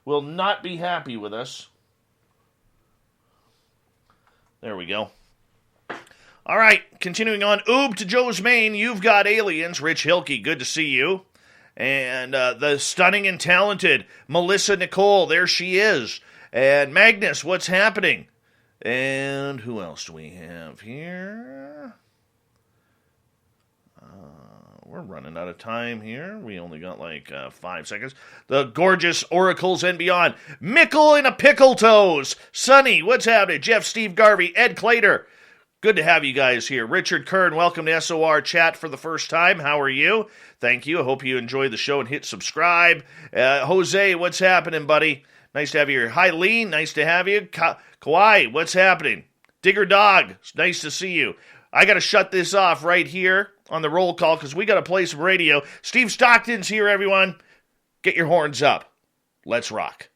will not be happy with us. There we go. All right, continuing on. Oob to Joe's Maine, you've got aliens. Rich Hilke, good to see you. And the stunning and talented Melissa Nicole, there she is. And Magnus, what's happening? And who else do we have here? We're running out of time here. We only got like 5 seconds. The gorgeous Oracles and Beyond. Mickle in a Pickle Toes. Sonny, what's happening? Jeff, Steve Garvey, Ed Clater. Good to have you guys here. Richard Kern, welcome to SOR Chat for the first time. How are you? Thank you. I hope you enjoy the show and hit subscribe. Jose, what's happening, buddy? Nice to have you here. Hi, Lee. Nice to have you. Kawhi, what's happening? Digger Dog, it's nice to see you. I got to shut this off right here on the roll call because we got to play some radio. Steve Stockton's here, everyone. Get your horns up. Let's rock.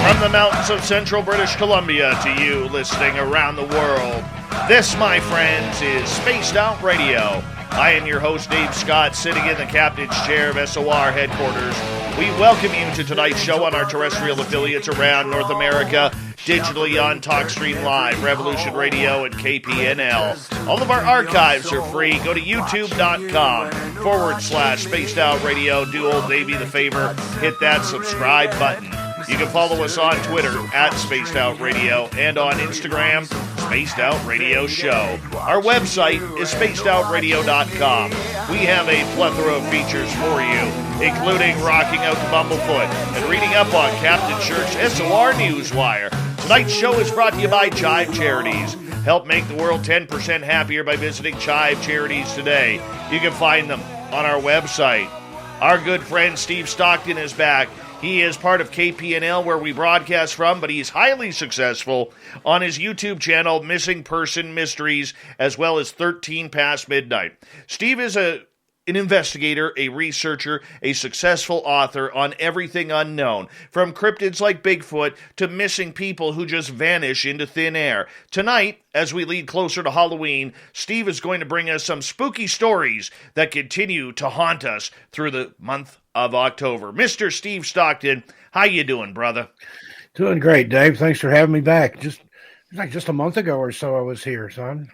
From the mountains of central British Columbia to you listening around the world, this, my friends, is Spaced Out Radio. I am your host, Dave Scott, sitting in the captain's chair of SOR headquarters. We welcome you to tonight's show on our terrestrial affiliates around North America, digitally on TalkStream Live, Revolution Radio, and KPNL. All of our archives are free. Go to youtube.com/Spaced Out Radio. Do old Davey the favor, hit that subscribe button. You can follow us on Twitter @Spaced Out Radio and on Instagram, Spaced Out Radio Show. Our website is spacedoutradio.com. We have a plethora of features for you, including rocking out the Bumblefoot and reading up on Captain Shirk's SOR Newswire. Tonight's show is brought to you by Chive Charities. Help make the world 10% happier by visiting Chive Charities today. You can find them on our website. Our good friend Steve Stockton is back. He is part of KPNL, where we broadcast from, but he's highly successful on his YouTube channel, Missing Person Mysteries, as well as 13 Past Midnight. Steve is an investigator, a researcher, a successful author on everything unknown, from cryptids like Bigfoot to missing people who just vanish into thin air. Tonight, as we lead closer to Halloween, Steve is going to bring us some spooky stories that continue to haunt us through the month of October. Mr. Steve Stockton, how you doing, brother? Doing great, Dave. Thanks for having me back. Just a month ago or so I was here, son.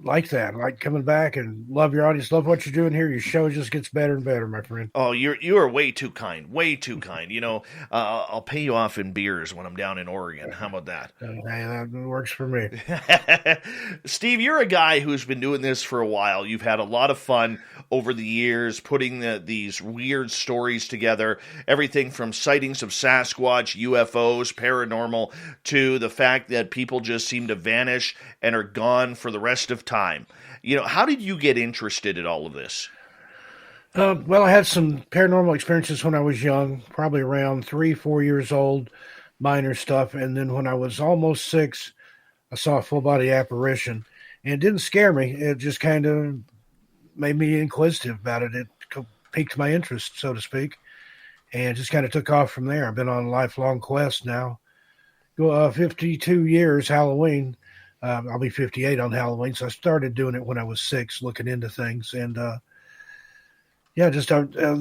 Like that. Like coming back and love your audience. Love what you're doing here. Your show just gets better and better, my friend. Oh, you are way too kind. Way too kind. You know, I'll pay you off in beers when I'm down in Oregon. How about that? Hey, that works for me. Steve, you're a guy who's been doing this for a while. You've had a lot of fun over the years putting these weird stories together. Everything from sightings of Sasquatch, UFOs, paranormal, to the fact that people just seem to vanish and are gone for the rest of time. You know, how did you get interested in all of this? Well, I had some paranormal experiences when I was young, probably around 3-4 years old, minor stuff. And then when I was almost 6, I saw a full-body apparition. And it didn't scare me. It just kind of made me inquisitive about it. It piqued my interest, so to speak, and just kind of took off from there. I've been on a lifelong quest now. 52 years, Halloween. I'll be 58 on Halloween, so I started doing it when I was 6, looking into things. And, the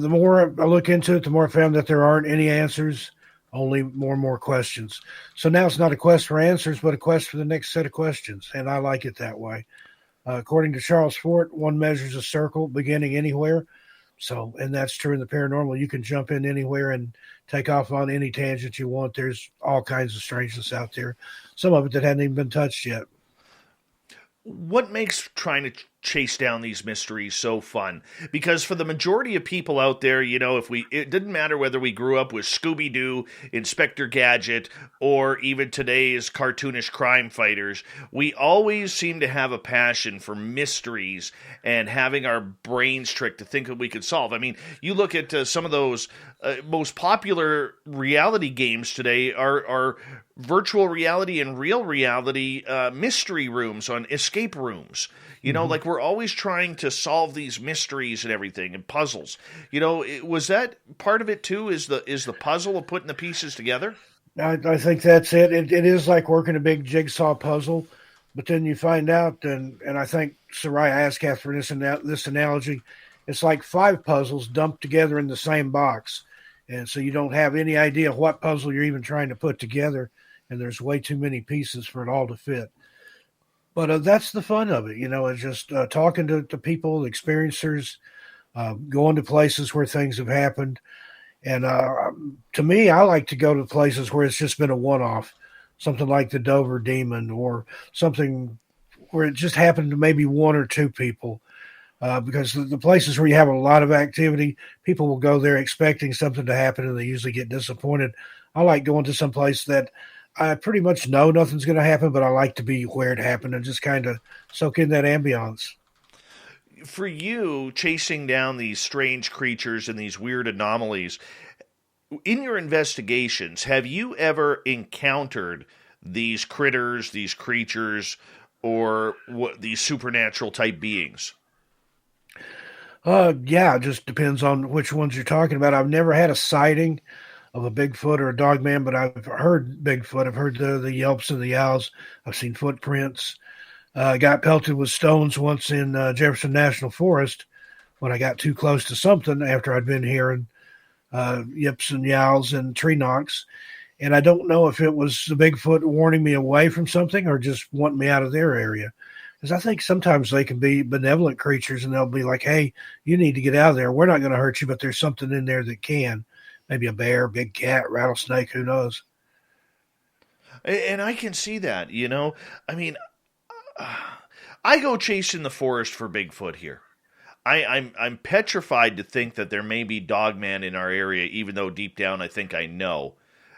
more I look into it, the more I found that there aren't any answers, only more and more questions. So now it's not a quest for answers, but a quest for the next set of questions, and I like it that way. According to Charles Fort, one measures a circle beginning anywhere. So, and that's true in the paranormal. You can jump in anywhere and take off on any tangent you want. There's all kinds of strangeness out there. Some of it that hadn't even been touched yet. What makes trying to chase down these mysteries so fun, because for the majority of people out there, it didn't matter whether we grew up with Scooby-Doo, Inspector Gadget, or even today's cartoonish crime fighters, we always seem to have a passion for mysteries and having our brains tricked to think that we could solve. I mean, you look at some of those most popular reality games today are virtual reality and real reality mystery rooms on escape rooms. Like we're always trying to solve these mysteries and everything and puzzles. Was that part of it too? Is the puzzle of putting the pieces together? I think that's it. It is like working a big jigsaw puzzle, but then you find out, and I think Soraya asked Catherine this analogy, it's like 5 puzzles dumped together in the same box. And so you don't have any idea what puzzle you're even trying to put together, and there's way too many pieces for it all to fit. But that's the fun of it, it's just talking to people, experiencers, going to places where things have happened. And to me, I like to go to places where it's just been a one-off, something like the Dover Demon or something where it just happened to maybe 1 or 2 people. Because the places where you have a lot of activity, people will go there expecting something to happen, and they usually get disappointed. I like going to some place that I pretty much know nothing's going to happen, but I like to be where it happened and just kind of soak in that ambiance. For you, chasing down these strange creatures and these weird anomalies, in your investigations, have you ever encountered these critters, these creatures, or these supernatural type beings? Yeah, it just depends on which ones you're talking about. I've never had a sighting of a Bigfoot or a Dogman, but I've heard Bigfoot. I've heard the yelps and the yowls. I've seen footprints. I got pelted with stones once in Jefferson National Forest when I got too close to something after I'd been hearing yips and yowls and tree knocks. And I don't know if it was the Bigfoot warning me away from something or just wanting me out of their area. Because I think sometimes they can be benevolent creatures, and they'll be like, hey, you need to get out of there. We're not going to hurt you, but there's something in there that can. Maybe a bear, big cat, rattlesnake, who knows? And I can see that, I mean, I go chasing the forest for Bigfoot here. I'm petrified to think that there may be Dogman in our area, even though deep down I think I know,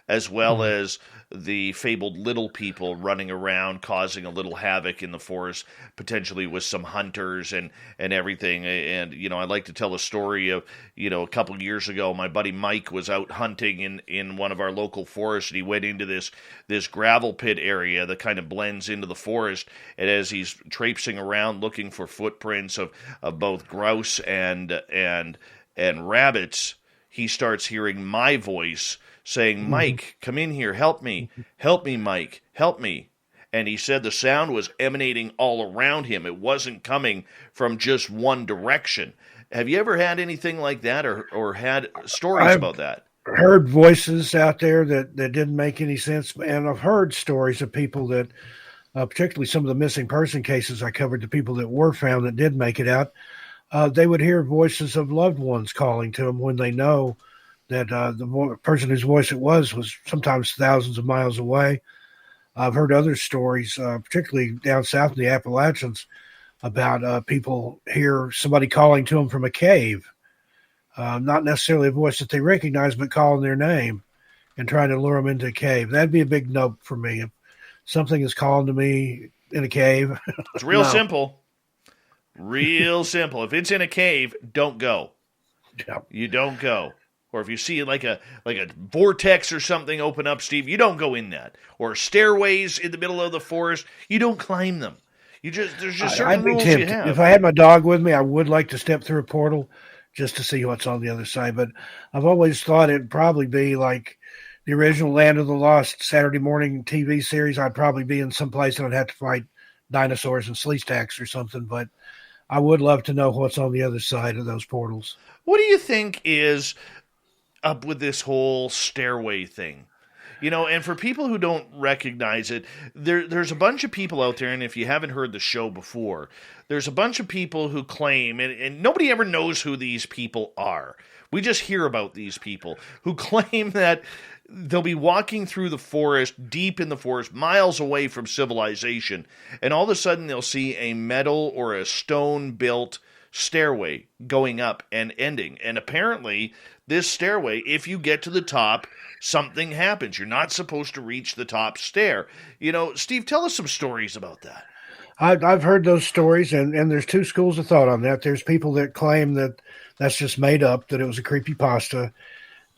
as well as the fabled little people running around causing a little havoc in the forest, potentially with some hunters and everything. And, I'd like to tell a story of, a couple years ago, my buddy Mike was out hunting in one of our local forests, and he went into this gravel pit area that kind of blends into the forest. And as he's traipsing around looking for footprints of both grouse and rabbits, he starts hearing my voice saying, Mike, come in here, help me, Mike, help me. And he said the sound was emanating all around him. It wasn't coming from just one direction. Have you ever had anything like that or had stories about that? I've heard voices out there that didn't make any sense, and I've heard stories of people that, particularly some of the missing person cases I covered, the people that were found that did make it out, they would hear voices of loved ones calling to them when they know that the person whose voice it was sometimes thousands of miles away. I've heard other stories, particularly down south in the Appalachians, about people hear somebody calling to them from a cave, not necessarily a voice that they recognize, but calling their name and trying to lure them into a cave. That'd be a big nope for me. If something is calling to me in a cave, it's real simple. Real simple. If it's in a cave, don't go. Yep. You don't go. Or if you see like a vortex or something open up, Steve, you don't go in that. Or stairways in the middle of the forest, you don't climb them. There's just certain rules you have. If I had my dog with me, I would like to step through a portal just to see what's on the other side. But I've always thought it'd probably be like the original Land of the Lost Saturday morning TV series. I'd probably be in some place and I'd have to fight dinosaurs and sleaze stacks or something. But I would love to know what's on the other side of those portals. What do you think is up with this whole stairway thing? And for people who don't recognize it, there's a bunch of people out there, and if you haven't heard the show before, there's a bunch of people who claim, and nobody ever knows who these people are. We just hear about these people who claim that they'll be walking through the forest, deep in the forest, miles away from civilization, and all of a sudden they'll see a metal or a stone-built stairway going up and ending. And apparently, this stairway, if you get to the top, something happens. You're not supposed to reach the top stair. Steve, tell us some stories about that. I've heard those stories, and there's two schools of thought on that. There's people that claim that that's just made up, that it was a creepypasta,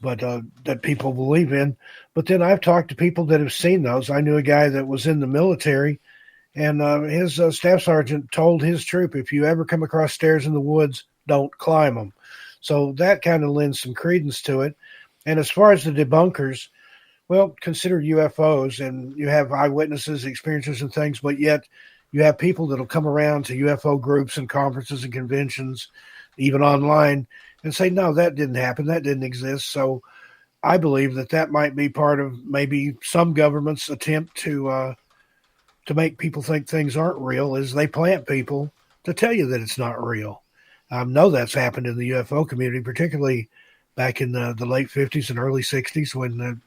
but that people believe in. But then I've talked to people that have seen those. I knew a guy that was in the military, and his staff sergeant told his troop, if you ever come across stairs in the woods, don't climb them. So that kind of lends some credence to it. And as far as the debunkers, well, consider UFOs, and you have eyewitnesses, experiences, and things, but yet you have people that will come around to UFO groups and conferences and conventions, even online, and say, no, that didn't happen. That didn't exist. So I believe that might be part of maybe some government's attempt to make people think things aren't real, is they plant people to tell you that it's not real. I know that's happened in the UFO community, particularly back in the late 50s and early 60s when the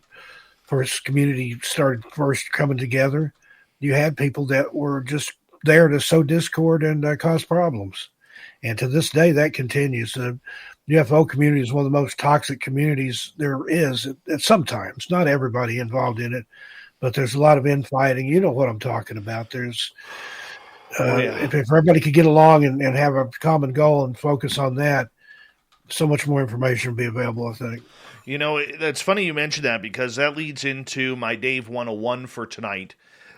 first community started first coming together. You had people that were just there to sow discord and cause problems. And to this day, that continues. The UFO community is one of the most toxic communities there is at sometimes. Not everybody involved in it, but there's a lot of infighting. You know what I'm talking about. There's if everybody could get along and have a common goal and focus on that, so much more information will be available, I think. That's funny you mentioned that, because that leads into my Dave 101 for tonight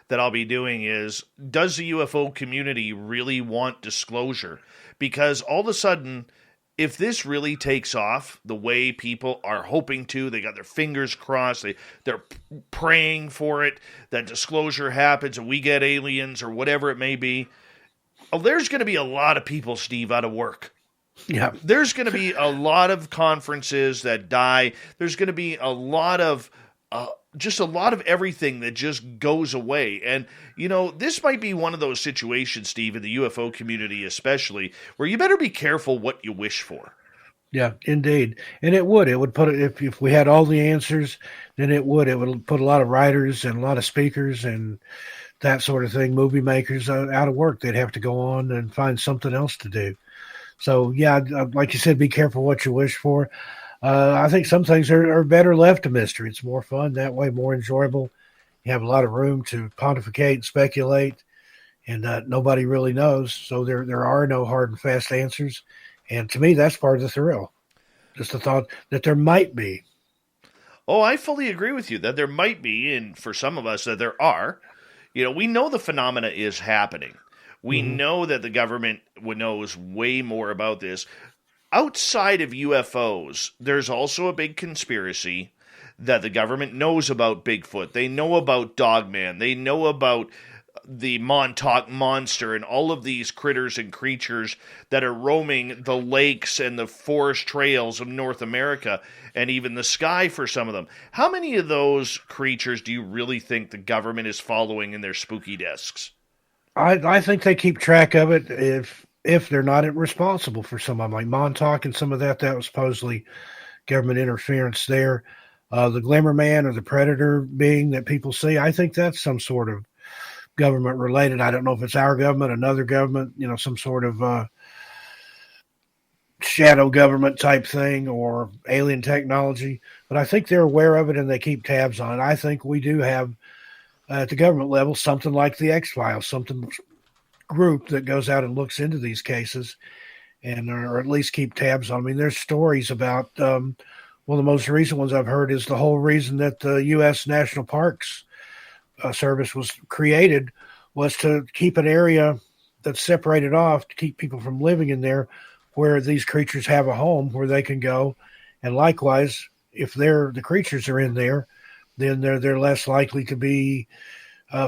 that I'll be doing is, does the UFO community really want disclosure? Because all of a sudden, if this really takes off the way people are hoping to, they got their fingers crossed, they're praying for it, that disclosure happens and we get aliens or whatever it may be, there's going to be a lot of people, Steve, out of work. Yeah. There's going to be a lot of conferences that die. There's going to be a lot of just a lot of everything that just goes away. And, this might be one of those situations, Steve, in the UFO community especially, where you better be careful what you wish for. Yeah, indeed. And it would put it, if we had all the answers, then it would put a lot of writers and a lot of speakers and that sort of thing, movie makers out of work. They'd have to go on and find something else to do. So, yeah, like you said, be careful what you wish for. I think some things are better left a mystery. It's more fun that way, more enjoyable. You have a lot of room to pontificate and speculate, and nobody really knows. So there are no hard and fast answers. And to me, that's part of the thrill. Just the thought that there might be. Oh, I fully agree with you that there might be, and for some of us that there are. We know the phenomena is happening. We know that the government knows way more about this. Outside of UFOs, there's also a big conspiracy that the government knows about Bigfoot. They know about Dogman. They know about the Montauk Monster and all of these critters and creatures that are roaming the lakes and the forest trails of North America and even the sky for some of them. How many of those creatures do you really think the government is following in their spooky desks? I think they keep track of it if they're not responsible for some of them, like Montauk and some of that was supposedly government interference there. The Glimmer Man or the Predator being that people see, I think that's some sort of government related. I don't know if it's our government, another government, some sort of shadow government type thing or alien technology. But I think they're aware of it and they keep tabs on it. I think we do have at the government level something like the X-Files, something group that goes out and looks into these cases and or at least keep tabs on. I mean, there's stories about one of the most recent ones I've heard is the whole reason that the U.S. National Parks Service was created was to keep an area that's separated off to keep people from living in there where these creatures have a home where they can go. And likewise, if the creatures are in there, then they're less likely to be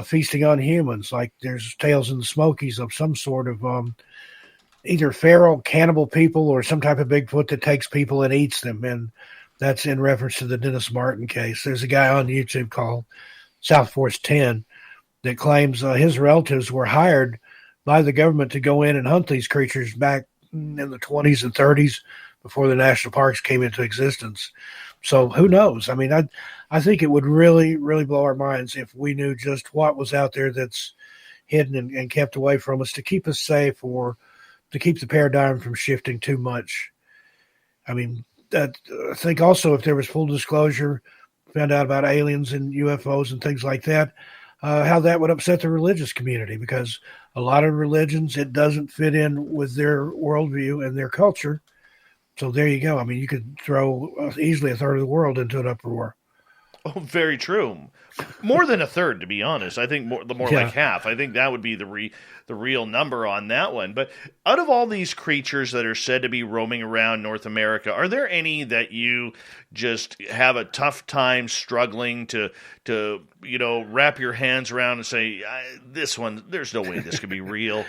feasting on humans. Like there's tales in the Smokies of some sort of either feral cannibal people or some type of Bigfoot that takes people and eats them. And that's in reference to the Dennis Martin case. There's a guy on YouTube called South Force 10 that claims his relatives were hired by the government to go in and hunt these creatures back in the 20s and 30s before the national parks came into existence. So who knows? I mean, I think it would really, really blow our minds if we knew just what was out there that's hidden and kept away from us to keep us safe or to keep the paradigm from shifting too much. I mean, I think also if there was full disclosure, found out about aliens and UFOs and things like that, how that would upset the religious community, because a lot of religions, it doesn't fit in with their worldview and their culture. So there you go. I mean, you could throw easily a third of the world into an uproar. Oh, very true. More than a third, to be honest. I think more like half. I think that would be the real number on that one. But out of all these creatures that are said to be roaming around North America, are there any that you just have a tough time struggling to wrap your hands around and say, this one, there's no way this could be real?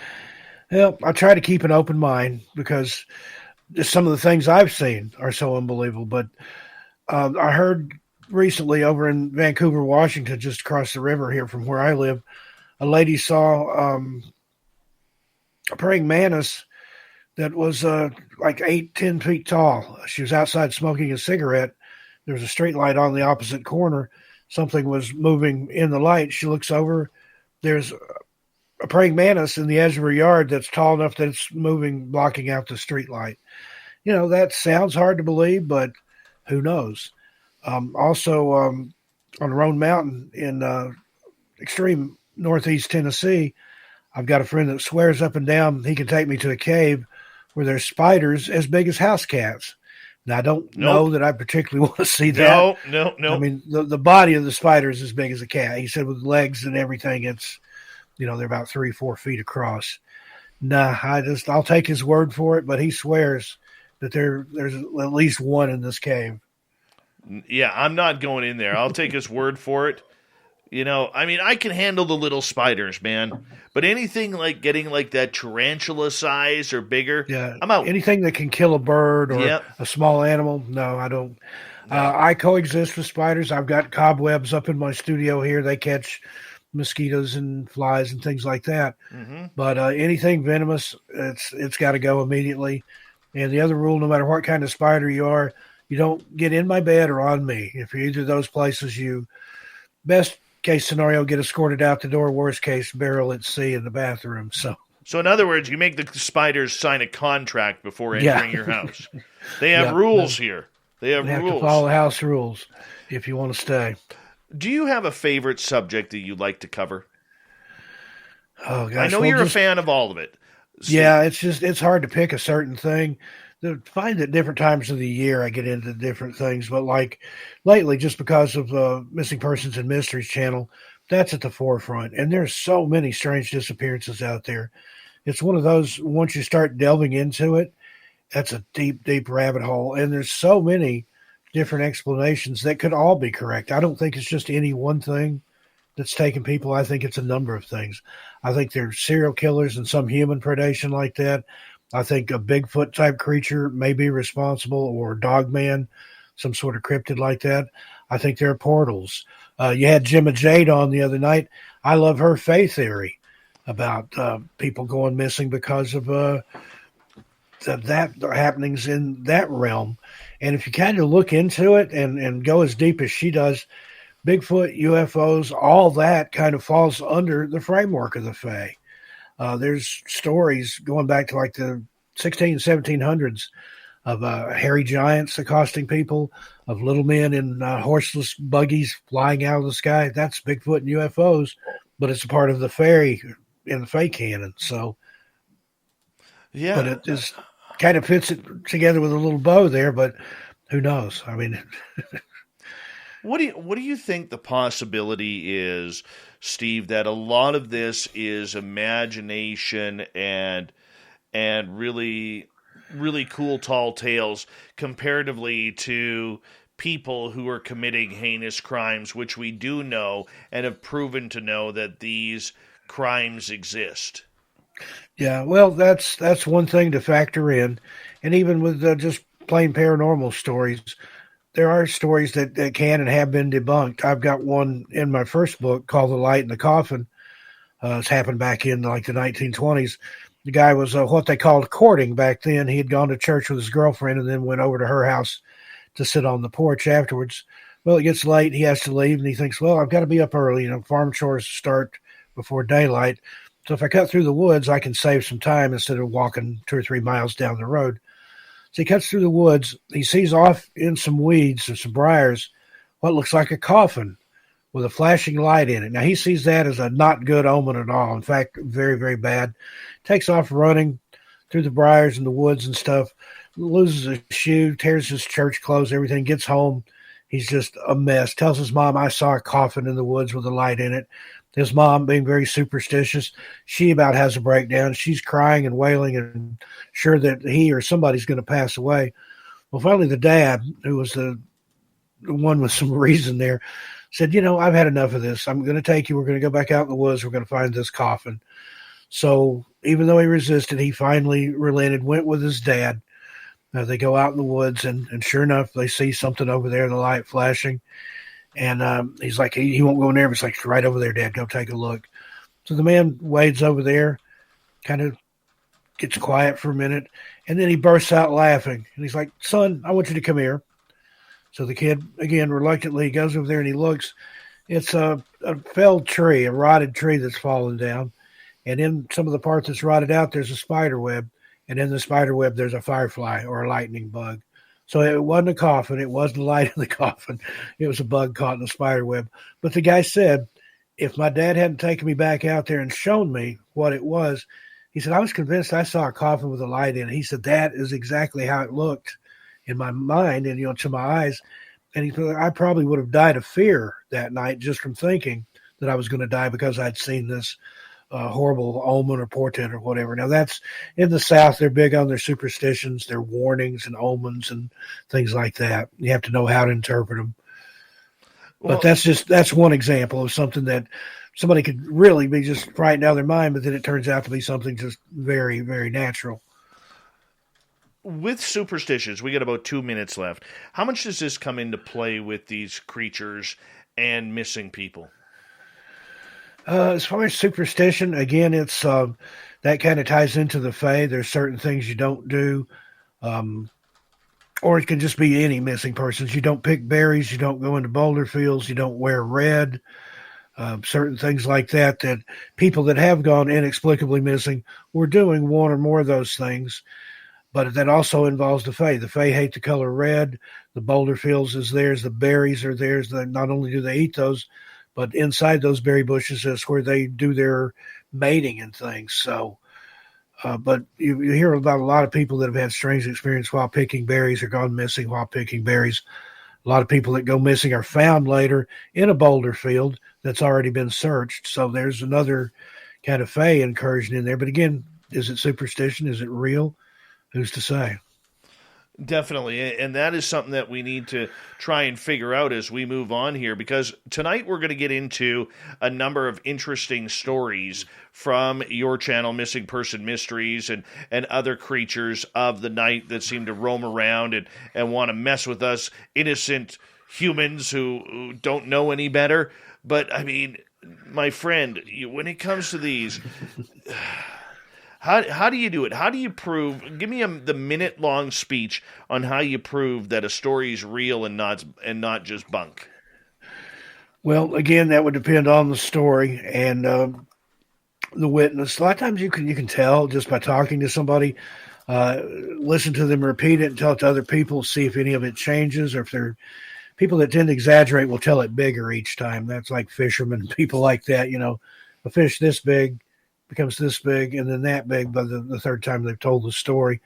Well, I try to keep an open mind because just some of the things I've seen are so unbelievable. But I heard recently over in Vancouver, Washington, just across the river here from where I live, a lady saw a praying mantis that was like 8-10 feet tall. She was outside smoking a cigarette. There was a street light on the opposite corner. Something was moving in the light. She looks over. There's a praying mantis in the edge of her yard that's tall enough that it's moving, blocking out the street light. That sounds hard to believe, but who knows? Also, on Roan Mountain in extreme northeast Tennessee, I've got a friend that swears up and down he can take me to a cave where there's spiders as big as house cats. Now, I don't know that I particularly want to see that. No. I mean, the body of the spider is as big as a cat. He said with legs and everything, it's, they're about 3-4 feet across. Nah, I'll take his word for it, but he swears that there's at least one in this cave. Yeah, I'm not going in there. I'll take his word for it. I can handle the little spiders, man. But anything like getting like that tarantula size or bigger, I'm out. Anything that can kill a bird or a small animal, no, I don't. No. I coexist with spiders. I've got cobwebs up in my studio here. They catch mosquitoes and flies and things like that. Mm-hmm. But anything venomous, it's got to go immediately. And the other rule, no matter what kind of spider you are, you don't get in my bed or on me. If you're either of those places, you, best case scenario, get escorted out the door. Worst case, barrel at sea in the bathroom. So in other words, you make the spiders sign a contract before entering your house. They have rules here. They have rules. To follow house rules if you want to stay. Do you have a favorite subject that you'd like to cover? Oh, gosh. I know you're a fan of all of it. Yeah, it's hard to pick a certain thing. I find at different times of the year I get into different things, but like lately, just because of Missing Persons and Mysteries channel, that's at the forefront. And there's so many strange disappearances out there. It's one of those, once you start delving into it, that's a deep, deep rabbit hole. And there's so many different explanations that could all be correct. I don't think it's just any one thing that's taking people. I think it's a number of things. I think there's serial killers and some human predation like that. I think a Bigfoot type creature may be responsible, or Dogman, some sort of cryptid like that. I think there are portals. You had Gemma Jade on the other night. I love her faith theory about people going missing because of that happenings in that realm. And if you kind of look into it and go as deep as she does, Bigfoot, UFOs, all that kind of falls under the framework of the Fae. There's stories going back to like the 1700s of hairy giants accosting people, of little men in horseless buggies flying out of the sky. That's Bigfoot and UFOs, but it's a part of the fairy in the Fae canon. So, yeah, but it just kind of fits it together with a little bow there. But who knows? I mean, what do you think the possibility is, Steve, that a lot of this is imagination and really, really cool tall tales comparatively to people who are committing heinous crimes, which we do know and have proven to know that these crimes exist? Yeah, well, that's one thing to factor in. And even with just plain paranormal stories, there are stories that can and have been debunked. I've got one in my first book called The Light in the Coffin. It's happened back in like the 1920s. The guy was what they called courting back then. He had gone to church with his girlfriend and then went over to her house to sit on the porch afterwards. Well, it gets late. He has to leave, and he thinks, well, I've got to be up early. Farm chores start before daylight. So if I cut through the woods, I can save some time instead of walking 2 or 3 miles down the road. So he cuts through the woods. He sees off in some weeds or some briars what looks like a coffin with a flashing light in it. Now, he sees that as a not good omen at all. In fact, very, very bad. Takes off running through the briars and the woods and stuff, loses a shoe, tears his church clothes, everything, gets home. He's just a mess. Tells his mom, I saw a coffin in the woods with a light in it. His mom, being very superstitious, she about has a breakdown. She's crying and wailing and sure that he or somebody's going to pass away. Well, finally, the dad, who was the one with some reason there, said, I've had enough of this. I'm going to take you. We're going to go back out in the woods. We're going to find this coffin. So even though he resisted, he finally relented, went with his dad. They go out in the woods, and sure enough, they see something over there, the light flashing. And he's like, he won't go in there. But it's like, right over there, Dad, go take a look. So the man wades over there, kind of gets quiet for a minute, and then he bursts out laughing. And he's like, son, I want you to come here. So the kid, again, reluctantly goes over there and he looks. It's a felled tree, a rotted tree that's fallen down. And in some of the part that's rotted out, there's a spider web. And in the spider web, there's a firefly or a lightning bug. So it wasn't a coffin. It wasn't the light in the coffin. It was a bug caught in the spider web. But the guy said, if my dad hadn't taken me back out there and shown me what it was, he said, I was convinced I saw a coffin with a light in it. He said, that is exactly how it looked in my mind and, to my eyes. And he said, I probably would have died of fear that night just from thinking that I was going to die because I'd seen this horrible omen or portent or whatever. Now, that's in the South. They're big on their superstitions, their warnings and omens and things like that. You have to know how to interpret them. Well, but that's one example of something that somebody could really be just frightened out of their mind, but then it turns out to be something just very, very natural. With superstitions, we got about 2 minutes left. How much does this come into play with these creatures and missing people? As far as superstition, again, it's that kind of ties into the Fae. There's certain things you don't do, or it can just be any missing persons. You don't pick berries, you don't go into boulder fields, you don't wear red, certain things like that people that have gone inexplicably missing were doing one or more of those things. But that also involves the Fae. The Fae hate the color red. The boulder fields is theirs. The berries are theirs. Not only do they eat those, but inside those berry bushes is where they do their mating and things. So, but you hear about a lot of people that have had strange experience while picking berries or gone missing while picking berries. A lot of people that go missing are found later in a boulder field that's already been searched. So there's another kind of Fae incursion in there. But again, is it superstition? Is it real? Who's to say? Definitely, and that is something that we need to try and figure out as we move on here, because tonight we're going to get into a number of interesting stories from your channel, Missing Person Mysteries, and other creatures of the night that seem to roam around and want to mess with us innocent humans who don't know any better. But, I mean, my friend, when it comes to these... How do you do it? How do you prove? Give me the minute-long speech on how you prove that a story is real and not just bunk. Well, again, that would depend on the story and the witness. A lot of times you can tell just by talking to somebody, listen to them repeat it and tell it to other people, see if any of it changes, or if they're people that tend to exaggerate will tell it bigger each time. That's like fishermen and people like that. A fish this big becomes this big and then that big by the third time they've told the story.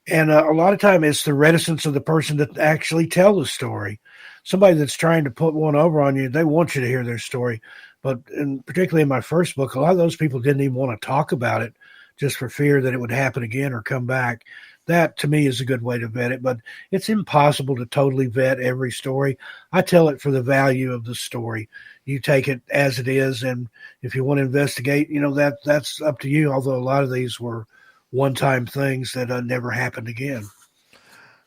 And a lot of time it's the reticence of the person to actually tell the story. Somebody that's trying to put one over on you, they want you to hear their story. But particularly in my first book, a lot of those people didn't even want to talk about it just for fear that it would happen again or come back. That, to me, is a good way to vet it. But it's impossible to totally vet every story. I tell it for the value of the story. You take it as it is, and if you want to investigate, that's up to you, although a lot of these were one-time things that never happened again.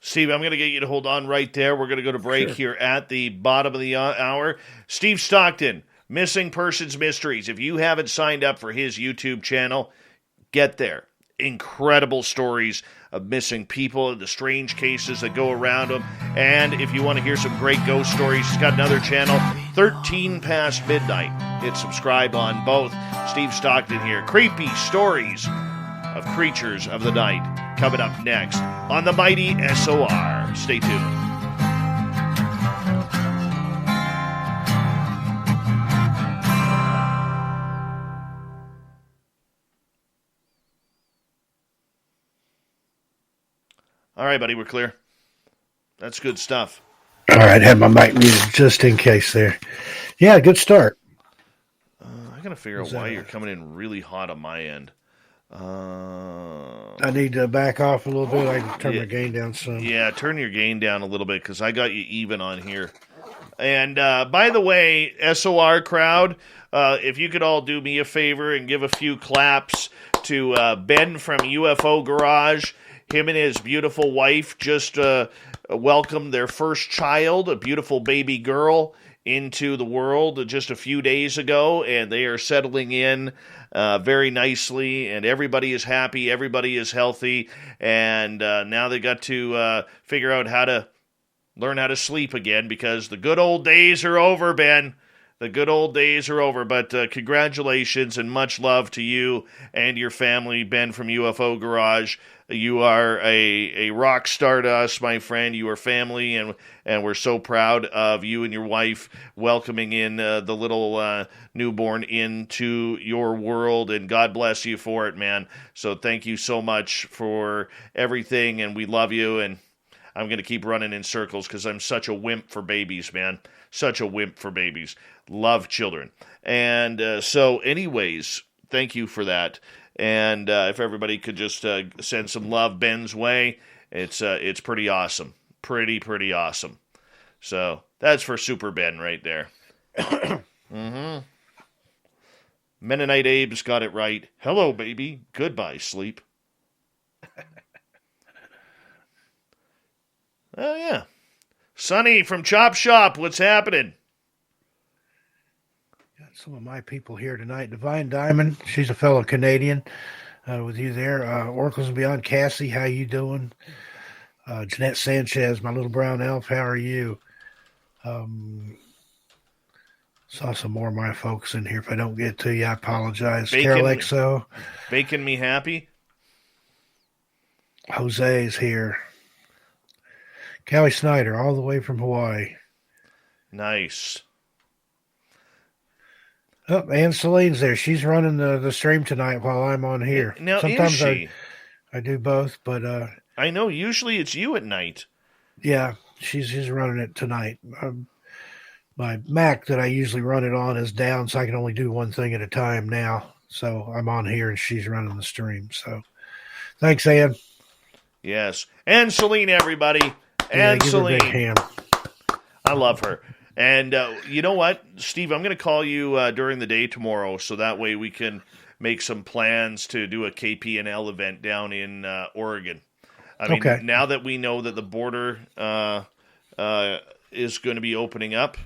Steve, I'm going to get you to hold on right there. We're going to go to break here at the bottom of the hour. Steve Stockton, Missing Persons Mysteries. If you haven't signed up for his YouTube channel, get there. incredible stories of missing people and the strange cases that go around them. And if you want to hear some great ghost stories, he's got another channel, 13 Past Midnight. Hit subscribe on both. Steve Stockton here. Creepy stories of creatures of the night coming up next on the mighty SOR. Stay tuned. All right, buddy, we're clear. That's good stuff. All right, had my mic muted just in case there. Yeah, good start. I got to figure out why you're coming in really hot on my end. I need to back off a little bit. I can turn my gain down some. Yeah, turn your gain down a little bit because I got you even on here. And by the way, SOR crowd, if you could all do me a favor and give a few claps to Ben from UFO Garage. Him and his beautiful wife just welcomed their first child, a beautiful baby girl, into the world just a few days ago, and they are settling in very nicely, and everybody is happy, everybody is healthy, and now they got to figure out how to learn how to sleep again, because the good old days are over, Ben. The good old days are over, but congratulations and much love to you and your family, Ben from UFO Garage. You are a rock star to us, my friend. You are family, and we're so proud of you and your wife welcoming in the little newborn into your world, and God bless you for it, man. So thank you so much for everything, and we love you, and I'm going to keep running in circles because I'm such a wimp for babies, man. Such a wimp for babies. Love children. And so anyways, thank you for that. And if everybody could just send some love Ben's way, it's pretty awesome. Pretty awesome. So that's for Super Ben right there. Mm-hmm. Mennonite Abe's got it right. Hello, baby. Goodbye, sleep. Oh, yeah. Sonny from Chop Shop, what's happening? Got some of my people here tonight. Divine Diamond, she's a fellow Canadian with you there. Oracles and Beyond, Cassie, how you doing? Jeanette Sanchez, my little brown elf, how are you? Saw some more of my folks in here. If I don't get to you, I apologize. Carol XO. Making me happy. Jose's here. Callie Snyder, all the way from Hawaii. Nice. Oh, and Celine's there. She's running the stream tonight while I'm on here. Now, sometimes is she? I do both, but I know usually it's you at night. Yeah, she's running it tonight. My Mac that I usually run it on is down, so I can only do one thing at a time now. So I'm on here and she's running the stream. So thanks, Ann. Yes, and Celine, everybody. And Celine. I love her. And you know what, Steve, I'm going to call you during the day tomorrow, so that way we can make some plans to do a KPNL event down in Oregon. I mean, now that we know that the border is going to be opening up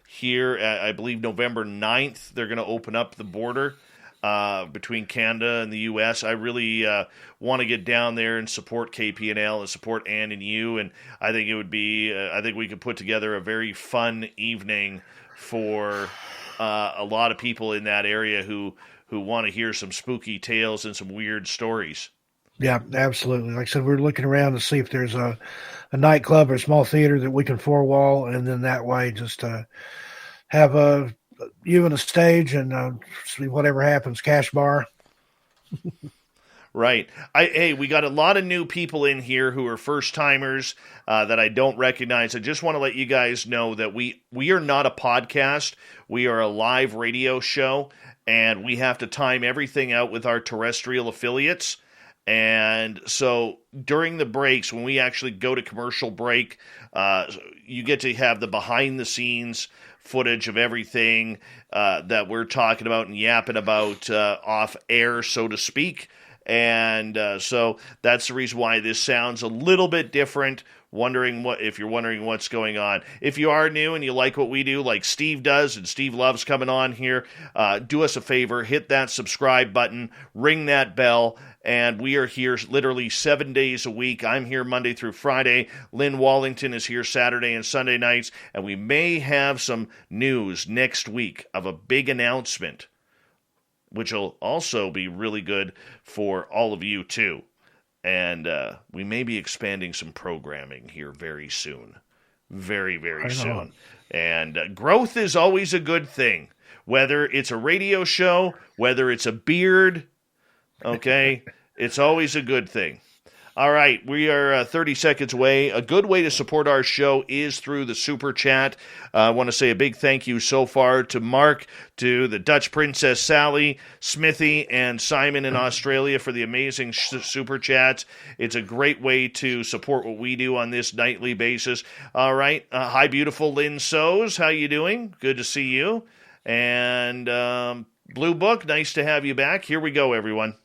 here, I believe November 9th, they're going to open up the border between Canada and the U.S. I really want to get down there and support KPNL and support Ann and you, and I think it would be, I think we could put together a very fun evening for a lot of people in that area who want to hear some spooky tales and some weird stories. Yeah, absolutely. Like I said, we're looking around to see if there's a nightclub or a small theater that we can four-wall, and then that way just have you and a stage and see whatever happens, cash bar. Right. Hey, we got a lot of new people in here who are first-timers that I don't recognize. I just want to let you guys know that we are not a podcast. We are a live radio show, and we have to time everything out with our terrestrial affiliates. And so during the breaks, when we actually go to commercial break, you get to have the behind-the-scenes footage of everything that we're talking about and yapping about off air, so to speak. And so that's the reason why this sounds a little bit different. If you're wondering what's going on. If you are new and you like what we do, like Steve does, and Steve loves coming on here, do us a favor, hit that subscribe button, ring that bell, and we are here literally 7 days a week. I'm here Monday through Friday. Lynn Wallington is here Saturday and Sunday nights, and we may have some news next week of a big announcement, which will also be really good for all of you too. And we may be expanding some programming here very soon. Very, very soon. And growth is always a good thing. Whether it's a radio show, whether it's a beard, okay, it's always a good thing. All right, we are 30 seconds away. A good way to support our show is through the Super Chat. I want to say a big thank you so far to Mark, to the Dutch Princess Sally, Smithy, and Simon in Australia for the amazing Super Chats. It's a great way to support what we do on this nightly basis. All right, hi, beautiful Lynn Soes. How you doing? Good to see you. And Blue Book, nice to have you back. Here we go, everyone.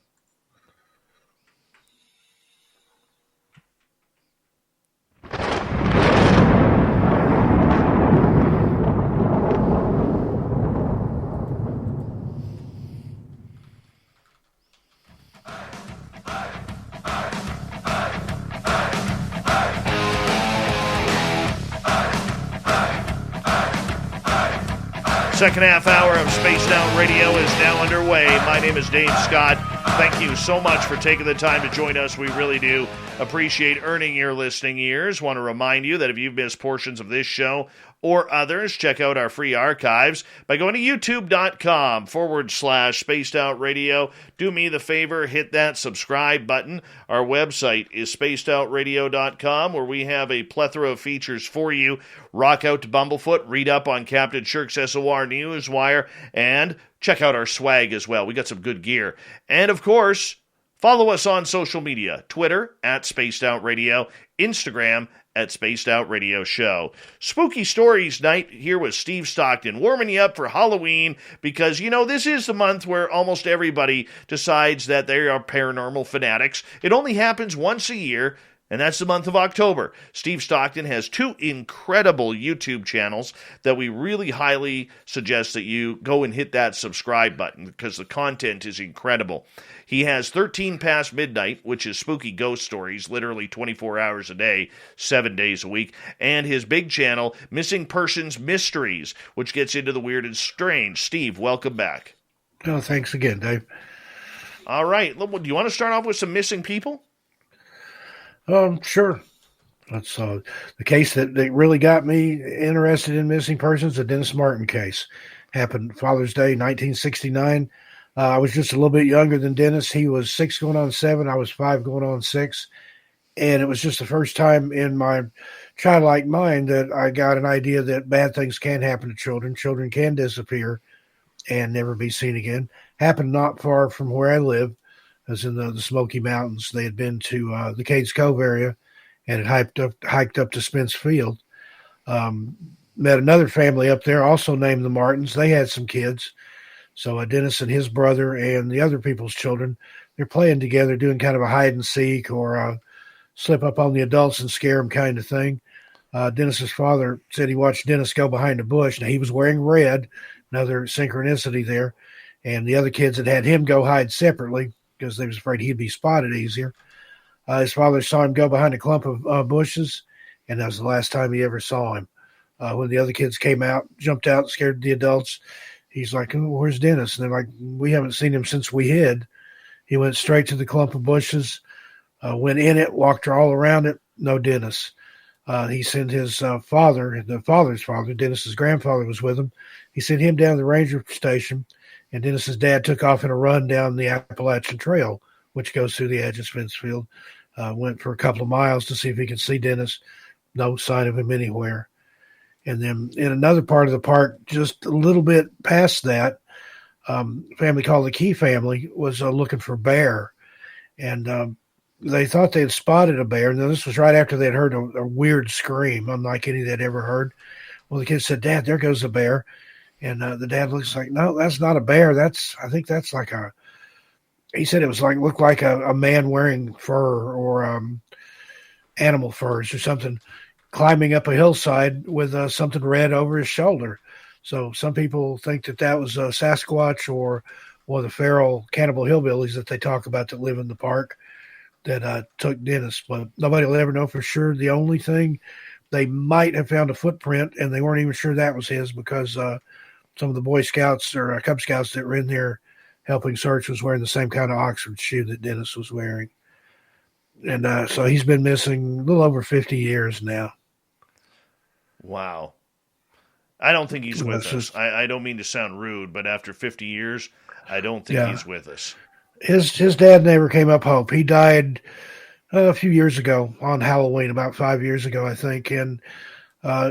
Second half hour of Spaced Out Radio is now underway. My name is Dave Scott. Thank you so much for taking the time to join us. We really do appreciate earning your listening ears. Want to remind you that if you've missed portions of this show or others, check out our free archives by going to youtube.com/Spaced Out Radio. Do me the favor, hit that subscribe button. Our website is spacedoutradio.com, where we have a plethora of features for you. Rock out to Bumblefoot, read up on Captain Shirk's SOR Newswire, and check out our swag as well. We got some good gear. And of course, follow us on social media. Twitter @SpacedOutRadio, Instagram @Spaced Out Radio Show. Spooky Stories Night here with Steve Stockton, warming you up for Halloween because, you know, this is the month where almost everybody decides that they are paranormal fanatics. It only happens once a year, and that's the month of October. Steve Stockton has 2 incredible YouTube channels that we really highly suggest that you go and hit that subscribe button because the content is incredible. He has 13 Past Midnight, which is spooky ghost stories, literally 24 hours a day, 7 days a week, and his big channel, Missing Persons Mysteries, which gets into the weird and strange. Steve, welcome back. Oh, thanks again, Dave. All right. Do you want to start off with some missing people? Sure. That's the case that really got me interested in missing persons, the Dennis Martin case. Happened Father's Day, 1969. I was just a little bit younger than Dennis. He was 6 going on 7. I was 5 going on 6. And it was just the first time in my childlike mind that I got an idea that bad things can happen to children. Children can disappear and never be seen again. Happened not far from where I live. Was in the Smoky Mountains. They had been to the Cades Cove area and had hiked up to Spence Field. Met another family up there, also named the Martins. They had some kids. So Dennis and his brother and the other people's children, they're playing together, doing kind of a hide and seek or slip up on the adults and scare them kind of thing. Dennis's father said he watched Dennis go behind a bush. Now, he was wearing red, another synchronicity there. And the other kids had him go hide separately because they was afraid he'd be spotted easier. His father saw him go behind a clump of bushes, and that was the last time he ever saw him. When the other kids came out, jumped out, scared the adults, he's like, "Oh, where's Dennis?" And they're like, "We haven't seen him since we hid." He went straight to the clump of bushes, went in it, walked all around it, no Dennis. He sent his father, the father's father, Dennis's grandfather was with him. He sent him down to the ranger station, and Dennis's dad took off in a run down the Appalachian Trail, which goes through the edge of Spencefield. Went for a couple of miles to see if he could see Dennis. No sign of him anywhere. And then in another part of the park, just a little bit past that, a family called the Key family was looking for bear. And they thought they had spotted a bear. Now, this was right after they'd heard a weird scream, unlike any they'd ever heard. Well, the kids said, "Dad, there goes a bear." And the dad looks like, "No, that's not a bear. I think that's like he said it was looked like a man wearing fur or animal furs or something, climbing up a hillside with something red over his shoulder. So some people think that was a Sasquatch or one of the feral cannibal hillbillies that they talk about that live in the park that took Dennis. But nobody will ever know for sure. The only thing, they might have found a footprint, and they weren't even sure that was his because some of the Boy Scouts or Cub Scouts that were in there helping search was wearing the same kind of Oxford shoe that Dennis was wearing. And so he's been missing a little over 50 years now. Wow. I don't think he's with us. I don't mean to sound rude, but after 50 years, I don't think he's with us. His dad never came up hope. He died a few years ago on Halloween, about 5 years ago, I think. And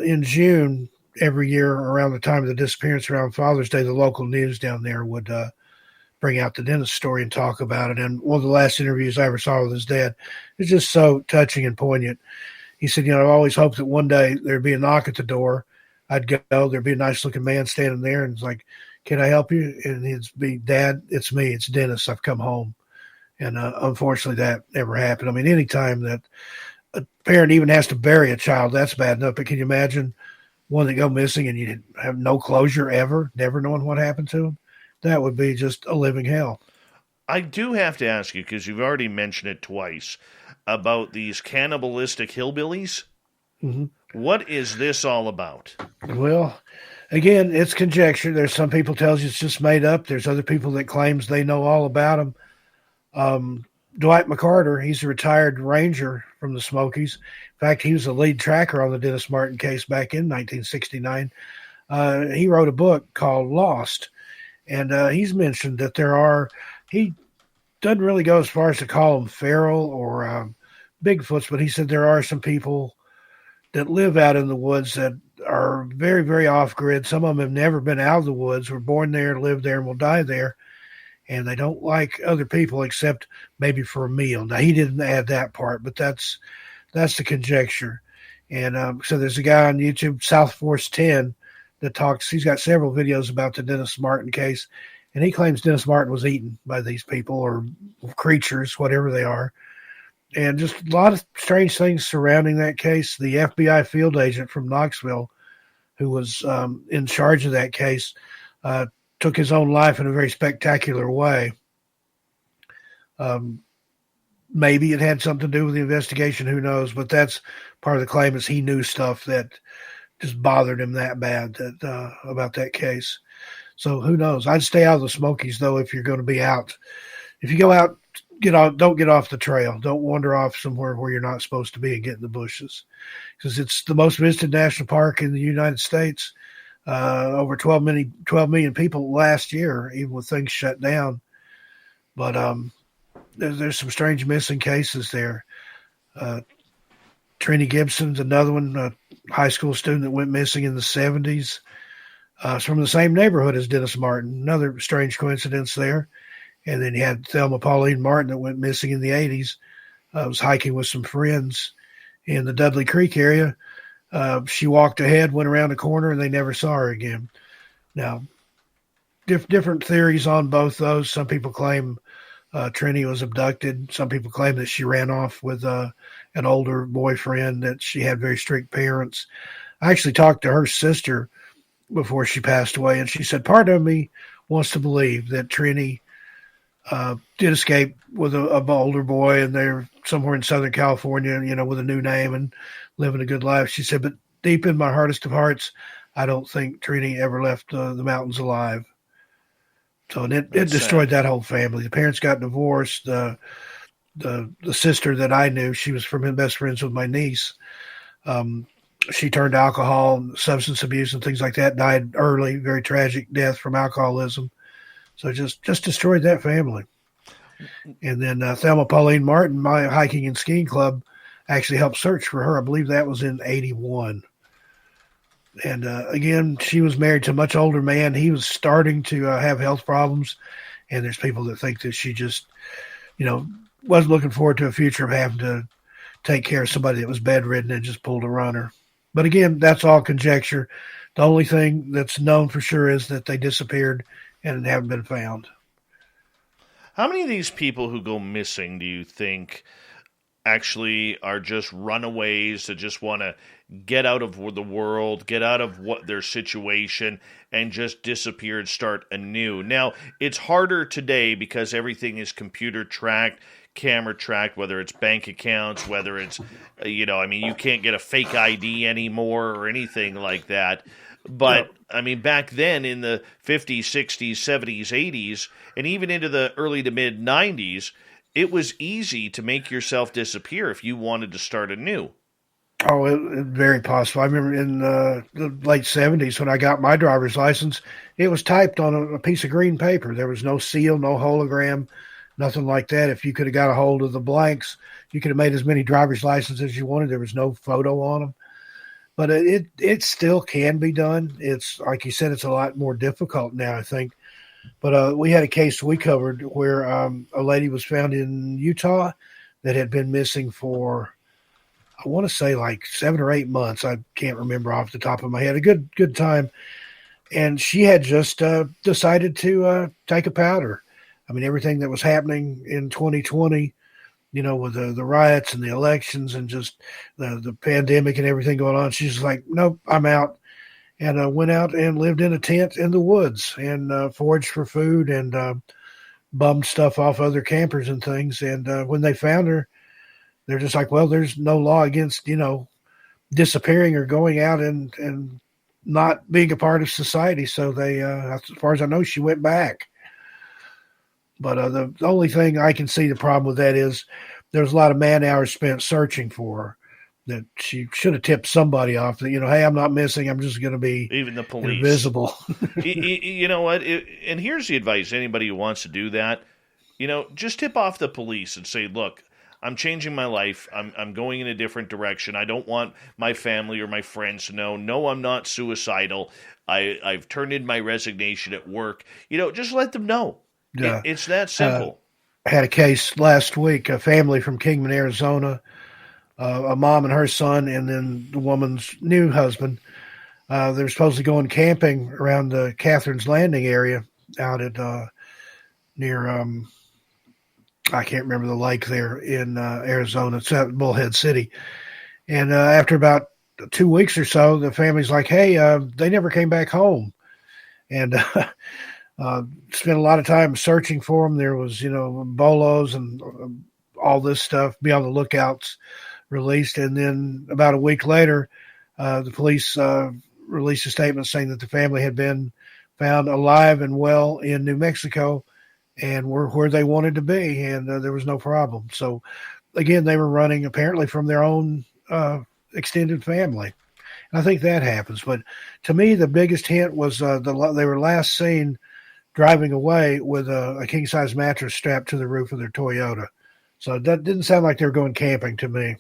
in June, every year around the time of the disappearance around Father's Day, the local news down there would bring out the Dennis story and talk about it. And one of the last interviews I ever saw with his dad is just so touching and poignant. He said, I've always hoped that one day there'd be a knock at the door. I'd go, there'd be a nice looking man standing there, and it's like, can I help you? And he'd be, Dad, it's me. It's Dennis. I've come home. And unfortunately, that never happened. I mean, anytime that a parent even has to bury a child, that's bad enough. But can you imagine one that go missing and you have no closure ever, never knowing what happened to them? That would be just a living hell. I do have to ask you, because you've already mentioned it twice, about these cannibalistic hillbillies. Mm-hmm. What is this all about? Well, again, it's conjecture. There's some people tells you it's just made up. There's other people that claims they know all about them. Dwight McCarter, he's a retired ranger from the Smokies. In fact, he was the lead tracker on the Dennis Martin case back in 1969. He wrote a book called Lost, and he's mentioned that he doesn't really go as far as to call them feral or Bigfoots, but he said there are some people that live out in the woods that are very, very off-grid. Some of them have never been out of the woods, were born there, live there, and will die there. And they don't like other people except maybe for a meal. Now, he didn't add that part, but that's the conjecture. And so there's a guy on YouTube, South Force 10, that talks. He's got several videos about the Dennis Martin case, and he claims Dennis Martin was eaten by these people or creatures, whatever they are. And just a lot of strange things surrounding that case. The FBI field agent from Knoxville, who was in charge of that case, took his own life in a very spectacular way. Maybe it had something to do with the investigation, who knows, but that's part of the claim is he knew stuff that just bothered him that bad about that case. So who knows? I'd stay out of the Smokies, though, if you're going to be out. If you go out, don't get off the trail. Don't wander off somewhere where you're not supposed to be and get in the bushes, because it's the most visited national park in the United States. Over 12 million people last year, even with things shut down. But there's some strange missing cases there. Trini Gibson's another one, a high school student that went missing in the 70s. It's from the same neighborhood as Dennis Martin. Another strange coincidence there. And then you had Thelma Pauline Martin that went missing in the 80s. Was hiking with some friends in the Dudley Creek area. She walked ahead, went around the corner, and they never saw her again. Now, different theories on both those. Some people claim Trini was abducted. Some people claim that she ran off with an older boyfriend, that she had very strict parents. I actually talked to her sister before she passed away, and she said, part of me wants to believe that Trini did escape with a older boy, and they're somewhere in Southern California, with a new name and living a good life. She said, but deep in my hardest of hearts, I don't think Trini ever left the mountains alive. So it destroyed that whole family. The parents got divorced. The sister that I knew, she was best friends with my niece. She turned to alcohol, substance abuse, and things like that. Died early, very tragic death from alcoholism. So just destroyed that family. And then Thelma Pauline Martin, my hiking and skiing club, actually helped search for her. I believe that was in 1981. And again, she was married to a much older man. He was starting to have health problems. And there's people that think that she just, wasn't looking forward to a future of having to take care of somebody that was bedridden and just pulled a runner. But again, that's all conjecture. The only thing that's known for sure is that they disappeared and haven't been found. How many of these people who go missing do you think actually are just runaways that just want to get out of the world, get out of what their situation, and just disappear and start anew? Now, it's harder today because everything is computer tracked, camera tracked, whether it's bank accounts, whether it's, you can't get a fake ID anymore or anything like that. But, back then in the 50s, 60s, 70s, 80s, and even into the early to mid 90s, it was easy to make yourself disappear if you wanted to start anew. Oh, very possible. I remember in the late 70s when I got my driver's license, it was typed on a piece of green paper. There was no seal, no hologram, nothing like that. If you could have got a hold of the blanks, you could have made as many driver's licenses as you wanted. There was no photo on them. But it still can be done. It's like you said, it's a lot more difficult now, I think. But we had a case we covered where a lady was found in Utah that had been missing for, I want to say like 7 or 8 months. I can't remember off the top of my head. A good time. And she had just decided to take a powder. I mean, everything that was happening in 2020, with the riots and the elections and just the pandemic and everything going on, she's like, nope, I'm out. And went out and lived in a tent in the woods and foraged for food and bummed stuff off other campers and things. And when they found her, they're just like, well, there's no law against, disappearing or going out and not being a part of society. So they, as far as I know, she went back. But the only thing I can see the problem with that is there's a lot of man hours spent searching for her. That she should have tipped somebody off that, hey, I'm not missing. I'm just going to be even the police invisible. You know what? And here's the advice. Anybody who wants to do that, just tip off the police and say, look, I'm changing my life. I'm going in a different direction. I don't want my family or my friends to know. No, I'm not suicidal. I've turned in my resignation at work. Just let them know. Yeah. It's that simple. I had a case last week, a family from Kingman, Arizona, a mom and her son, and then the woman's new husband. They were supposed to go camping around the Catherine's Landing area out at near, I can't remember the lake there in Arizona. It's at Bullhead City. And after about 2 weeks or so, the family's like, hey, they never came back home. And spent a lot of time searching for them. There was, bolos and all this stuff, be on the lookouts released. And then about a week later, the police released a statement saying that the family had been found alive and well in New Mexico and were where they wanted to be. And there was no problem. So again, they were running apparently from their own extended family. And I think that happens. But to me, the biggest hint was they were last seen driving away with a king-size mattress strapped to the roof of their Toyota. So that didn't sound like they were going camping to me.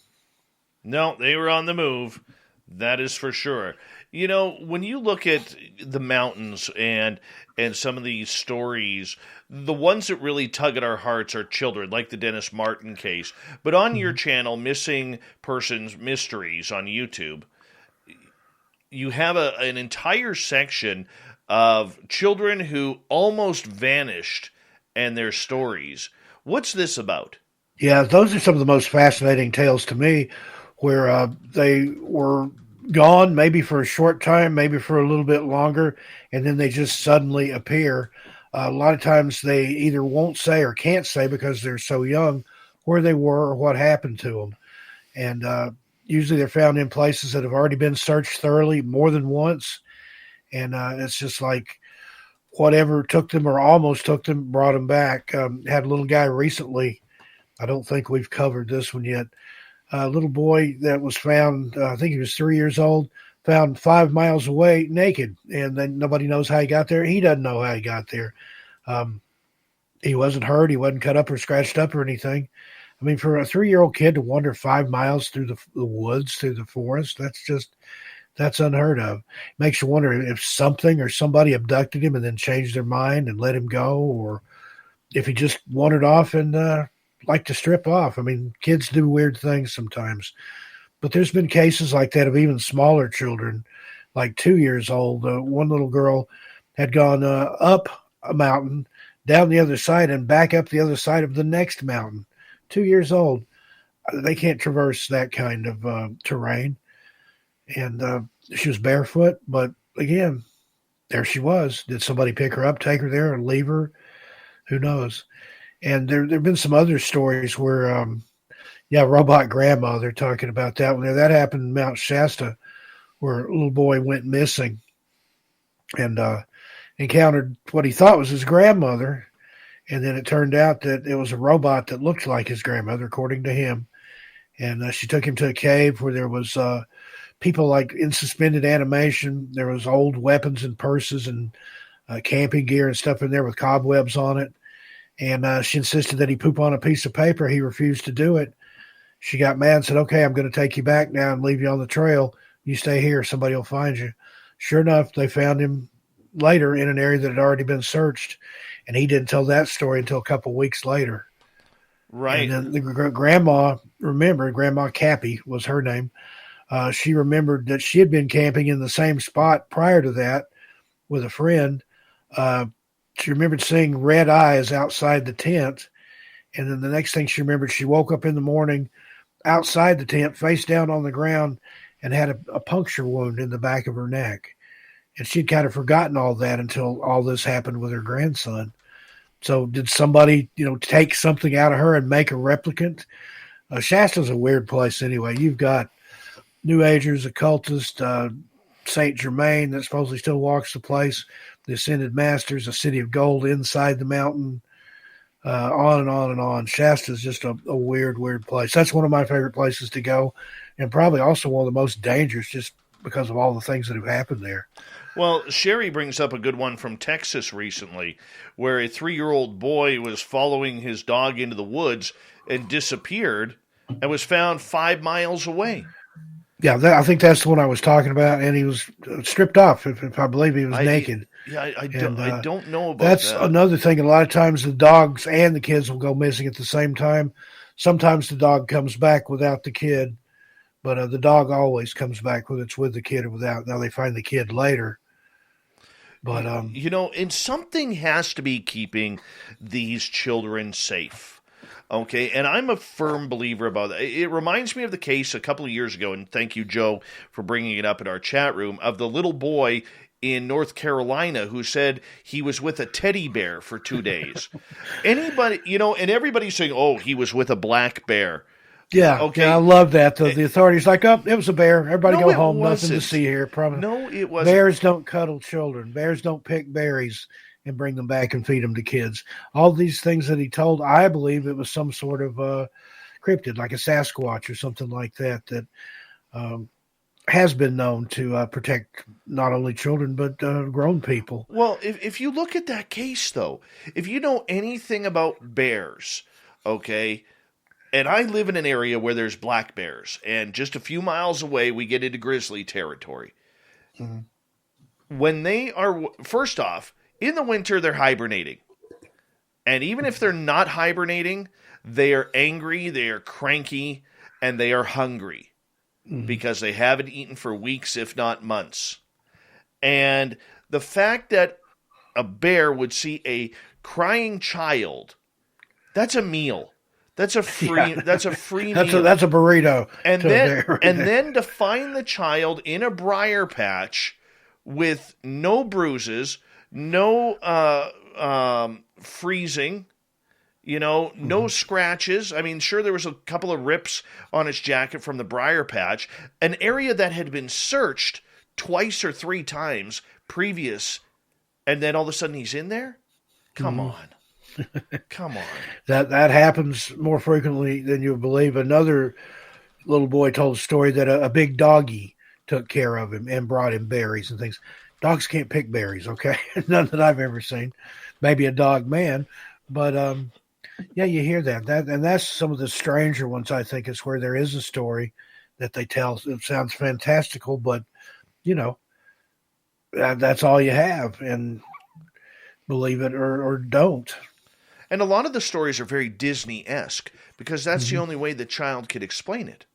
No, they were on the move. That is for sure. When you look at the mountains and some of these stories, the ones that really tug at our hearts are children, like the Dennis Martin case. But on your channel, Missing Persons Mysteries on YouTube, you have an entire section of children who almost vanished and their stories. What's this about? Yeah, those are some of the most fascinating tales to me, where they were gone maybe for a short time, maybe for a little bit longer, and then they just suddenly appear. A lot of times they either won't say or can't say because they're so young where they were or what happened to them. And usually they're found in places that have already been searched thoroughly more than once. And it's just like whatever took them or almost took them brought them back. Had a little guy recently, I don't think we've covered this one yet, a little boy that was found, I think he was 3 years old, found 5 miles away naked. And then nobody knows how he got there. He doesn't know how he got there. He wasn't hurt. He wasn't cut up or scratched up or anything. I mean, for a 3-year-old kid to wander 5 miles through the woods, through the forest, that's unheard of. Makes you wonder if something or somebody abducted him and then changed their mind and let him go, or if he just wandered off and liked to strip off. I mean, kids do weird things sometimes. But there's been cases like that of even smaller children, like 2 years old. One little girl had gone up a mountain, down the other side and back up the other side of the next mountain. 2 years old. They can't traverse that kind of terrain. And she was barefoot, but again, there she was. Did somebody pick her up, take her there, and leave her? Who knows? And there have been some other stories where, robot grandma, they're talking about that one. That happened in Mount Shasta, where a little boy went missing and encountered what he thought was his grandmother. And then it turned out that it was a robot that looked like his grandmother, according to him. And she took him to a cave where there was people like in suspended animation. There was old weapons and purses and camping gear and stuff in there with cobwebs on it. And she insisted that he poop on a piece of paper. He refused to do it. She got mad and said, okay, I'm going to take you back now and leave you on the trail. You stay here. Somebody will find you. Sure enough, they found him later in an area that had already been searched. And he didn't tell that story until a couple of weeks later. Right. And then the grandma remembered, Grandma Cappy was her name. She remembered that she had been camping in the same spot prior to that with a friend. She remembered seeing red eyes outside the tent. And then the next thing she remembered, she woke up in the morning outside the tent, face down on the ground, and had a puncture wound in the back of her neck. And she'd kind of forgotten all that until all this happened with her grandson. So did somebody, take something out of her and make a replicant? Shasta's a weird place anyway. You've got New Agers, occultists, Saint Germain that supposedly still walks the place, the Ascended Masters, a city of gold inside the mountain, on and on and on. Shasta's just a weird, weird place. That's one of my favorite places to go, and probably also one of the most dangerous just because of all the things that have happened there. Well, Sherry brings up a good one from Texas recently, where a 3-year-old boy was following his dog into the woods and disappeared and was found 5 miles away. Yeah, I think that's the one I was talking about, and he was stripped off, if I believe he was naked. Yeah, I don't know about that's that. That's another thing. A lot of times the dogs and the kids will go missing at the same time. Sometimes the dog comes back without the kid, but the dog always comes back whether it's with the kid or without. Now they find the kid later. But and something has to be keeping these children safe. Okay, and I'm a firm believer about that. It reminds me of the case a couple of years ago, and thank you, Joe, for bringing it up in our chat room, of the little boy in North Carolina who said he was with a teddy bear for 2 days. Anybody, and everybody's saying, oh, he was with a black bear. Yeah, okay. Yeah, I love that. The authorities like, oh, it was a bear. Everybody go home. Nothing to see here. Probably. No, it wasn't. Bears don't cuddle children. Bears don't pick berries and bring them back and feed them to kids. All these things that he told, I believe it was some sort of cryptid, like a Sasquatch or something like that, that has been known to protect not only children but grown people. Well, if you look at that case, though, if you know anything about bears, okay, and I live in an area where there's black bears, and just a few miles away we get into grizzly territory. Mm-hmm. When they are, first off, in the winter they're hibernating. And even if they're not hibernating, they are angry, they are cranky, and they are hungry. Mm-hmm. Because they haven't eaten for weeks, if not months. And the fact that a bear would see a crying child, that's a meal. That's a free. Yeah. That's a free meal. That's a burrito. And then to find the child in a briar patch with no bruises, no freezing, no scratches. I mean, sure, there was a couple of rips on his jacket from the briar patch, an area that had been searched twice or 3 times previous, and then all of a sudden he's in there? Come on. Come on. That happens more frequently than you believe. Another little boy told a story that a big doggy took care of him and brought him berries and things. Dogs can't pick berries, okay? None that I've ever seen. Maybe a dog man. But, yeah, you hear that. And that's some of the stranger ones, I think, is where there is a story that they tell. It sounds fantastical, but, that's all you have. And believe it or don't. And a lot of the stories are very Disney-esque because that's the only way the child could explain it.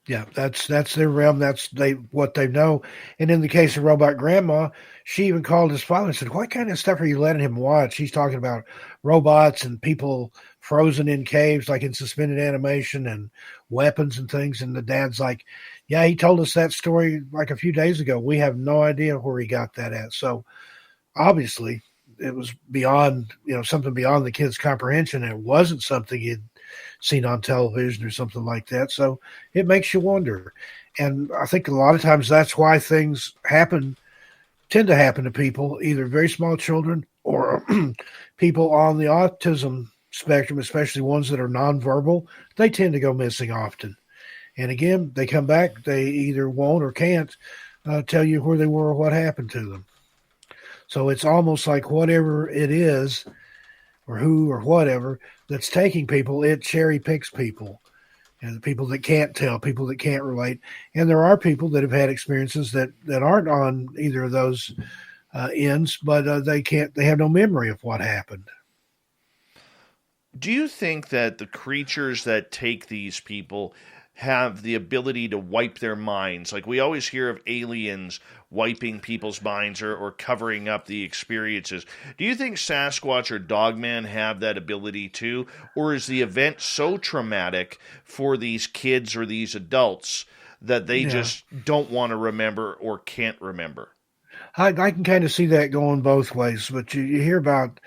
Yeah, that's their realm. That's what they know. And in the case of Robot Grandma, she even called his father and said, "What kind of stuff are you letting him watch?" He's talking about robots and people frozen in caves, like in suspended animation, and weapons and things. And the dad's like, "Yeah, he told us that story like a few days ago. We have no idea where he got that at." So obviously, it was beyond, something beyond the kid's comprehension. It wasn't something he'd seen on television or something like that. So it makes you wonder. And I think a lot of times that's why things tend to happen to people, either very small children or people on the autism spectrum, especially ones that are nonverbal. They tend to go missing often. And again, they come back, they either won't or can't tell you where they were or what happened to them. So it's almost like whatever it is, or who or whatever that's taking people, it cherry picks people. And the people that can't tell, people that can't relate. And there are people that have had experiences that aren't on either of those ends, but they have no memory of what happened. Do you think that the creatures that take these people have the ability to wipe their minds? Like we always hear of aliens wiping people's minds or covering up the experiences. Do you think Sasquatch or Dogman have that ability too? Or is the event so traumatic for these kids or these adults that they just don't want to remember or can't remember? I can kind of see that going both ways, but you hear about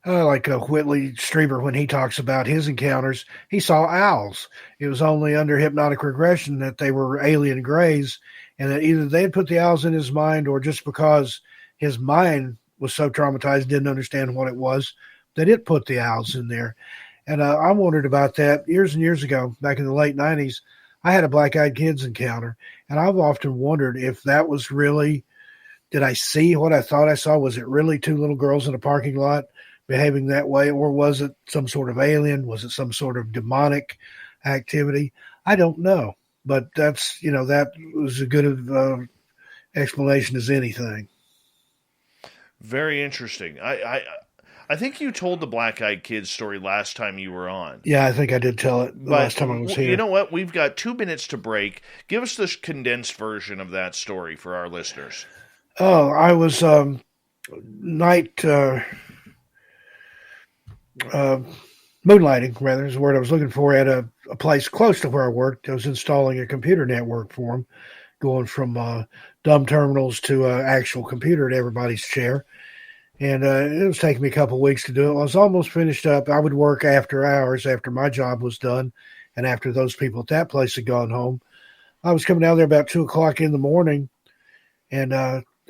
like Whitley Strieber, when he talks about his encounters, he saw owls. It was only under hypnotic regression that they were alien grays, and that either they had put the owls in his mind, or just because his mind was so traumatized, didn't understand what it was, that it put the owls in there. And I wondered about that years and years ago, back in the late 90s. I had a black-eyed kids encounter, and I've often wondered if that was really, did I see what I thought I saw? Was it really two little girls in a parking lot behaving that way, or was it some sort of alien? Was it some sort of demonic activity? I don't know, but that's, that was as good of explanation as anything. Very interesting. I think you told the Black Eyed Kids story last time you were on. Yeah, I think I did tell it the last time I was here. You know what? We've got 2 minutes to break. Give us the condensed version of that story for our listeners. Oh, I was night moonlighting, rather, is the word I was looking for, at a place close to where I worked. I was installing a computer network for them, going from dumb terminals to actual computer at everybody's chair. And it was taking me a couple of weeks to do it. I was almost finished up. I would work after hours, after my job was done, and after those people at that place had gone home. I was coming out there about 2 o'clock in the morning, and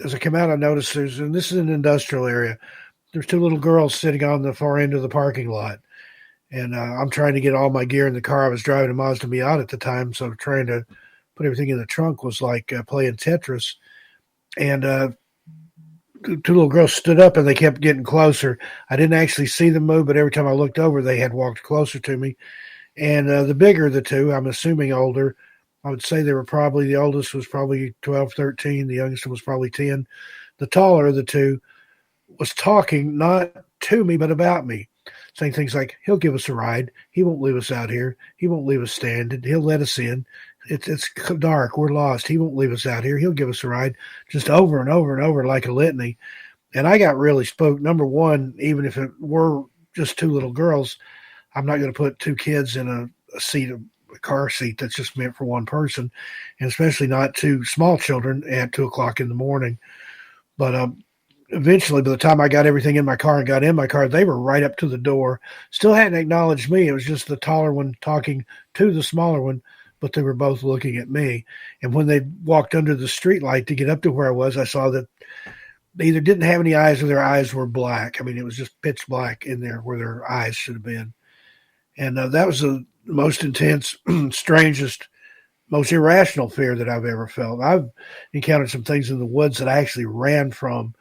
as I come out, I noticed and this is an industrial area, there's two little girls sitting on the far end of the parking lot. And I'm trying to get all my gear in the car. I was driving a Mazda Miata at the time, so trying to put everything in the trunk was like playing Tetris. And two little girls stood up, and they kept getting closer. I didn't actually see them move, but every time I looked over, they had walked closer to me. And the bigger of the two, I'm assuming older, I would say the oldest was probably 12, 13. The youngest was probably 10. The taller of the two was talking not to me, but about me, saying things like, he'll give us a ride. He won't leave us out here. He won't leave us standing. He'll let us in. It's dark. We're lost. He won't leave us out here. He'll give us a ride, just over and over and over like a litany. And I got really spooked. Number one, even if it were just two little girls, I'm not going to put two kids in a car seat that's just meant for one person, and especially not two small children at 2 o'clock in the morning. But eventually, by the time I got everything in my car and got in my car, they were right up to the door. Still hadn't acknowledged me. It was just the taller one talking to the smaller one, but they were both looking at me. And when they walked under the streetlight to get up to where I was, I saw that they either didn't have any eyes or their eyes were black. I mean, it was just pitch black in there where their eyes should have been. And that was the most intense, strangest, most irrational fear that I've ever felt. I've encountered some things in the woods that I actually ran from,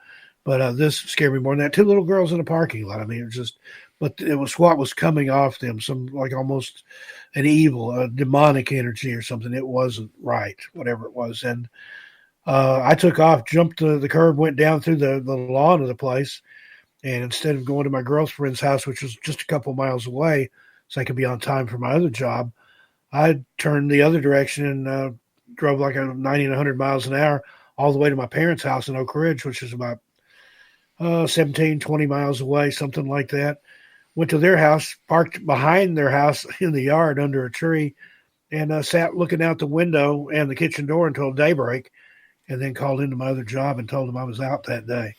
but this scared me more than that. Two little girls in a parking lot. I mean, it was just, but it was what was coming off them, some like almost an evil, a demonic energy or something. It wasn't right, whatever it was. And I took off, jumped the curb, went down through the lawn of the place. And instead of going to my girlfriend's house, which was just a couple miles away, so I could be on time for my other job, I turned the other direction and drove like a 90 and 100 miles an hour all the way to my parents' house in Oak Ridge, which is about 17, 20 miles away, something like that. Went to their house, parked behind their house in the yard under a tree, and sat looking out the window and the kitchen door until daybreak, and then called into my other job and told them I was out that day.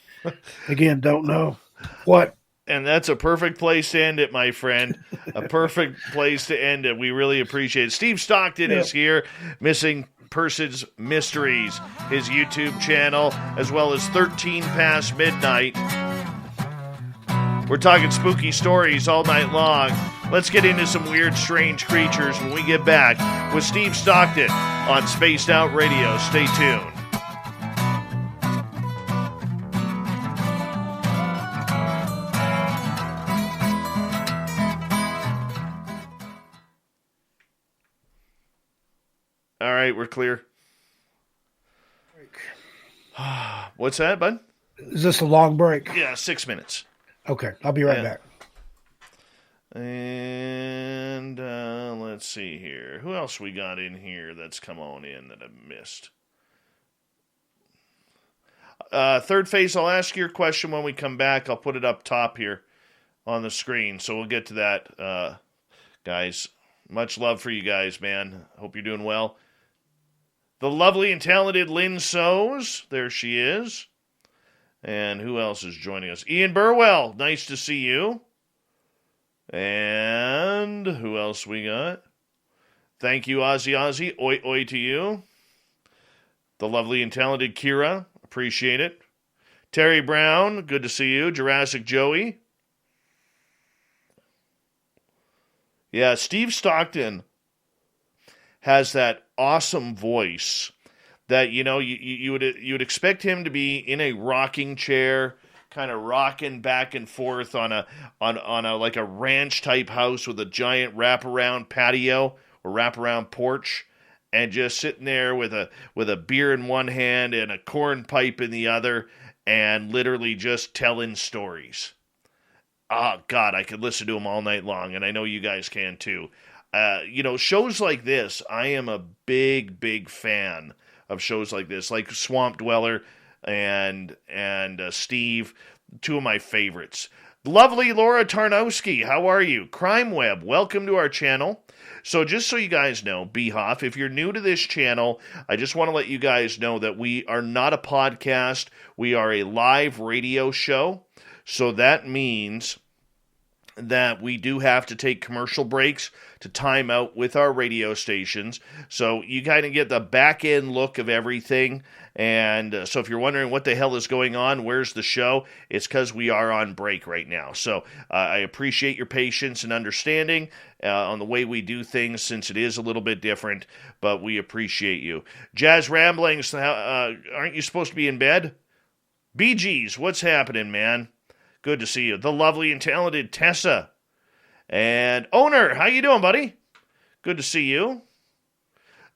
Again, don't know what. And that's a perfect place to end it, my friend. A perfect place to end it. We really appreciate it. Steve Stockton is here, Missing Persons Mysteries, his YouTube channel, as well as 13 Past Midnight. We're talking spooky stories all night long. Let's get into some weird, strange creatures when we get back with Steve Stockton on Spaced Out Radio. Stay tuned. All right, we're clear. What's that, bud? Is this a long break? Yeah, 6 minutes. Okay, I'll be right back. And let's see here. Who else we got in here that's come on in that I've missed? Third Phase, I'll ask your question when we come back. I'll put it up top here on the screen. So we'll get to that, guys. Much love for you guys, man. Hope you're doing well. The lovely and talented Lynn Soes. There she is. And who else is joining us? Ian Burwell. Nice to see you. And who else we got? Thank you, Ozzy. Oi, oi to you. The lovely and talented Kira. Appreciate it. Terry Brown. Good to see you. Jurassic Joey. Yeah, Steve Stockton has that awesome voice that, you know, you would expect him to be in a rocking chair, kind of rocking back and forth on a like a ranch type house with a giant wraparound patio or wraparound porch, and just sitting there with a beer in one hand and a corn pipe in the other, and literally just telling stories. Oh God, I could listen to him all night long, and I know you guys can too. Shows like this, I am a big fan of shows like this, like Swamp Dweller and Steve, two of my favorites. Lovely Laura Tarnowski, how are you? Crime Web, welcome to our channel. So just so you guys know, Behoff, if you're new to this channel, I just want to let you guys know that we are not a podcast. We are a live radio show. So that means that we do have to take commercial breaks to time out with our radio stations. So you kind of get the back end look of everything. And so if you're wondering what the hell is going on, where's the show, it's because we are on break right now. So I appreciate your patience and understanding on the way we do things, since it is a little bit different, but we appreciate you. Jazz Ramblings, aren't you supposed to be in bed? Bee Gees, what's happening, man? Good to see you. The lovely and talented Tessa. And Owner, how you doing, buddy? Good to see you.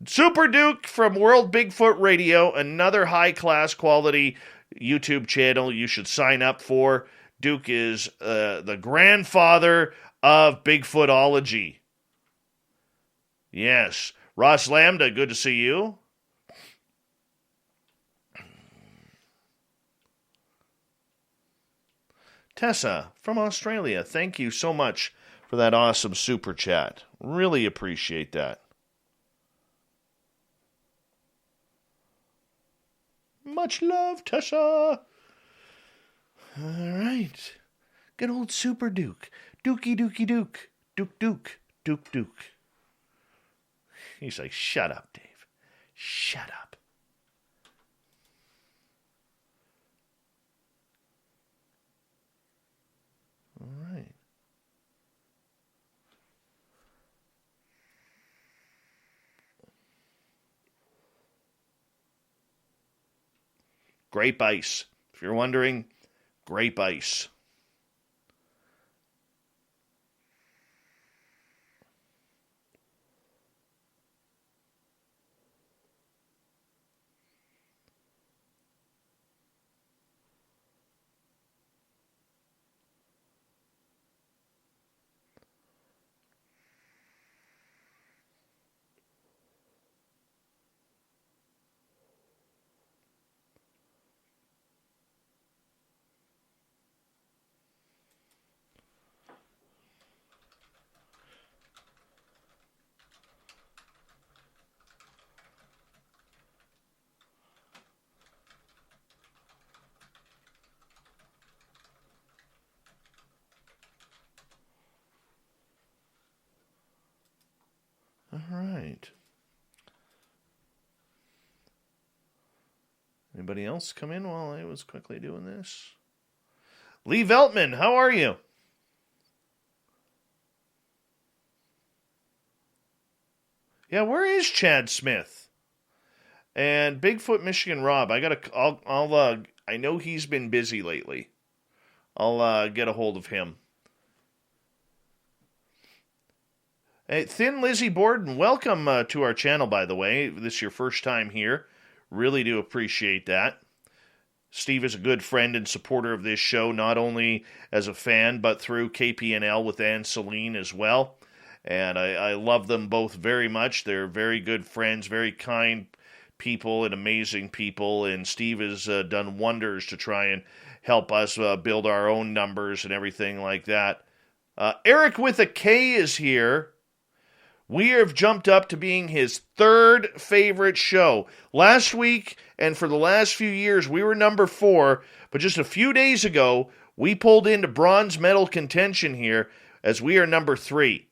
Super Duke from World Bigfoot Radio, another high-class quality YouTube channel you should sign up for. Duke is the grandfather of Bigfootology. Yes. Ross Lambda, good to see you. Tessa from Australia, thank you so much for that awesome super chat. Really appreciate that. Much love, Tessa. All right. Good old Super Duke. Dookie Dookie Duke. Duke. He's like, shut up, Dave. Shut up. All right. Grape ice. If you're wondering, grape ice. All right. Anybody else come in while I was quickly doing this? Lee Veltman, how are you? Yeah, where is Chad Smith? And Bigfoot Michigan Rob, I know he's been busy lately. I'll get a hold of him. Hey, Thin Lizzie Borden, welcome to our channel, by the way. This is your first time here. Really do appreciate that. Steve is a good friend and supporter of this show, not only as a fan, but through KPNL with Ann Celine as well. And I love them both very much. They're very good friends, very kind people and amazing people. And Steve has done wonders to try and help us build our own numbers and everything like that. Eric with a K is here. We have jumped up to being his third favorite show. Last week and for the last few years, we were number 4. But just a few days ago, we pulled into bronze medal contention here as we are number 3.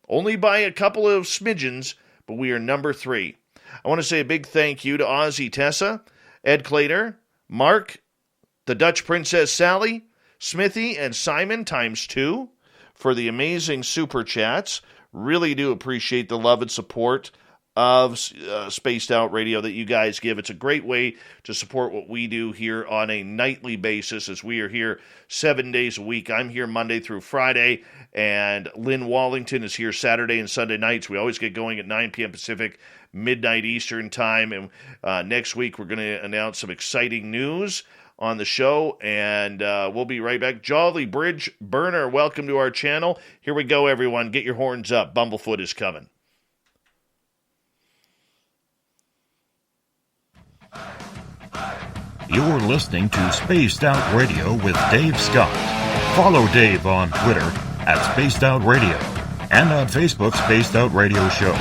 Only by a couple of smidgens, but we are number 3. I want to say a big thank you to Ozzy Tessa, Ed Clater, Mark, the Dutch Princess Sally, Smithy, and Simon ×2 for the amazing super chats. Really do appreciate the love and support of Spaced Out Radio that you guys give. It's a great way to support what we do here on a nightly basis, as we are here 7 days a week. I'm here Monday through Friday, and Lynn Wallington is here Saturday and Sunday nights. We always get going at 9 p.m. Pacific, midnight Eastern time, and next week we're going to announce some exciting news on the show, and we'll be right back. Jolly Bridge Burner, welcome to our channel. Here we go, everyone. Get your horns up. Bumblefoot is coming. You're listening to Spaced Out Radio with Dave Scott. Follow Dave on Twitter at Spaced Out Radio and on Facebook, Spaced Out Radio Show.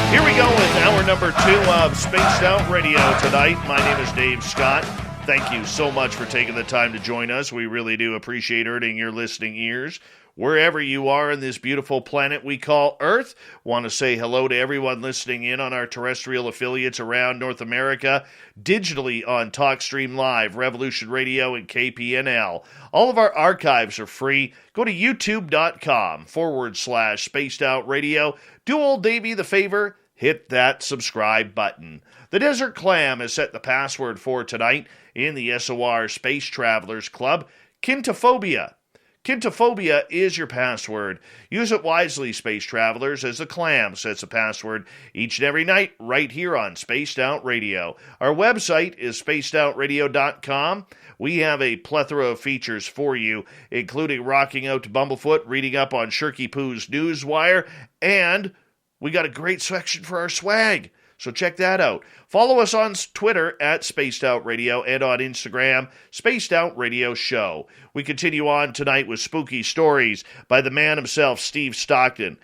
Here we go with hour number 2 of Spaced Out Radio tonight. My name is Dave Scott. Thank you so much for taking the time to join us. We really do appreciate earning your listening ears. Wherever you are in this beautiful planet we call Earth, want to say hello to everyone listening in on our terrestrial affiliates around North America, digitally on TalkStream Live, Revolution Radio, and KPNL. All of our archives are free. Go to youtube.com/Spaced Out Radio. Do old Davey the favor, hit that subscribe button. The Desert Clam has set the password for tonight in the SOR Space Travelers Club, Kintophobia. Kintophobia is your password. Use it wisely, space travelers, as the Clam sets a password each and every night right here on Spaced Out Radio. Our website is spacedoutradio.com. We have a plethora of features for you, including rocking out to Bumblefoot, reading up on Shirky Poo's Newswire, and we got a great section for our swag. So check that out. Follow us on Twitter at Spaced Out Radio and on Instagram, Spaced Out Radio Show. We continue on tonight with spooky stories by the man himself, Steve Stockton.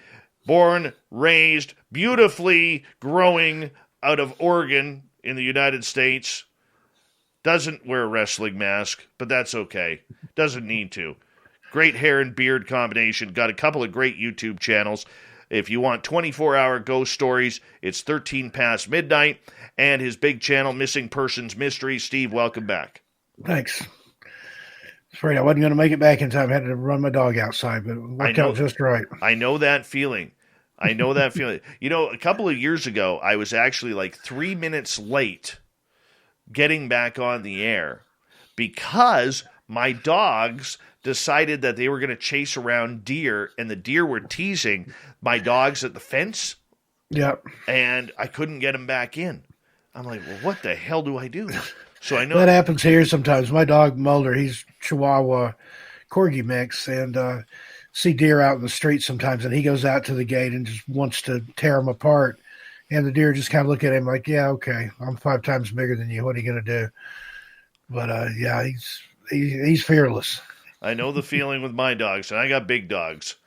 Born, raised, beautifully growing out of Oregon in the United States. Doesn't wear a wrestling mask, but that's okay. Doesn't need to. Great hair and beard combination. Got a couple of great YouTube channels. If you want 24-hour ghost stories, it's 13 past midnight. And his big channel, Missing Persons Mysteries. Steve, welcome back. Thanks. Afraid I wasn't going to make it back in time. I had to run my dog outside, but it worked out just right. I know that feeling. You know, a couple of years ago, I was actually like 3 minutes late getting back on the air because my dogs decided that they were going to chase around deer, and the deer were teasing my dogs at the fence. Yep. And I couldn't get them back in. I'm like, well, what the hell do I do? So I know that happens here sometimes. My dog Mulder, he's Chihuahua Corgi mix, and see deer out in the street sometimes, and he goes out to the gate and just wants to tear them apart. And the deer just kind of look at him like, yeah, okay, I'm 5 times bigger than you. What are you going to do? But yeah, he's fearless. I know the feeling with my dogs, and I got big dogs,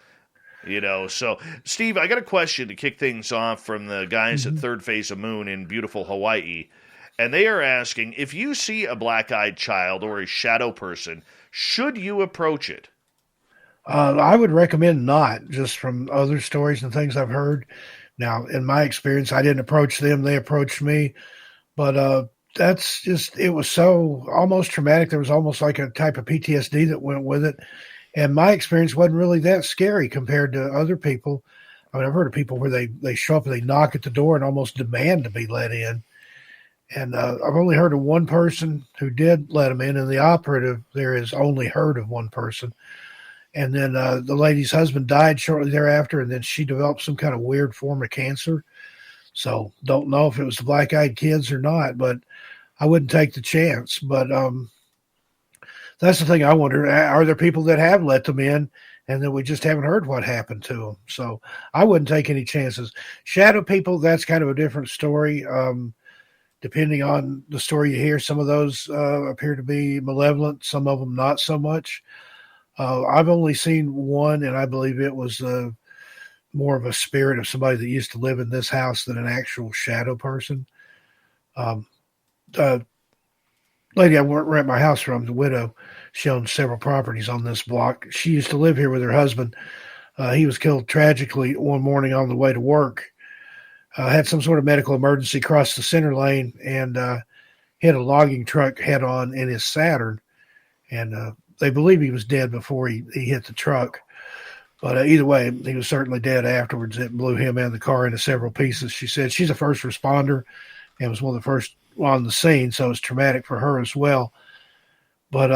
So, Steve, I got a question to kick things off from the guys at Third Phase of Moon in beautiful Hawaii, and they are asking, if you see a black-eyed child or a shadow person, should you approach it? I would recommend not, just from other stories and things I've heard, Now, in my experience, I didn't approach them; they approached me. But that's just it was so almost traumatic. There was almost like a type of PTSD that went with it. And my experience wasn't really that scary compared to other people. I mean, I've heard of people where they show up and they knock at the door and almost demand to be let in. And I've only heard of one person who did let them in, and the operative there has only heard of one person. And then the lady's husband died shortly thereafter, and then she developed some kind of weird form of cancer. So don't know if it was the black-eyed kids or not, but I wouldn't take the chance. But that's the thing I wonder. Are there people that have let them in and then we just haven't heard what happened to them? So I wouldn't take any chances. Shadow people, that's kind of a different story. Depending on the story you hear, some of those appear to be malevolent, some of them not so much. I've only seen one, and I believe it was more of a spirit of somebody that used to live in this house than an actual shadow person. Lady I rent my house from, the widow, she owns several properties on this block. She used to live here with her husband. He was killed tragically one morning on the way to work. Had some sort of medical emergency, crossed the center lane, and hit a logging truck head on in his Saturn. And they believe he was dead before he hit the truck. But either way, he was certainly dead afterwards. It blew him and the car into several pieces. She said she's a first responder and was one of the first on the scene, so it's traumatic for her as well. But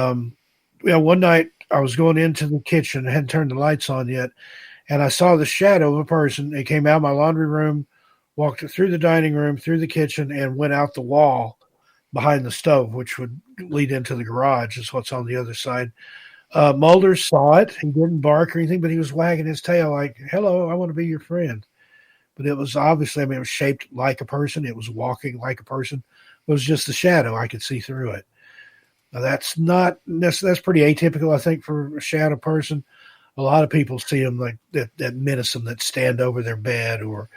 one night I was going into the kitchen, I hadn't turned the lights on yet, and I saw the shadow of a person. It came out of my laundry room, walked through the dining room, through the kitchen, and went out the wall behind the stove, which would lead into the garage, is what's on the other side. Mulder saw it. He didn't bark or anything, but he was wagging his tail like, hello, I want to be your friend. But it was obviously, it was shaped like a person. It was walking like a person. It was just the shadow. I could see through it. Now, that's pretty atypical, I think, for a shadow person. A lot of people see them like that menace them, that stand over their bed or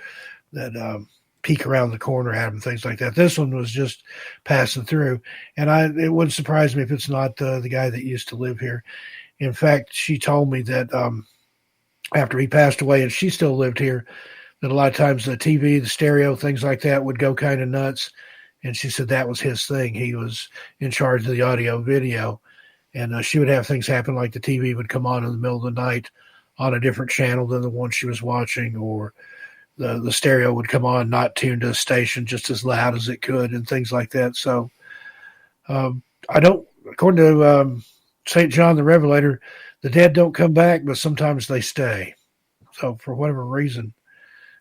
that peek around the corner at them, things like that. This one was just passing through. And it wouldn't surprise me if it's not the guy that used to live here. In fact, she told me that after he passed away and she still lived here, that a lot of times the TV, the stereo, things like that would go kind of nuts. And she said that was his thing. He was in charge of the audio video. And she would have things happen like the TV would come on in the middle of the night on a different channel than the one she was watching, or the stereo would come on not tuned to a station just as loud as it could, and things like that. So according to St. John the Revelator, the dead don't come back, but sometimes they stay. So for whatever reason,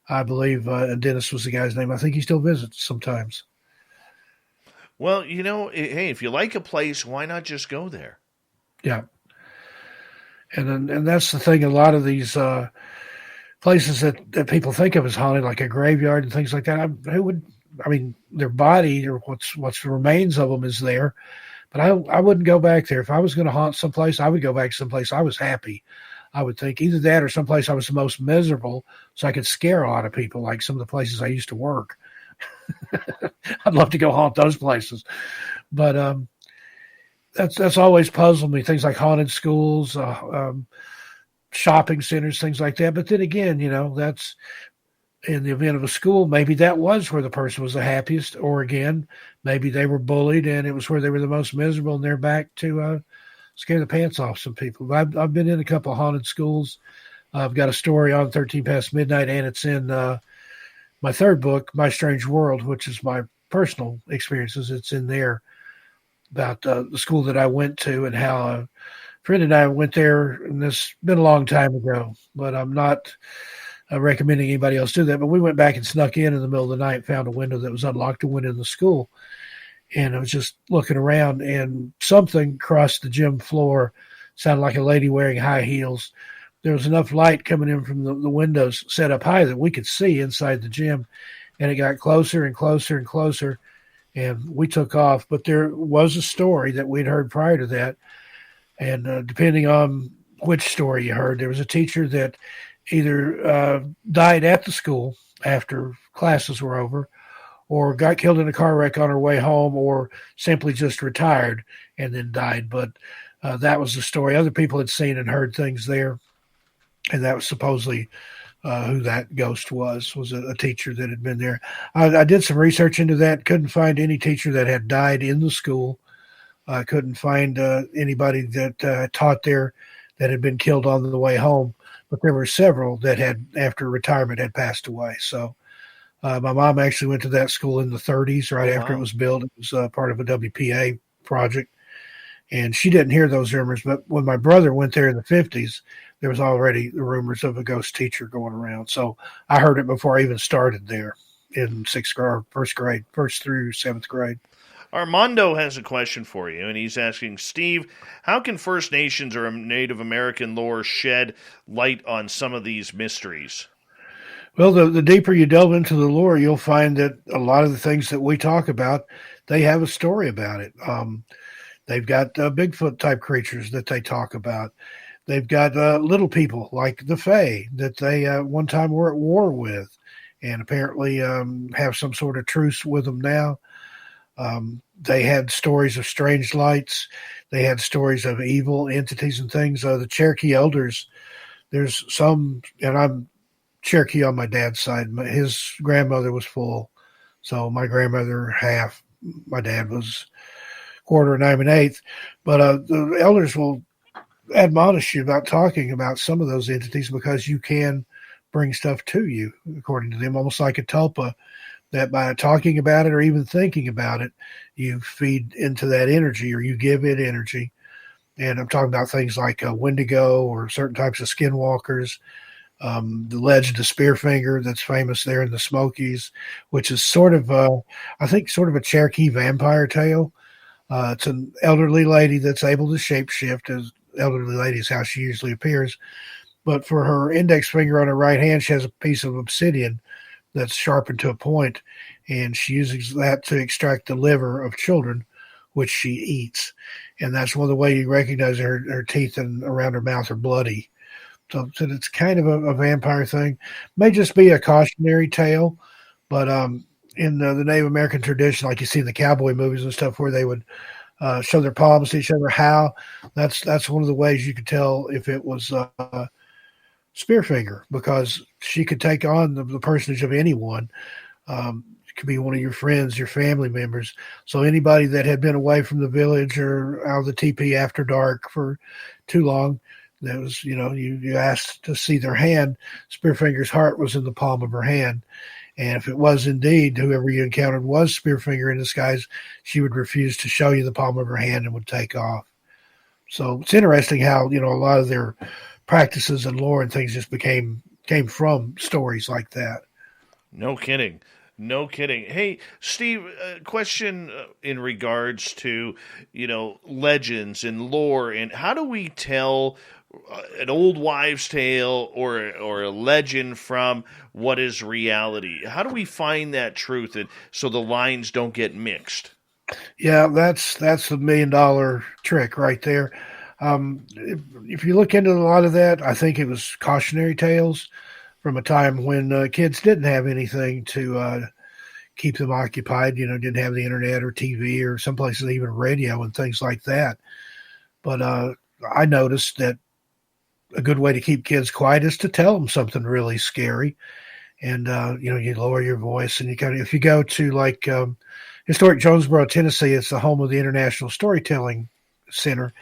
I believe Dennis was the guy's name. I think he still visits sometimes. Well, hey, if you like a place, why not just go there? Yeah. And that's the thing. A lot of these places that people think of as haunted, like a graveyard and things like that, their body or what's the remains of them is there, but I wouldn't go back there. If I was going to haunt someplace, I would go back someplace I was happy. I would think either that or someplace I was the most miserable, so I could scare a lot of people, like some of the places I used to work. I'd love to go haunt those places. But that's always puzzled me, things like haunted schools, shopping centers, things like that. But then again, that's in the event of a school, maybe that was where the person was the happiest, or again, maybe they were bullied and it was where they were the most miserable and they're back to scare the pants off some people. I've been in a couple of haunted schools. I've got a story on 13 Past Midnight, and it's in my third book, My Strange World, which is my personal experiences. It's in there about the school that I went to and how a friend and I went there, and this has been a long time ago, but I'm not recommending anybody else do that. But we went back and snuck in the middle of the night, found a window that was unlocked, and went in the school. And I was just looking around, and something crossed the gym floor, sounded like a lady wearing high heels. There was enough light coming in from the windows set up high that we could see inside the gym, and it got closer and closer and closer, and we took off. But there was a story that we'd heard prior to that, and depending on which story you heard, there was a teacher that either died at the school after classes were over, or got killed in a car wreck on her way home, or simply just retired and then died. But that was the story. Other people had seen and heard things there, and that was supposedly who that ghost was a teacher that had been there. I did some research into that. Couldn't find any teacher that had died in the school. I couldn't find anybody that taught there that had been killed on the way home. But there were several that had, after retirement, had passed away. So my mom actually went to that school in the 30s, right after it was built. It was part of a WPA project. And she didn't hear those rumors. But when my brother went there in the 50s, there was already the rumors of a ghost teacher going around. So I heard it before I even started there in first through seventh grade. Armando has a question for you, and he's asking, Steve, how can First Nations or Native American lore shed light on some of these mysteries? Well, the deeper you delve into the lore, you'll find that a lot of the things that we talk about, they have a story about it. They've got Bigfoot-type creatures that they talk about. They've got little people like the Fae that they one time were at war with and apparently have some sort of truce with them now. They had stories of strange lights. They had stories of evil entities and things. The Cherokee elders, there's some, and I'm Cherokee on my dad's side. His grandmother was full. So my grandmother half. My dad was quarter and I'm an eighth. But the elders will admonish you about talking about some of those entities because you can bring stuff to you, according to them, almost like a tulpa, that by talking about it or even thinking about it, you feed into that energy or you give it energy. And I'm talking about things like Wendigo or certain types of skinwalkers, the legend of Spearfinger that's famous there in the Smokies, which is sort of, I think, sort of a Cherokee vampire tale. It's an elderly lady that's able to shapeshift. As elderly lady is how she usually appears. But for her index finger on her right hand, she has a piece of obsidian that's sharpened to a point, and she uses that to extract the liver of children, which she eats. And that's one of the ways you recognize her teeth and around her mouth are bloody. So it's kind of a vampire thing. May just be a cautionary tale, but in the Native American tradition, like you see in the cowboy movies and stuff where they would show their palms to each other, that's one of the ways you could tell if it was Spearfinger, because she could take on the personage of anyone. It could be one of your friends, your family members. So anybody that had been away from the village or out of the teepee after dark for too long, that was, you asked to see their hand. Spearfinger's heart was in the palm of her hand. And if it was indeed whoever you encountered was Spearfinger in disguise, she would refuse to show you the palm of her hand and would take off. So it's interesting how, a lot of their practices and lore and things just came from stories like that. No kidding. Hey, Steve, a question in regards to, legends and lore, and how do we tell an old wives' tale or a legend from what is reality? How do we find that truth so the lines don't get mixed? Yeah, that's the $1 million trick right there. If you look into a lot of that, I think it was cautionary tales from a time when kids didn't have anything to keep them occupied, didn't have the internet or TV or some places even radio and things like that. But I noticed that a good way to keep kids quiet is to tell them something really scary. And, you lower your voice and if you go to historic Jonesboro, Tennessee, it's the home of the International Storytelling Center.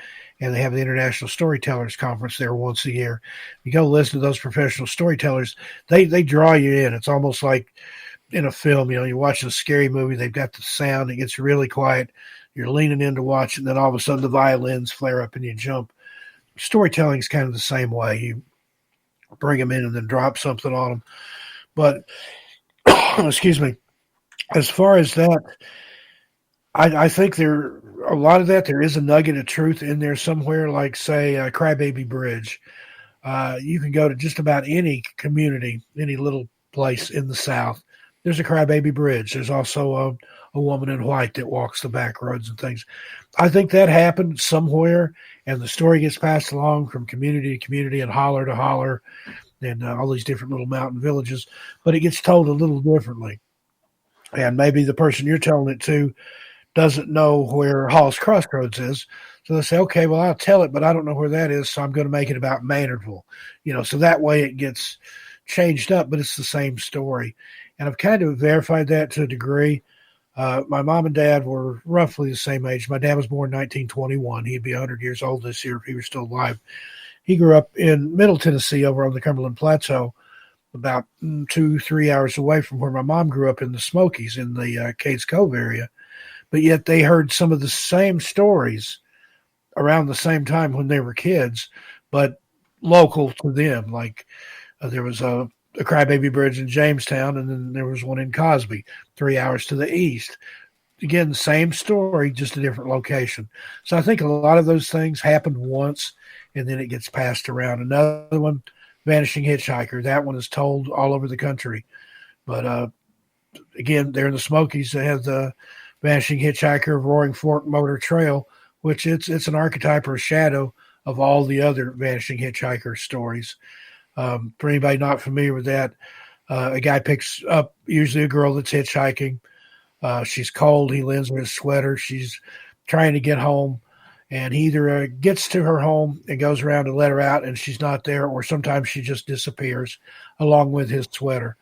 And they have the International Storytellers Conference there once a year. You go listen to those professional storytellers, they draw you in. It's almost like in a film, you're watching a scary movie, they've got the sound, it gets really quiet, you're leaning in to watch, and then all of a sudden the violins flare up and you jump. Storytelling is kind of the same way. You bring them in and then drop something on them. But, excuse me, as far as that, I think a lot of that, there is a nugget of truth in there somewhere, like, say, Crybaby Bridge. You can go to just about any community, any little place in the South. There's a Crybaby Bridge. There's also a woman in white that walks the back roads and things. I think that happened somewhere, and the story gets passed along from community to community and holler to holler and all these different little mountain villages, but it gets told a little differently. And maybe the person you're telling it to doesn't know where Hall's Crossroads is. So they say, okay, well, I'll tell it, but I don't know where that is, so I'm going to make it about Maynardville. So that way it gets changed up, but it's the same story. And I've kind of verified that to a degree. My mom and dad were roughly the same age. My dad was born in 1921. He'd be 100 years old this year if he were still alive. He grew up in Middle Tennessee over on the Cumberland Plateau, about 2-3 hours away from where my mom grew up in the Smokies in the Cades Cove area. But yet they heard some of the same stories around the same time when they were kids, but local to them. Like there was a Crybaby Bridge in Jamestown, and then there was one in Cosby, 3 hours to the east. Again, same story, just a different location. So I think a lot of those things happened once, and then it gets passed around. Another one, Vanishing Hitchhiker. That one is told all over the country. But again, there in the Smokies, they have the Vanishing Hitchhiker of Roaring Fork Motor Trail, which it's an archetype or a shadow of all the other Vanishing Hitchhiker stories. For anybody not familiar with that, a guy picks up usually a girl that's hitchhiking. She's cold. He lends her his sweater. She's trying to get home, and he either gets to her home and goes around to let her out, and she's not there, or sometimes she just disappears along with his sweater.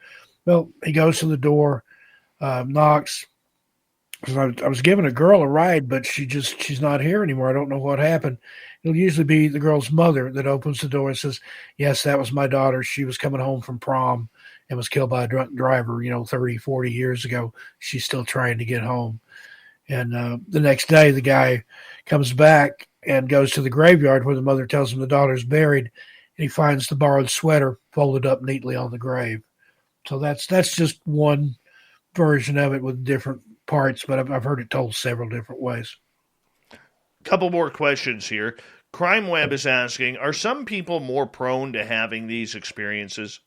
Well, he goes to the door, knocks. I was giving a girl a ride, but she's not here anymore. I don't know what happened. It'll usually be the girl's mother that opens the door and says, yes, that was my daughter. She was coming home from prom and was killed by a drunk driver, 30, 40 years ago. She's still trying to get home. And the next day, the guy comes back and goes to the graveyard where the mother tells him the daughter's buried, and he finds the borrowed sweater folded up neatly on the grave. So that's just one version of it with different parts, but I've heard it told several different ways. Couple more questions here. Crime Web is asking, are some people more prone to having these experiences?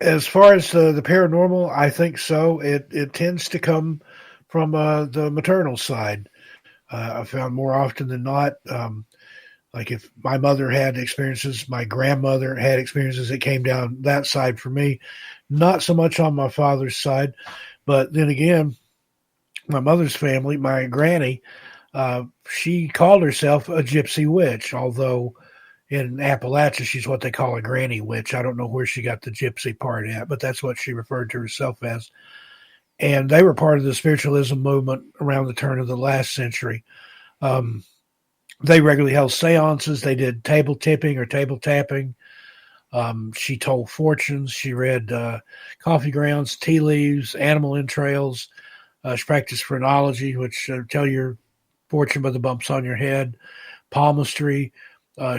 As far as the paranormal, I think so. It tends to come from the maternal side. I found more often than not, like if my mother had experiences, my grandmother had experiences, it came down that side for me. Not so much on my father's side, but then again, my mother's family, my granny, she called herself a gypsy witch, although in Appalachia, she's what they call a granny witch. I don't know where she got the gypsy part at, but that's what she referred to herself as. And they were part of the spiritualism movement around the turn of the last century. They regularly held seances. They did table tipping or table tapping. She told fortunes. She read coffee grounds, tea leaves, animal entrails. She practiced phrenology, which tell your fortune by the bumps on your head, palmistry.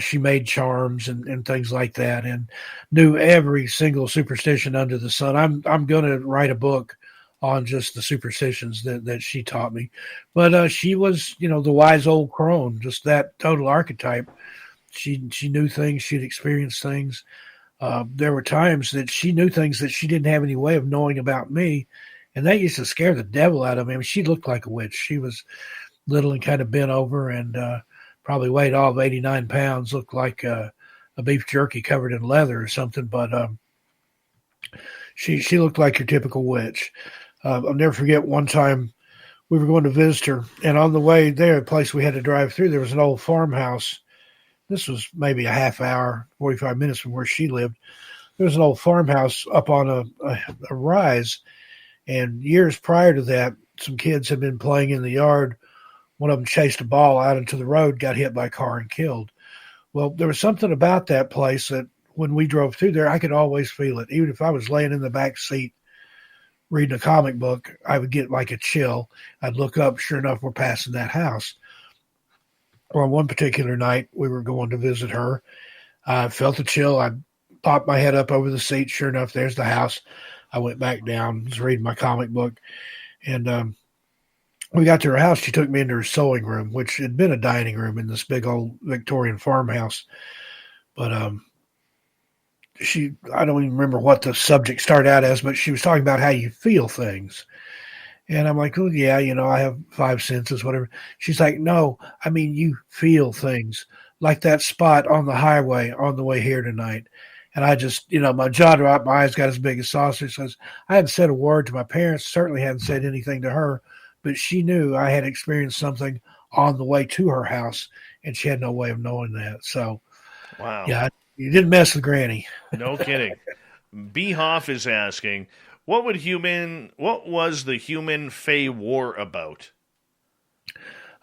She made charms and things like that, and knew every single superstition under the sun. I'm going to write a book on just the superstitions that she taught me. But she was, the wise old crone, just that total archetype. She knew things. She'd experienced things. There were times that she knew things that she didn't have any way of knowing about me, and that used to scare the devil out of me. I mean, she looked like a witch. She was little and kind of bent over, and probably weighed all of 89 pounds, looked like a beef jerky covered in leather or something. But she looked like your typical witch. I'll never forget one time we were going to visit her, and on the way there, the place we had to drive through, there was an old farmhouse. This was maybe a half hour, 45 minutes from where she lived. There was an old farmhouse up on a rise, and years prior to that, some kids had been playing in the yard. One of them chased a ball out into the road, got hit by a car, and killed. Well, there was something about that place that when we drove through there, I could always feel it. Even if I was laying in the back seat reading a comic book, I would get like a chill. I'd look up, sure enough, we're passing that house. Or on one particular night, we were going to visit her. I felt the chill. I popped my head up over the seat. Sure enough, there's the house. I went back down, was reading my comic book. And we got to her house. She took me into her sewing room, which had been a dining room in this big old Victorian farmhouse. But I don't even remember what the subject started out as, but she was talking about how you feel things. And I'm like, oh, yeah, I have 5 senses, whatever. She's like, no, I mean, you feel things like that spot on the highway on the way here tonight. And I just, my jaw dropped, my eyes got as big as saucers. Says, I hadn't said a word to my parents, certainly hadn't said anything to her, but she knew I had experienced something on the way to her house, and she had no way of knowing that. So, wow. Yeah, You didn't mess with Granny. No kidding. B. Hoff is asking, what was the human Fey war about?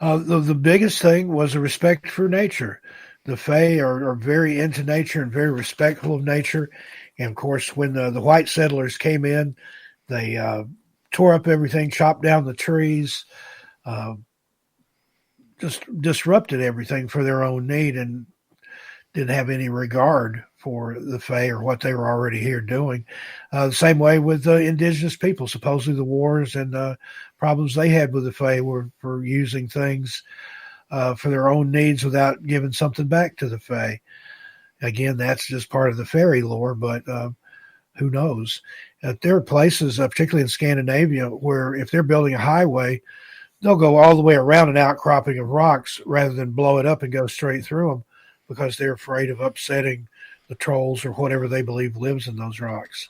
The biggest thing was a respect for nature. The Fae are very into nature and very respectful of nature. And, of course, when the white settlers came in, they tore up everything, chopped down the trees, just disrupted everything for their own need and didn't have any regard for the Fae or what they were already here doing. The same way with the indigenous people. Supposedly the wars and problems they had with the Fae were for using things for their own needs without giving something back to the Fae. Again, that's just part of the fairy lore, but who knows? There are places, particularly in Scandinavia, where if they're building a highway, they'll go all the way around an outcropping of rocks rather than blow it up and go straight through them because they're afraid of upsetting the trolls or whatever they believe lives in those rocks.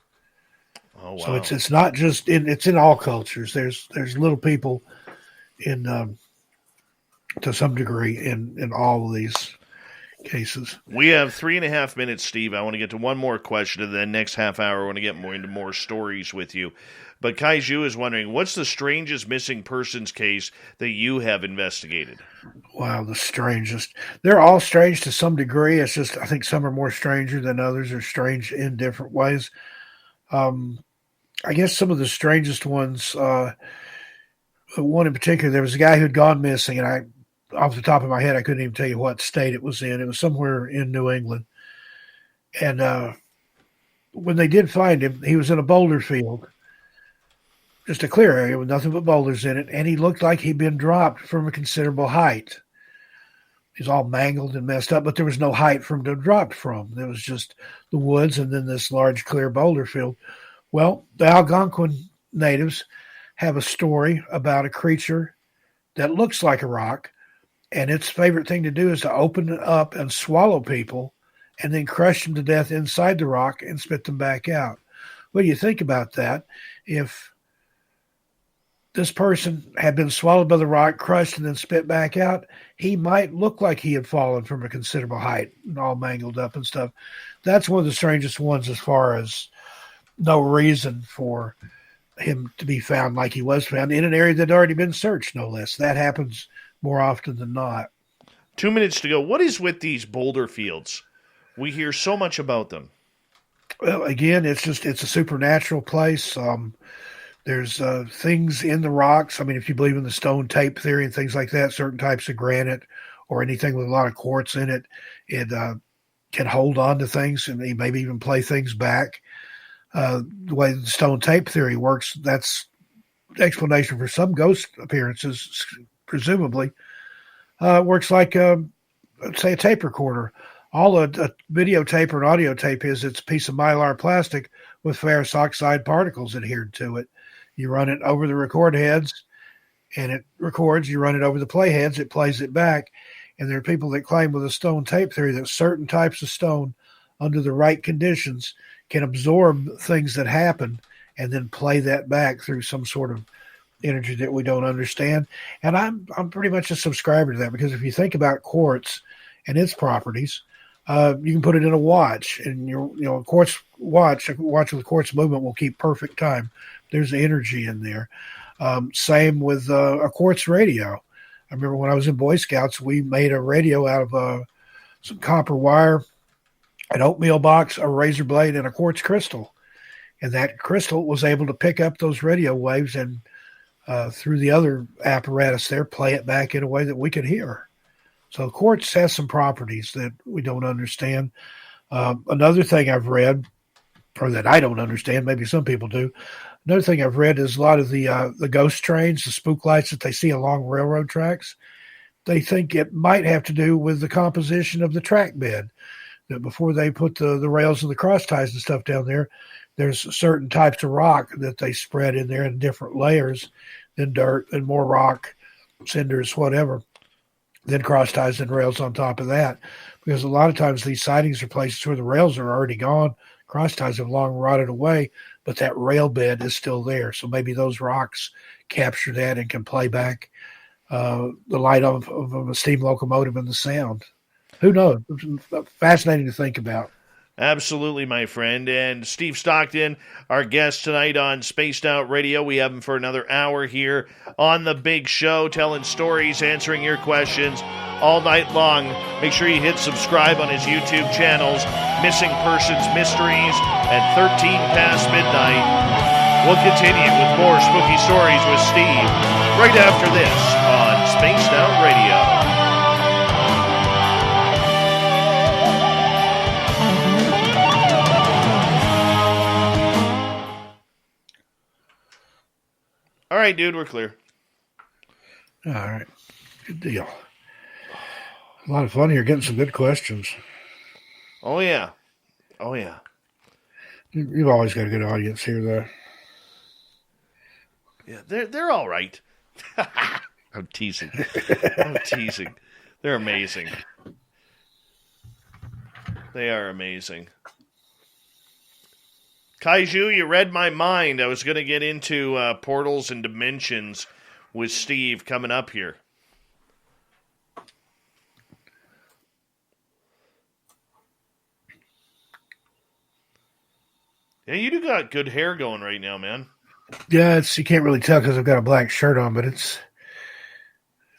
Oh, wow. So it's not just it's in all cultures. There's little people in to some degree in all of these cases. We have 3.5 minutes, Steve. I want to get to one more question, and then next half hour I want to get into more stories with you. But Kaiju is wondering, what's the strangest missing persons case that you have investigated? Wow, the strangest. They're all strange to some degree. It's just I think some are more stranger than others, are strange in different ways. I guess some of the strangest ones, one in particular, there was a guy who'd gone missing, and off the top of my head, I couldn't even tell you what state it was in. It was somewhere in New England. And when they did find him, he was in a boulder field, just a clear area with nothing but boulders in it, and he looked like he'd been dropped from a considerable height. He's all mangled and messed up, but there was no height for him to have dropped from. There was just the woods and then this large clear boulder field. Well, the Algonquin natives have a story about a creature that looks like a rock, and its favorite thing to do is to open it up and swallow people and then crush them to death inside the rock and spit them back out. What do you think about that? If this person had been swallowed by the rock, crushed, and then spit back out, he might look like he had fallen from a considerable height and all mangled up and stuff. That's one of the strangest ones as far as no reason for him to be found like he was found in an area that had already been searched, no less. That happens more often than not. 2 minutes to go. What is with these boulder fields? We hear so much about them. Well, again, it's a supernatural place. There's things in the rocks. I mean, if you believe in the stone tape theory and things like that, certain types of granite or anything with a lot of quartz in it, it can hold on to things and maybe even play things back. The way the stone tape theory works, that's the explanation for some ghost appearances, presumably. Works like, say, a tape recorder. All a videotape or an audio tape is, it's a piece of mylar plastic with ferrous oxide particles adhered to it. You run it over the record heads, and it records. You run it over the play heads, it plays it back. And there are people that claim with the stone tape theory that certain types of stone, under the right conditions, can absorb things that happen and then play that back through some sort of energy that we don't understand. And I'm pretty much a subscriber to that, because if you think about quartz and its properties, you can put it in a watch, and a quartz watch, a watch with quartz movement will keep perfect time. There's energy in there. Same with a quartz radio. I remember when I was in Boy Scouts, we made a radio out of some copper wire, an oatmeal box, a razor blade, and a quartz crystal. And that crystal was able to pick up those radio waves and through the other apparatus there, play it back in a way that we could hear. So quartz has some properties that we don't understand. Another thing I've read, or that I don't understand, maybe some people do, another thing I've read is a lot of the ghost trains, the spook lights that they see along railroad tracks, they think it might have to do with the composition of the track bed. That before they put the rails and the cross ties and stuff down there, there's certain types of rock that they spread in there in different layers, then dirt, and more rock, cinders, whatever, then cross ties and rails on top of that. Because a lot of times these sightings are places where the rails are already gone, cross ties have long rotted away, but that rail bed is still there. So maybe those rocks capture that and can play back the light of a steam locomotive and the sound. Who knows? It's fascinating to think about. Absolutely, my friend. And Steve Stockton, our guest tonight on Spaced Out Radio. We have him for another hour here on the big show, telling stories, answering your questions all night long. Make sure you hit subscribe on his YouTube channels, Missing Persons Mysteries and 13 Past Midnight. We'll continue with more spooky stories with Steve right after this on Spaced Out Radio. All right, dude, we're clear. All right. Good deal. A lot of fun here, getting some good questions. Oh, yeah. Oh, yeah. You've always got a good audience here, though. Yeah, they're all right. I'm teasing. I'm teasing. They're amazing. They are amazing. Kaiju, you read my mind. I was going to get into portals and dimensions with Steve coming up here. Yeah, you do got good hair going right now, man. Yeah, you can't really tell because I've got a black shirt on, but it's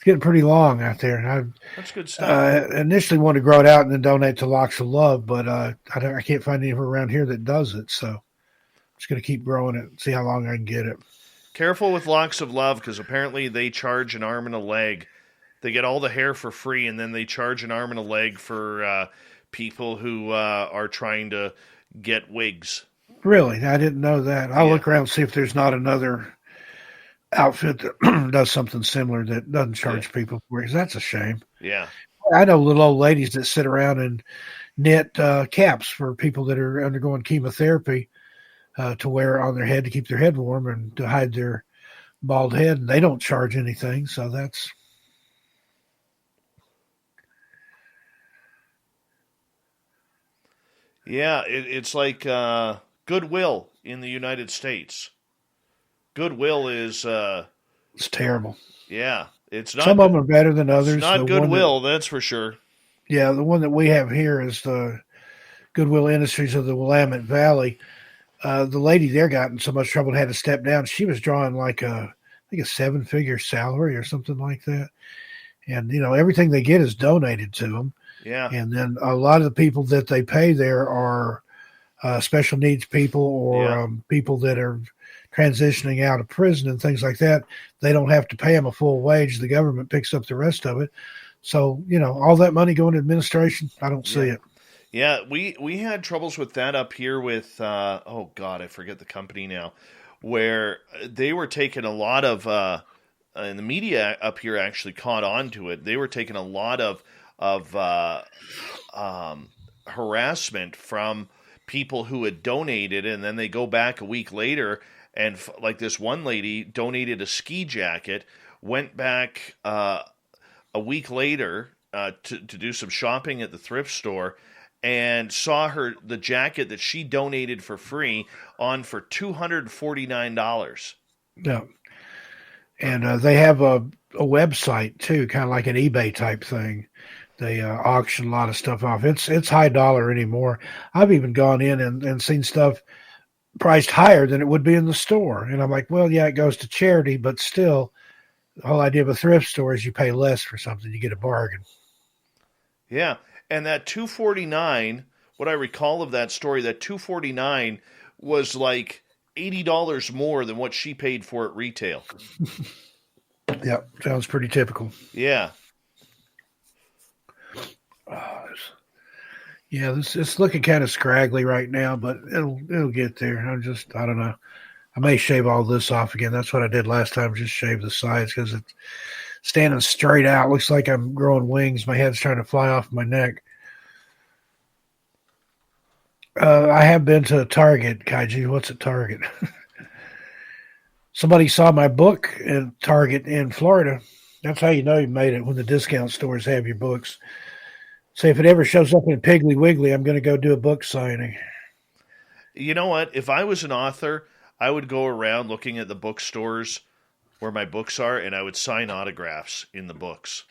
getting pretty long out there. That's good stuff. Initially wanted to grow it out and then donate to Locks of Love, but I can't find anywhere around here that does it, so I'm just going to keep growing it and see how long I can get it. Careful with Locks of Love because apparently they charge an arm and a leg. They get all the hair for free, and then they charge an arm and a leg for people who are trying to get wigs. Really? I didn't know that. I'll look around and see if there's not another outfit that does something similar that doesn't charge people for it, because that's a shame. Yeah. I know little old ladies that sit around and knit caps for people that are undergoing chemotherapy to wear on their head to keep their head warm and to hide their bald head. And they don't charge anything, so that's... Yeah, it's like Goodwill in the United States. Goodwill is... it's terrible. Yeah. It's not. Some of them are better than others. It's not Goodwill, that's for sure. Yeah, the one that we have here is the Goodwill Industries of the Willamette Valley. The lady there got in so much trouble and had to step down. She was drawing like I think a 7-figure salary or something like that. And, everything they get is donated to them. Yeah. And then a lot of the people that they pay there are special needs people or people that are transitioning out of prison and things like that. They don't have to pay them a full wage. The government picks up the rest of it. So, all that money going to administration, I don't see it. Yeah, we had troubles with that up here with, oh God, I forget the company now, where they were taking a lot of, and the media up here actually caught on to it. They were taking a lot of harassment from people who had donated, and then they go back a week later, and like this one lady donated a ski jacket, went back a week later to do some shopping at the thrift store, and saw the jacket that she donated for free on for $249. Yeah. And they have a website too, kind of like an eBay type thing. They auction a lot of stuff off. It's high dollar anymore. I've even gone in and seen stuff priced higher than it would be in the store. And I'm like, well, yeah, it goes to charity, but still, the whole idea of a thrift store is you pay less for something. You get a bargain. Yeah. And that $249, what I recall of that story, that $249 was like $80 more than what she paid for at retail. Yeah, sounds pretty typical. Yeah. Yeah, it's looking kind of scraggly right now, but it'll get there. I don't know. I may shave all this off again. That's what I did last time, just shave the sides because it's standing straight out. Looks like I'm growing wings. My head's trying to fly off my neck. I have been to Target, Kaiju. What's a Target? Somebody saw my book at Target in Florida. That's how you know you made it, when the discount stores have your books. Say, if it ever shows up in Piggly Wiggly, I'm going to go do a book signing. You know what? If I was an author, I would go around looking at the bookstores where my books are, and I would sign autographs in the books.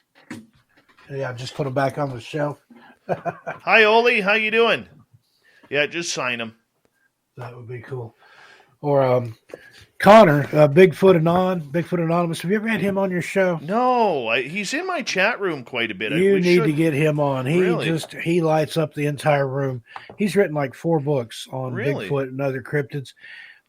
Yeah, just put them back on the shelf. Hi, Oli. How you doing? Yeah, just sign them. That would be cool. Or Connor, Bigfoot Anonymous. Have you ever had him on your show? No, he's in my chat room quite a bit. You need to get him on. He lights up the entire room. He's written like 4 books on Bigfoot and other cryptids.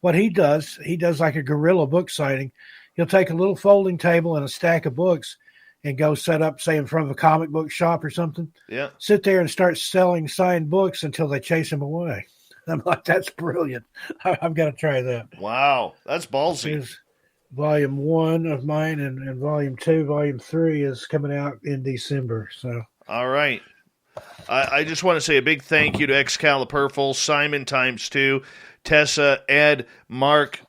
What he does like a guerrilla book signing. He'll take a little folding table and a stack of books and go set up, say, in front of a comic book shop or something. Yeah. Sit there and start selling signed books until they chase him away. I'm like, that's brilliant. I've got to try that. Wow, that's ballsy. Here's volume 1 of mine, and volume 2, volume 3 is coming out in December. So, all right. I just want to say a big thank you to Excalibur, Simon ×2, Tessa, Ed, Mark,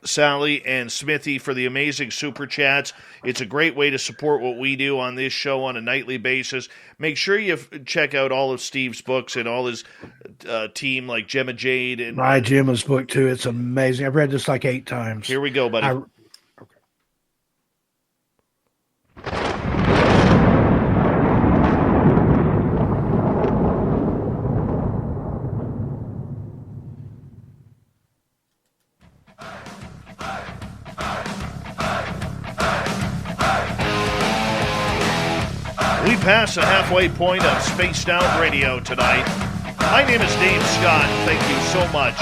Sally, and Smithy for the amazing super chats. It's a great way to support what we do on this show on a nightly basis. Make sure you check out all of Steve's books and all his team, like Gemma Jade. And my Gemma's book, too. It's amazing. I've read this like 8 times. Here we go, buddy. We pass the halfway point of Spaced Out Radio tonight. My name is Dave Scott. Thank you so much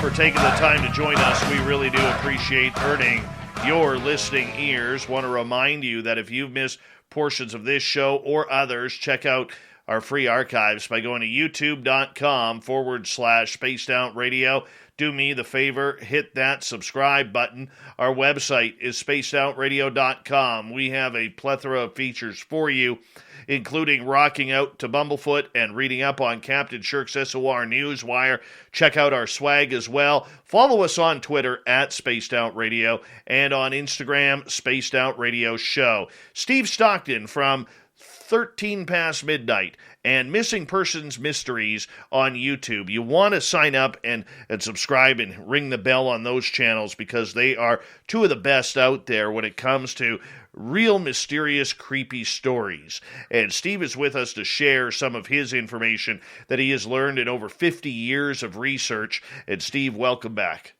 for taking the time to join us. We really do appreciate earning your listening ears. Want to remind you that if you've missed portions of this show or others, check out our free archives by going to youtube.com/Spaced Out Radio. Do me the favor, hit that subscribe button. Our website is spacedoutradio.com. We have a plethora of features for you, including rocking out to Bumblefoot and reading up on Captain Shirk's SOR Newswire. Check out our swag as well. Follow us on Twitter at Spaced Out Radio and on Instagram, Spaced Out Radio Show. Steve Stockton from 13 Past Midnight and Missing Persons Mysteries on YouTube. You want to sign up and subscribe and ring the bell on those channels because they are 2 of the best out there when it comes to real mysterious, creepy stories. And Steve is with us to share some of his information that he has learned in over 50 years of research. And Steve, welcome back.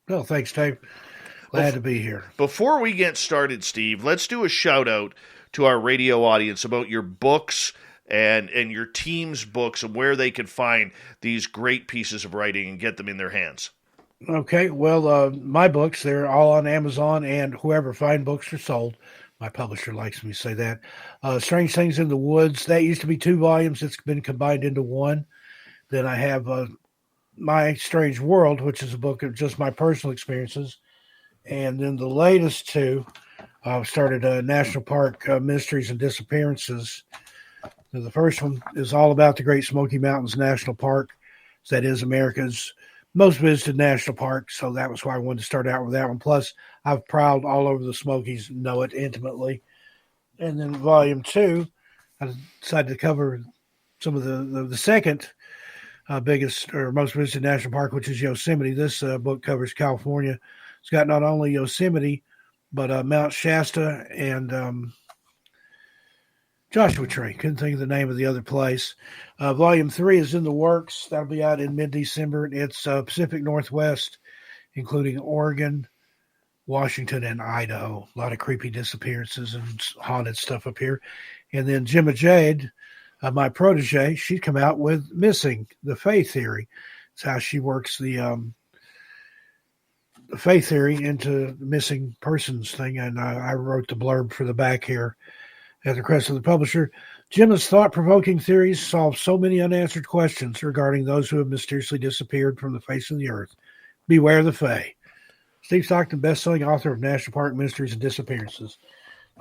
Well, thanks, Dave. Glad to be here. Before we get started, Steve, let's do a shout out to our radio audience about your books and your team's books and where they can find these great pieces of writing and get them in their hands. Okay, well, my books, they're all on Amazon and wherever fine books are sold. My publisher likes me to say that. Strange Things in the Woods, that used to be 2 volumes. It's been combined into 1. Then I have My Strange World, which is a book of just my personal experiences. And then the latest 2, started National Park Mysteries and Disappearances. So the first one is all about the Great Smoky Mountains National Park. So that is America's most visited national park. So that was why I wanted to start out with that one. Plus, I've prowled all over the Smokies, know it intimately. And then volume 2, I decided to cover some of the second biggest or most visited national park, which is Yosemite. This book covers California. It's got not only Yosemite, but Mount Shasta and Joshua Tree. Couldn't think of the name of the other place. Volume 3 is in the works. That'll be out in mid-December. It's Pacific Northwest, including Oregon, Washington, and Idaho. A lot of creepy disappearances and haunted stuff up here. And then Gemma Jade, my protege, she'd come out with Missing, the Fae Theory. It's how she works the Fae Theory into the missing persons thing. And I wrote the blurb for the back here at the request of the publisher. Gemma's thought-provoking theories solve so many unanswered questions regarding those who have mysteriously disappeared from the face of the earth. Beware the Fae. Steve Stockton, best-selling author of National Park Mysteries and Disappearances.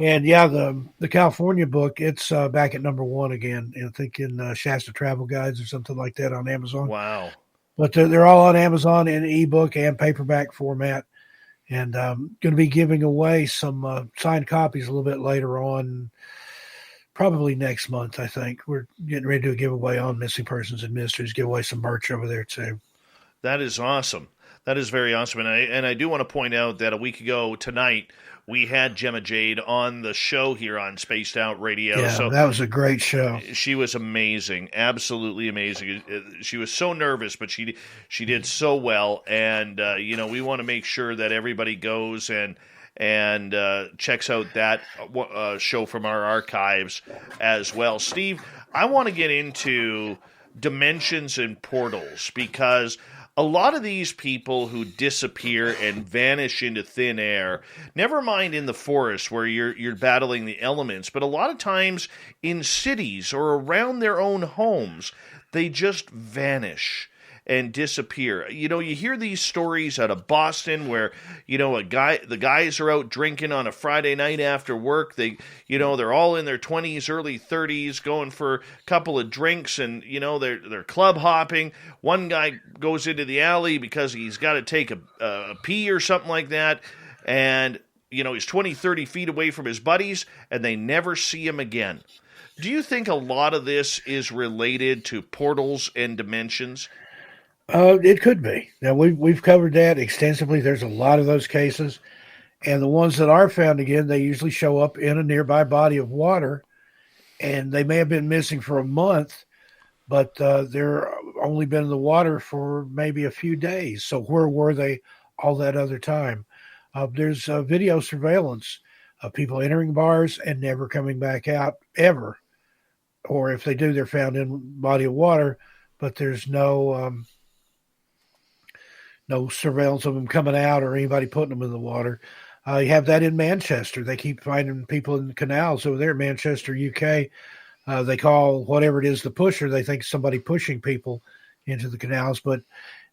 And yeah, the California book, it's back at number 1 again. I think in Shasta Travel Guides or something like that on Amazon. Wow. But they're all on Amazon in ebook and paperback format. And going to be giving away some signed copies a little bit later on, probably next month, I think. We're getting ready to do a giveaway on Missing Persons and Mysteries, give away some merch over there too. That is awesome. That is very awesome, and I do want to point out that a week ago tonight we had Gemma Jade on the show here on Spaced Out Radio. Yeah, so that was a great show. she was amazing, absolutely amazing. She was so nervous, but she did so well, and we want to make sure that everybody goes and checks out that show from our archives as well. Steve, I want to get into dimensions and portals, because a lot of these people who disappear and vanish into thin air, never mind in the forest where you're battling the elements, but a lot of times in cities or around their own homes, they just vanish and disappear. You hear these stories out of Boston where, the guys are out drinking on a Friday night after work. They're all in their 20s, early 30s, going for a couple of drinks, and, they're club hopping. One guy goes into the alley because he's got to take a pee or something like that, and, he's 20, 30 feet away from his buddies, and they never see him again. Do you think a lot of this is related to portals and dimensions? It could be. Now, we've covered that extensively. There's a lot of those cases. And the ones that are found again, they usually show up in a nearby body of water. And they may have been missing for a month, but they're only been in the water for maybe a few days. So where were they all that other time? There's video surveillance of people entering bars and never coming back out, ever. Or if they do, they're found in a body of water, but there's no surveillance of them coming out or anybody putting them in the water. You have that in Manchester. They keep finding people in the canals over there in Manchester, UK. They call whatever it is the pusher. They think somebody pushing people into the canals. I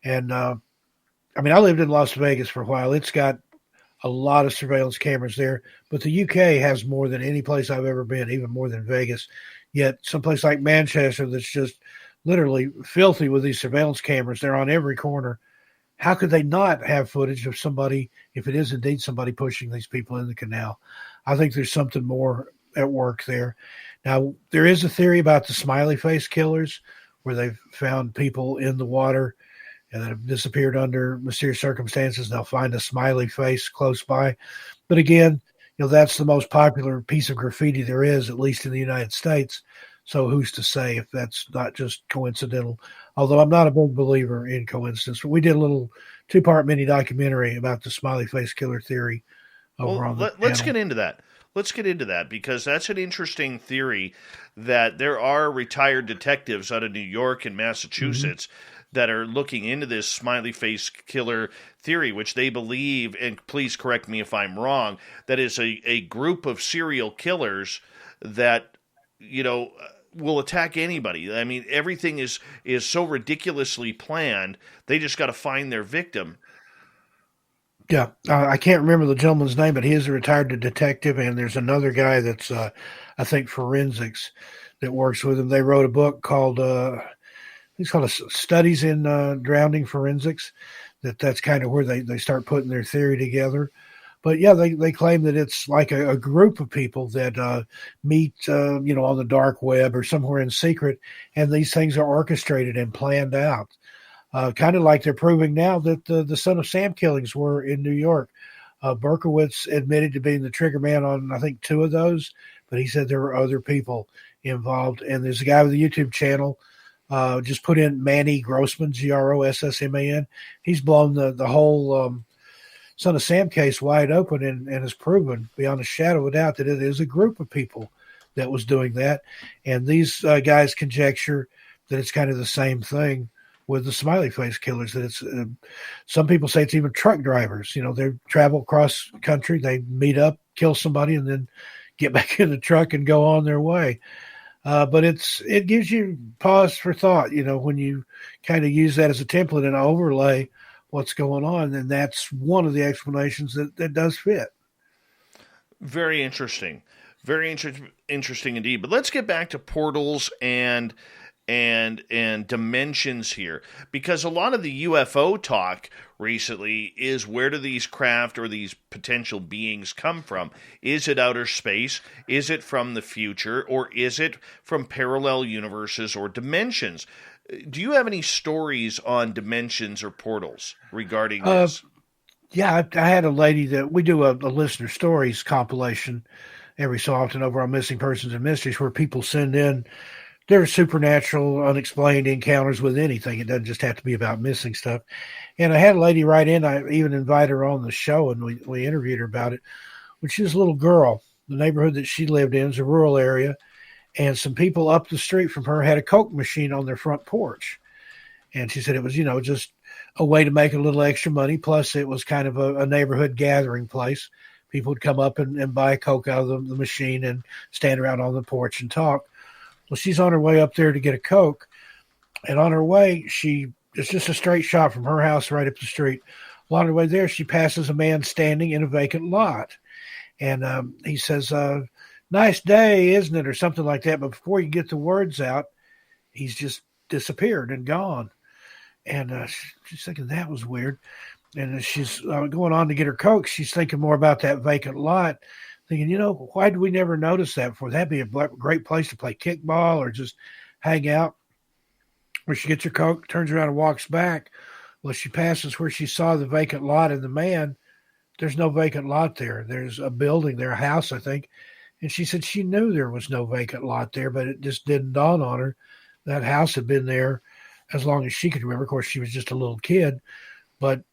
lived in Las Vegas for a while. It's got a lot of surveillance cameras there, but the UK has more than any place I've ever been, even more than Vegas. Yet someplace like Manchester that's just literally filthy with these surveillance cameras. They're on every corner. How could they not have footage of somebody, if it is indeed somebody pushing these people in the canal? I think there's something more at work there. Now, there is a theory about the smiley face killers, where they've found people in the water and that have disappeared under mysterious circumstances. They'll find a smiley face close by. But again, that's the most popular piece of graffiti there is, at least in the United States. So who's to say if that's not just coincidental? Although I'm not a big believer in coincidence. We did a little 2-part mini documentary about the smiley face killer theory over on the Let's get into that. Let's get into that, because that's an interesting theory that there are retired detectives out of New York and Massachusetts that are looking into this smiley face killer theory, which they believe, and please correct me if I'm wrong, that is a group of serial killers that will attack anybody. I mean, everything is so ridiculously planned. They just got to find their victim. Yeah, I can't remember the gentleman's name, but he is a retired detective, and there's another guy that's, I think, forensics that works with him. They wrote a book called, it's called Studies in Drowning Forensics. That's kind of where they start putting their theory together. But yeah, they claim that it's like a group of people that meet, on the dark web or somewhere in secret, and these things are orchestrated and planned out. Kind of like they're proving now that the Son of Sam killings were in New York. Berkowitz admitted to being the trigger man on, I think, 2 of those, but he said there were other people involved. And there's a guy with a YouTube channel, just put in Manny Grossman, Grossman. He's blown the whole Son of Sam case wide open and has proven beyond a shadow of a doubt that it is a group of people that was doing that. And these guys conjecture that it's kind of the same thing with the smiley face killers, that it's some people say it's even truck drivers. They travel across country, they meet up, kill somebody, and then get back in the truck and go on their way. But it gives you pause for thought, when you kind of use that as a template and overlay what's going on, and that's one of the explanations that does fit. Very interesting. Very interesting indeed. But let's get back to portals and dimensions here, because a lot of the UFO talk recently is, where do these craft or these potential beings come from? Is it outer space? Is it from the future? Or is it from parallel universes or dimensions? Do you have any stories on dimensions or portals regarding this? Yeah, I had a lady that we do a listener stories compilation every so often over on Missing Persons and Mysteries, where people send in their supernatural, unexplained encounters with anything. It doesn't just have to be about missing stuff. And I had a lady write in. I even invited her on the show, and we interviewed her about it. When she was a little girl, the neighborhood that she lived in is a rural area, and some people up the street from her had a Coke machine on their front porch. And she said it was, just a way to make a little extra money. Plus, it was kind of a neighborhood gathering place. People would come up and buy a Coke out of the machine and stand around on the porch and talk. Well, she's on her way up there to get a Coke. And on her way, it's just a straight shot from her house right up the street. Well, on her way there, she passes a man standing in a vacant lot. And he says, nice day, isn't it? Or something like that. But before you get the words out, he's just disappeared and gone. And she's thinking that was weird. And as she's going on to get her Coke, she's thinking more about that vacant lot, thinking, why did we never notice that before? That'd be a great place to play kickball or just hang out. Where she gets her Coke, turns around and walks back. Well, she passes where she saw the vacant lot and the man. There's no vacant lot there. There's a building there, a house, I think. And she said she knew there was no vacant lot there, but it just didn't dawn on her. That house had been there as long as she could remember. Of course, she was just a little kid. But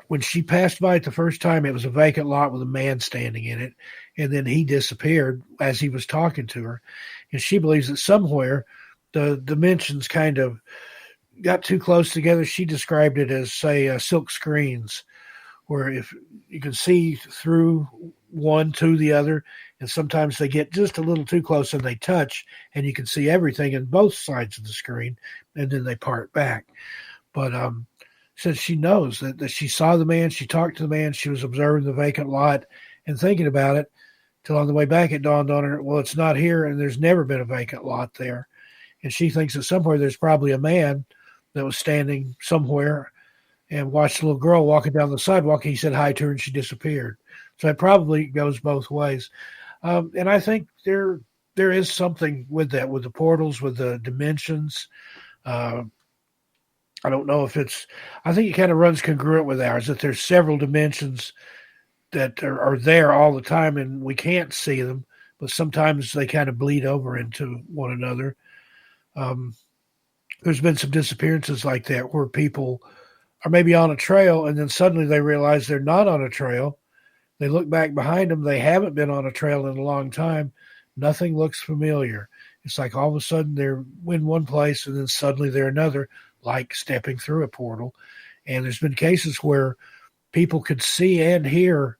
when she passed by it the first time, it was a vacant lot with a man standing in it. And then he disappeared as he was talking to her. And she believes that somewhere the dimensions kind of got too close together. She described it as, say, silk screens, where if you can see through one to the other, and sometimes they get just a little too close and they touch, and you can see everything in both sides of the screen, and then they part back. But since she knows that she saw the man, she talked to the man, she was observing the vacant lot and thinking about it, till on the way back it dawned on her, well, it's not here, and there's never been a vacant lot there. And she thinks that somewhere there's probably a man that was standing somewhere and watched a little girl walking down the sidewalk. He said hi to her, and she disappeared. So it probably goes both ways. And I think there is something with that, with the portals, with the dimensions. I don't know if I think it kind of runs congruent with ours, that there's several dimensions that are there all the time, and we can't see them, but sometimes they kind of bleed over into one another. There's been some disappearances like that where people are maybe on a trail, and then suddenly they realize they're not on a trail. They look back behind them. They haven't been on a trail in a long time. Nothing looks familiar. It's like all of a sudden they're in one place and then suddenly they're another, like stepping through a portal. And there's been cases where people could see and hear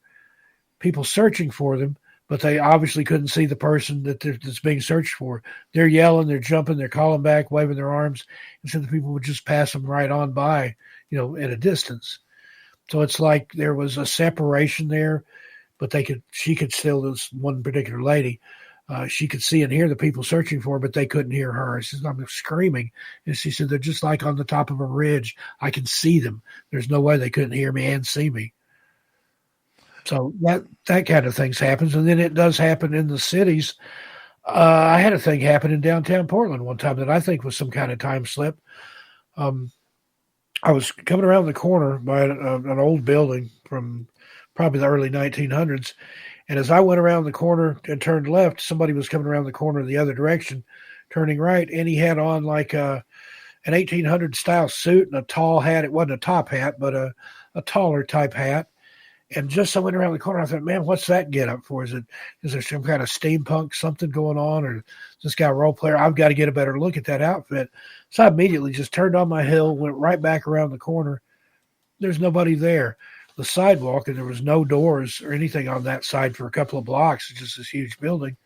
people searching for them, but they obviously couldn't see the person that's being searched for. They're yelling, they're jumping, they're calling back, waving their arms, and so the people would just pass them right on by, at a distance. So it's like there was a separation there, but she could still, this one particular lady, she could see and hear the people searching for her, but they couldn't hear her. She said, I'm screaming. And she said, they're just like on the top of a ridge. I can see them. There's no way they couldn't hear me and see me. So that kind of things happens. And then it does happen in the cities. I had a thing happen in downtown Portland one time that I think was some kind of time slip. I was coming around the corner by an old building from probably the early 1900s. And as I went around the corner and turned left, somebody was coming around the corner the other direction, turning right. And he had on like an 1800 style suit and a tall hat. It wasn't a top hat, but a taller type hat. And just I went around the corner, I thought, man, what's that get up for? Is there some kind of steampunk something going on? Or is this guy a role player? I've got to get a better look at that outfit. So I immediately just turned on my hill, went right back around the corner. There's nobody there. The sidewalk, and there was no doors or anything on that side for a couple of blocks. It's just this huge building.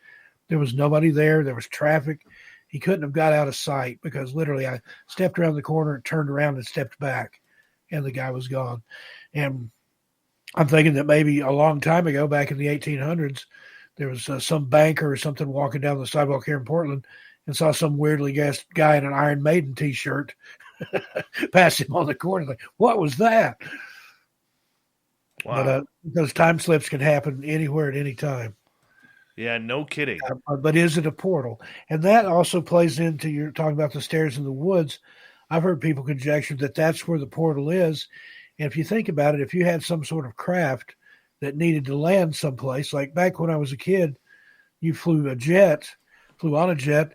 There was nobody there. There was traffic. He couldn't have got out of sight because literally I stepped around the corner, turned around, and stepped back, and the guy was gone. And I'm thinking that maybe a long time ago, back in the 1800s, there was some banker or something walking down the sidewalk here in Portland and saw some weirdly dressed guy in an Iron Maiden T-shirt pass him on the corner. Like, what was that? Wow. But those time slips can happen anywhere at any time. Yeah, no kidding. But is it a portal? And that also plays into, you're talking about the stairs in the woods. I've heard people conjecture that that's where the portal is. And if you think about it, if you had some sort of craft that needed to land someplace, like back when I was a kid, you flew on a jet,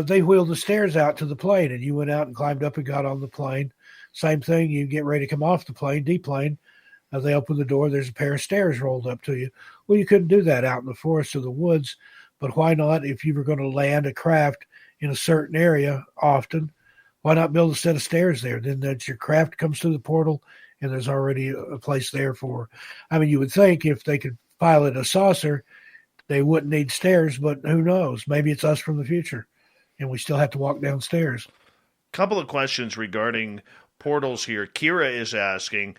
they wheeled the stairs out to the plane, and you went out and climbed up and got on the plane. Same thing, you get ready to come off the plane, deplane, they open the door, there's a pair of stairs rolled up to you. Well, you couldn't do that out in the forest or the woods, but why not, if you were going to land a craft in a certain area often, why not build a set of stairs there? Then that your craft comes through the portal, and there's already a place there for, I mean, you would think if they could pilot a saucer, they wouldn't need stairs, but who knows? Maybe it's us from the future, and we still have to walk downstairs. Couple of questions regarding portals here. Kira is asking,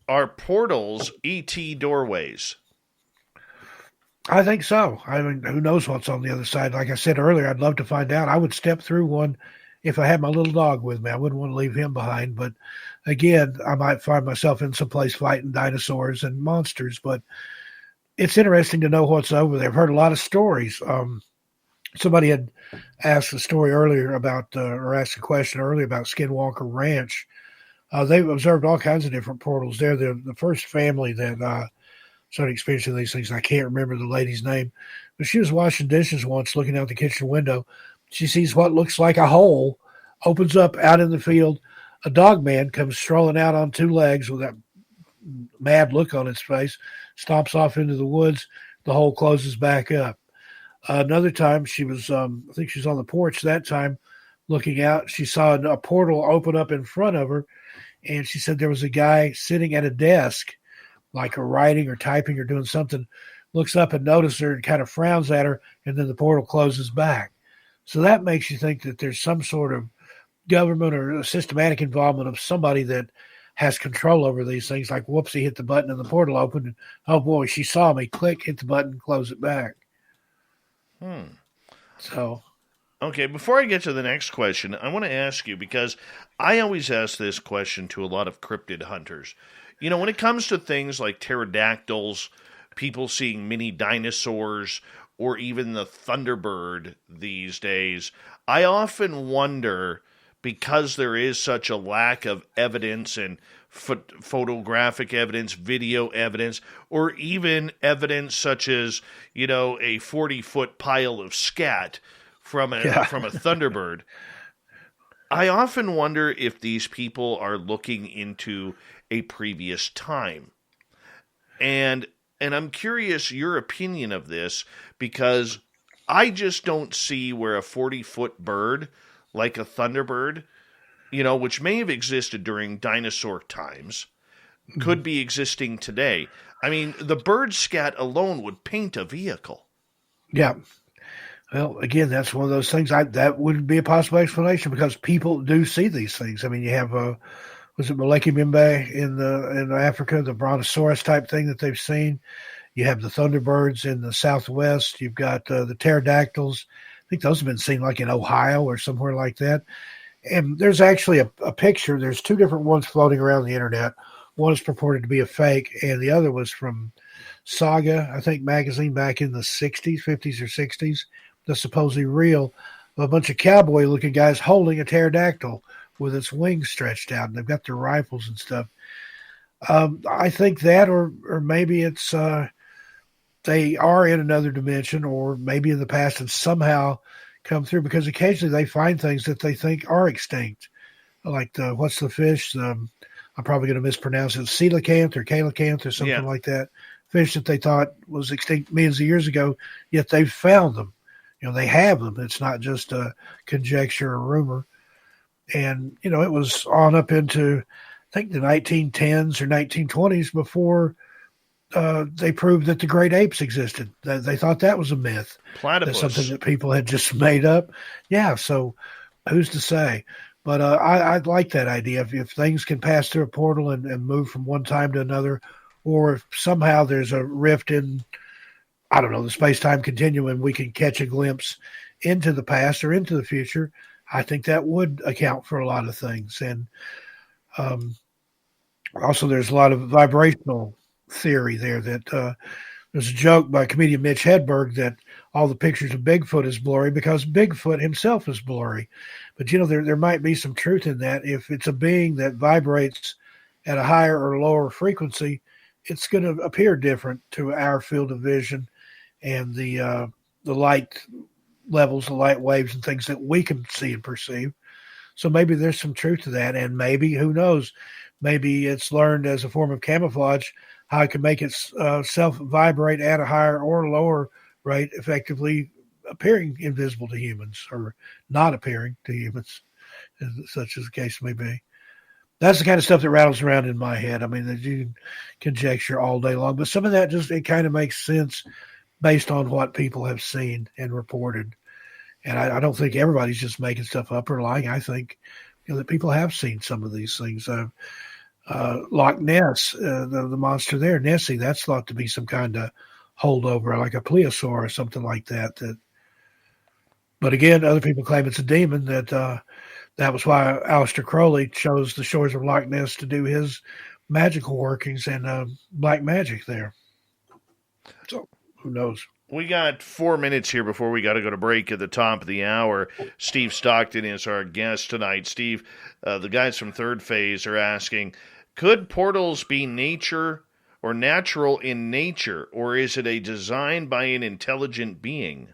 are portals ET doorways? I think so. I mean, who knows what's on the other side? Like I said earlier, I'd love to find out. I would step through one if I had my little dog with me. I wouldn't want to leave him behind. But again, I might find myself in some place fighting dinosaurs and monsters. But it's interesting to know what's over there. I've heard a lot of stories. Somebody had asked a story earlier about, or asked a question earlier about Skinwalker Ranch. They've observed all kinds of different portals there. The first family that started experiencing these things, I can't remember the lady's name, but she was washing dishes once, looking out the kitchen window. She sees what looks like a hole, opens up out in the field. A dog man comes strolling out on two legs with that mad look on its face, stomps off into the woods. The hole closes back up. Another time she was, I think she was on the porch that time, looking out. She saw a portal open up in front of her, and she said there was a guy sitting at a desk, like writing or typing or doing something, looks up and notices her and kind of frowns at her, and then the portal closes back. So that makes you think that there's some sort of government or a systematic involvement of somebody that has control over these things, like, whoops, he hit the button and the portal opened, and, oh boy, she saw me, click, hit the button, close it back. So... Okay, before I get to the next question, I want to ask you, because I always ask this question to a lot of cryptid hunters. You know, when it comes to things like pterodactyls, people seeing mini dinosaurs, or even the Thunderbird these days, I often wonder, because there is such a lack of evidence and photographic evidence, video evidence, or even evidence such as, you know, a 40-foot pile of scat from a Thunderbird. I often wonder if these people are looking into a previous time. And I'm curious your opinion of this, because I just don't see where a 40-foot bird like a Thunderbird, you know, which may have existed during dinosaur times, could be existing today. I mean, the bird scat alone would paint a vehicle. Yeah. Well, again, that's one of those things that wouldn't be a possible explanation, because people do see these things. I mean, you have was it Maleki Mimbe in Africa, the brontosaurus type thing that they've seen. You have the Thunderbirds in the Southwest. You've got the pterodactyls. I think those have been seen like in Ohio or somewhere like that. And there's actually a picture. There's two different ones floating around the internet. One is purported to be a fake, and the other was from Saga, I think, magazine back in the 60s, 50s or 60s. That's supposedly real. A bunch of cowboy-looking guys holding a pterodactyl with its wings stretched out, and they've got their rifles and stuff. I think that, or maybe it's they are in another dimension, or maybe in the past and somehow come through, because occasionally they find things that they think are extinct. Like what's the fish? I'm probably going to mispronounce it. Coelacanth or coelacanth or something like that. Fish that they thought was extinct millions of years ago, yet they've found them. You know, they have them. It's not just a conjecture or rumor. And, you know, it was on up into, I think, the 1910s or 1920s before they proved that the great apes existed. They thought that was a myth. Platypus. That's something that people had just made up. Yeah, so who's to say? But I like that idea. If things can pass through a portal and move from one time to another, or if somehow there's a rift in, I don't know, the space-time continuum, and we can catch a glimpse into the past or into the future, I think that would account for a lot of things. And also there's a lot of vibrational theory there that There's a joke by comedian Mitch Hedberg that all the pictures of Bigfoot is blurry because Bigfoot himself is blurry. But, there might be some truth in that. If it's a being that vibrates at a higher or lower frequency, it's going to appear different to our field of vision and the light levels, the light waves and things that we can see and perceive. So maybe there's some truth to that. And maybe, who knows, maybe it's learned as a form of camouflage how it can make itself vibrate at a higher or lower rate, effectively appearing invisible to humans or not appearing to humans, such as the case may be. That's the kind of stuff that rattles around in my head. I mean, that you can conjecture all day long, but some of that it kind of makes sense based on what people have seen and reported. And I don't think everybody's just making stuff up or lying. I think that people have seen some of these things. Loch Ness, the monster there, Nessie, that's thought to be some kind of holdover, like a plesiosaur or something like that. But again, other people claim it's a demon. That was why Aleister Crowley chose the shores of Loch Ness to do his magical workings and black magic there. So who knows? We got 4 minutes here before we got to go to break at the top of the hour. Steve Stockton is our guest tonight. Steve, the guys from Third Phase are asking, could portals be nature or natural in nature, or is it a design by an intelligent being?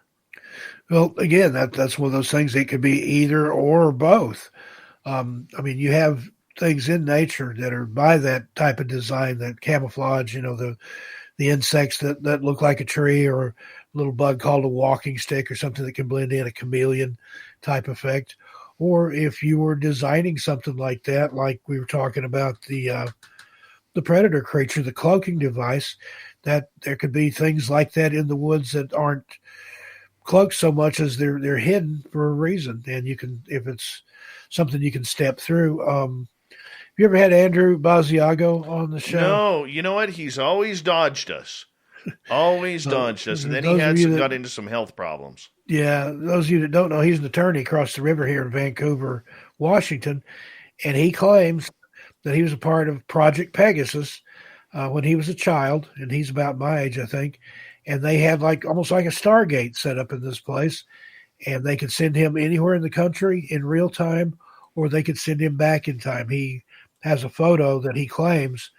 Well, again, that's one of those things. It could be either or both. I mean, you have things in nature that are by that type of design, that camouflage, the insects that look like a tree, or a little bug called a walking stick or something that can blend in, a chameleon type effect. Or if you were designing something like that, like we were talking about the predator creature, the cloaking device, that there could be things like that in the woods that aren't cloaked so much as they're hidden for a reason. And you can, if it's something you can step through. Have you ever had Andrew Basiago on the show? No, you know what? He's always dodged us. Always dodged us. And then he got into some health problems. Yeah, those of you that don't know, he's an attorney across the river here in Vancouver, Washington. And he claims that he was a part of Project Pegasus when he was a child. And he's about my age, I think. And they had almost like a Stargate set up in this place. And they could send him anywhere in the country in real time, or they could send him back in time. He has a photo that he claims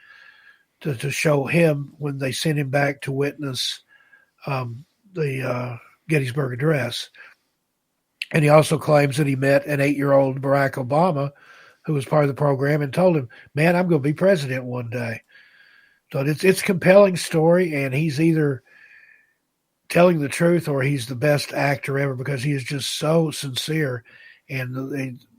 to show him when they sent him back to witness the Gettysburg Address. And he also claims that he met an 8-year-old Barack Obama, who was part of the program, and told him, man, I'm going to be president one day. So it's a compelling story, and he's either telling the truth or he's the best actor ever, because he is just so sincere, and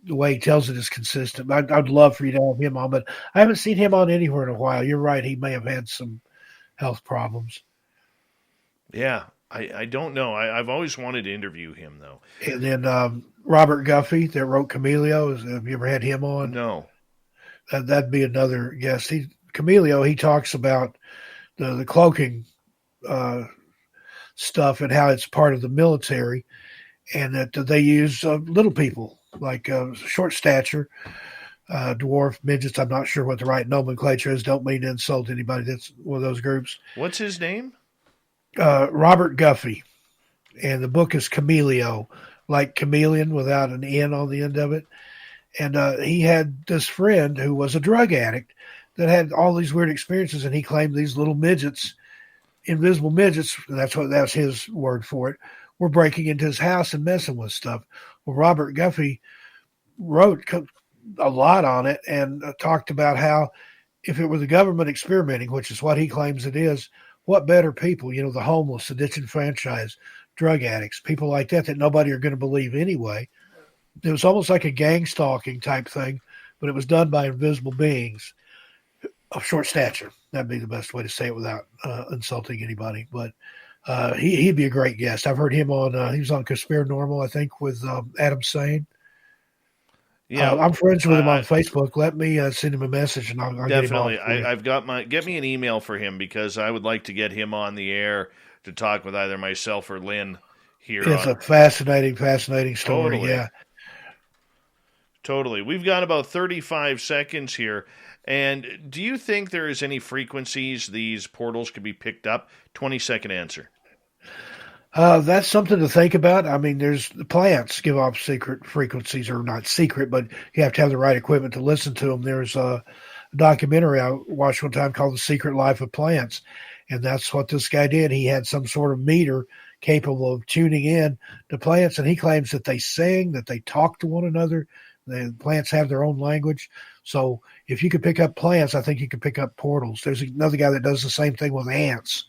the way he tells it is consistent. I'd love for you to have him on, but I haven't seen him on anywhere in a while. You're right. He may have had some health problems. Yeah. I don't know. I've always wanted to interview him, though. And then Robert Guffey that wrote Cameleo. Have you ever had him on? No. That'd be another guest. Cameleo, he talks about the cloaking stuff and how it's part of the military, and that they use little people, like short stature, dwarf, midgets. I'm not sure what the right nomenclature is. Don't mean to insult anybody that's one of those groups. What's his name? Robert Guffey. And the book is Cameleo, like chameleon without an N on the end of it. And he had this friend who was a drug addict that had all these weird experiences, and he claimed these little midgets, invisible midgets, that's his word for it, were breaking into his house and messing with stuff. Well, Robert Guffey wrote a lot on it and talked about how if it were the government experimenting, which is what he claims it is, what better people, the homeless, the disenfranchised, drug addicts, people like that nobody are going to believe anyway. It was almost like a gang stalking type thing, but it was done by invisible beings of short stature. That'd be the best way to say it without insulting anybody. But he'd be a great guest. I've heard him on, he was on Paranormal, I think, with Adam Sane. Yeah, I'm friends with him on Facebook. Let me send him a message, and I'll definitely. Get him I've got get me an email for him, because I would like to get him on the air to talk with either myself or Lynn here. It's a fascinating story. Totally. Yeah. Totally. We've got about 35 seconds here. And do you think there is any frequencies these portals could be picked up? 20-second answer. That's something to think about. I mean, there's the plants give off secret frequencies, or not secret, but you have to have the right equipment to listen to them. There's a documentary I watched one time called The Secret Life of Plants, and that's what this guy did. He had some sort of meter capable of tuning in to plants, and he claims that they sing, that they talk to one another. The plants have their own language. So if you could pick up plants, I think you could pick up portals. There's another guy that does the same thing with ants,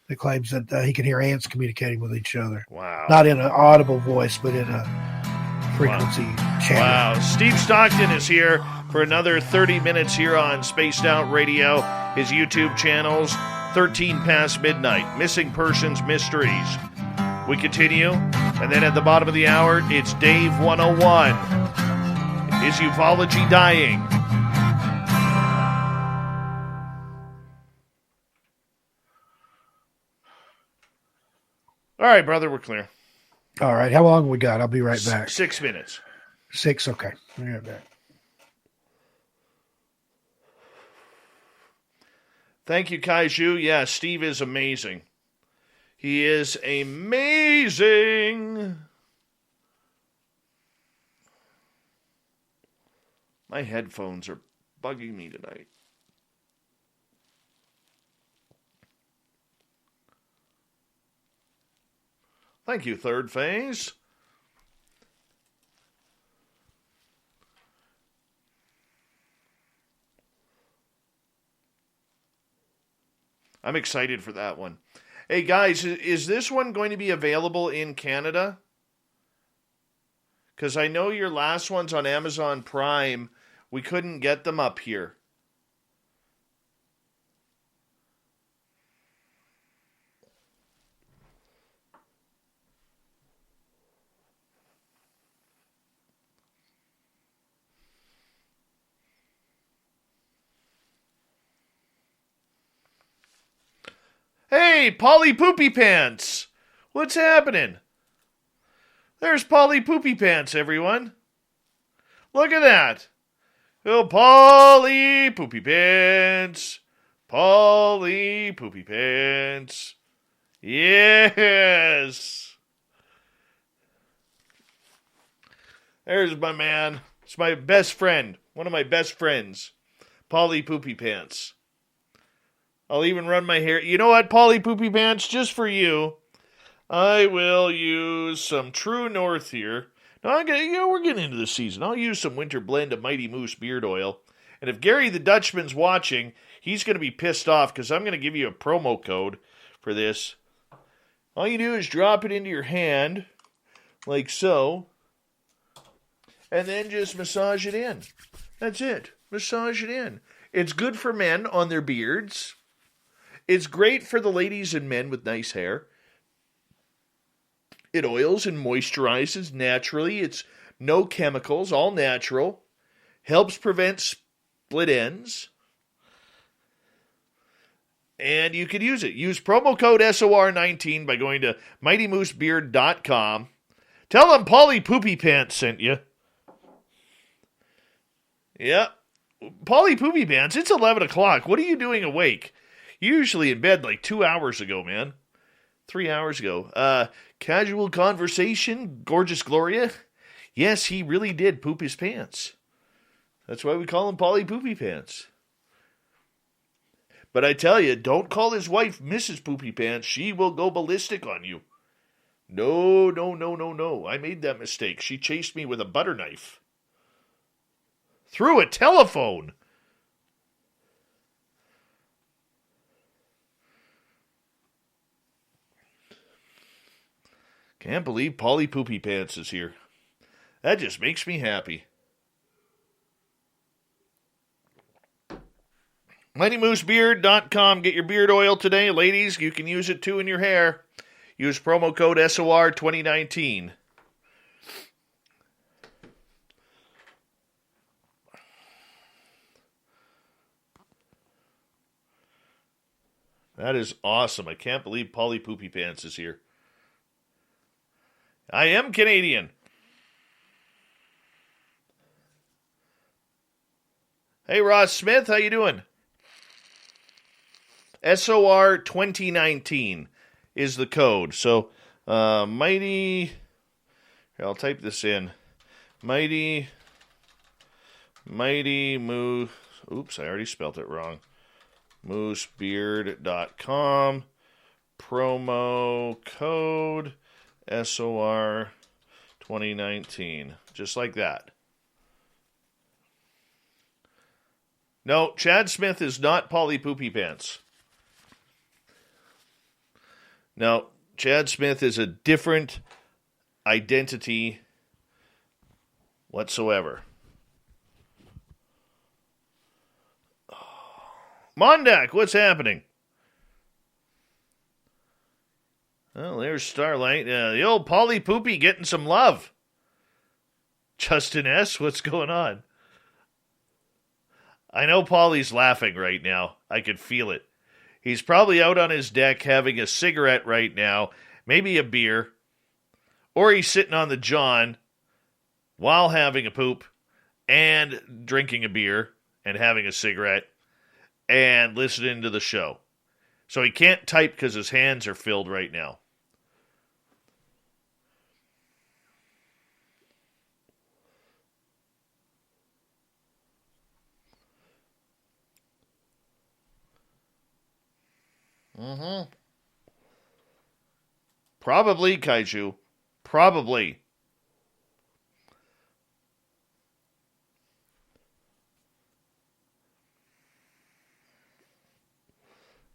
that claims that he can hear ants communicating with each other. Wow. Not in an audible voice, but in a frequency channel. Wow. Steve Stockton is here for another 30 minutes here on Spaced Out Radio. His YouTube channels, 13 Past Midnight, Missing Persons Mysteries. We continue, and then at the bottom of the hour, it's Dave 101. Is ufology dying? All right, brother, we're clear. All right, how long we got? I'll be right back. 6 minutes. 6, okay. I'll be right back. Thank you, Kaiju. Yeah, Steve is amazing. He is amazing. My headphones are bugging me tonight. Thank you, Third Phase. I'm excited for that one. Hey, guys, is this one going to be available in Canada? Because I know your last one's on Amazon Prime. We couldn't get them up here. Hey, Polly Poopy Pants! What's happening? There's Polly Poopy Pants, everyone. Look at that. Oh, Polly Poopy Pants. Polly Poopy Pants. Yes. There's my man. It's my best friend. One of my best friends. Polly Poopy Pants. I'll even run my hair. You know what, Polly Poopy Pants? Just for you, I will use some True North here. Now, we're getting into the season. I'll use some winter blend of Mighty Moose beard oil. And if Gary the Dutchman's watching, he's going to be pissed off because I'm going to give you a promo code for this. All you do is drop it into your hand, like so, and then just massage it in. That's it. Massage it in. It's good for men on their beards. It's great for the ladies and men with nice hair. It oils and moisturizes naturally. It's no chemicals, all natural. Helps prevent split ends. And you could use it. Use promo code SOR19 by going to MightyMooseBeard.com. Tell them Polly Poopy Pants sent you. Yeah. Polly Poopy Pants, it's 11 o'clock. What are you doing awake? Usually in bed like 2 hours ago, man. 3 hours ago. Casual conversation, gorgeous Gloria. Yes, he really did poop his pants. That's why we call him Polly Poopy Pants. But I tell you, don't call his wife Mrs. Poopy Pants. She will go ballistic on you. No, no, no, no, no. I made that mistake. She chased me with a butter knife. Through a telephone. Can't believe Polly Poopy Pants is here. That just makes me happy. MightyMooseBeard.com. Get your beard oil today. Ladies, you can use it too in your hair. Use promo code SOR2019. That is awesome. I can't believe Polly Poopy Pants is here. I am Canadian. Hey, Ross Smith, how you doing? SOR 2019 is the code. So, Mighty... Here, I'll type this in. Mighty Moose... Oops, I already spelled it wrong. Moosebeard.com. Promo code SOR 2019. Just like that. No, Chad Smith is not Polly Poopy Pants. No, Chad Smith is a different identity whatsoever. Mondak, what's happening? Well, there's Starlight. The old Polly Poopy getting some love. Justin S., what's going on? I know Polly's laughing right now. I can feel it. He's probably out on his deck having a cigarette right now, maybe a beer, or he's sitting on the john while having a poop and drinking a beer and having a cigarette and listening to the show. So he can't type because his hands are filled right now. Probably, Kaiju. Probably.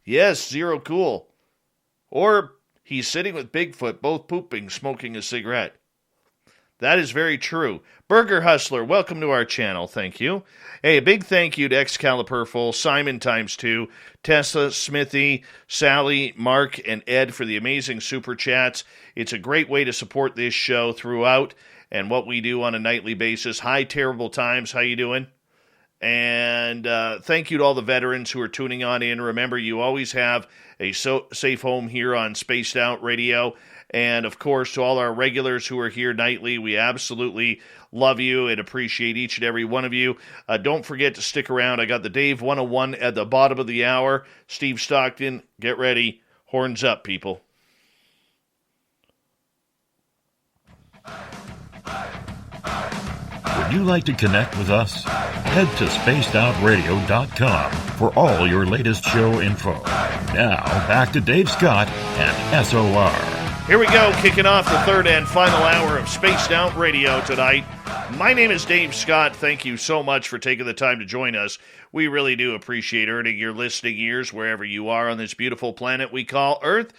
Yes, Zero Cool. Or he's sitting with Bigfoot, both pooping, smoking a cigarette. That is very true. Burger Hustler, welcome to our channel. Thank you. Hey, a big thank you to Excalibur, Simon ×2, Tessa, Smithy, Sally, Mark, and Ed for the amazing super chats. It's a great way to support this show throughout and what we do on a nightly basis. Hi, Terrible Times. How you doing? And thank you to all the veterans who are tuning on in. Remember, you always have a safe home here on Spaced Out Radio. And, of course, to all our regulars who are here nightly, we absolutely love you and appreciate each and every one of you. Don't forget to stick around. I got the Dave 101 at the bottom of the hour. Steve Stockton, get ready. Horns up, people. Would you like to connect with us? Head to spacedoutradio.com for all your latest show info. Now, back to Dave Scott and SOR. Here we go, kicking off the third and final hour of Spaced Out Radio tonight. My name is Dave Scott. Thank you so much for taking the time to join us. We really do appreciate earning your listening ears wherever you are on this beautiful planet we call Earth.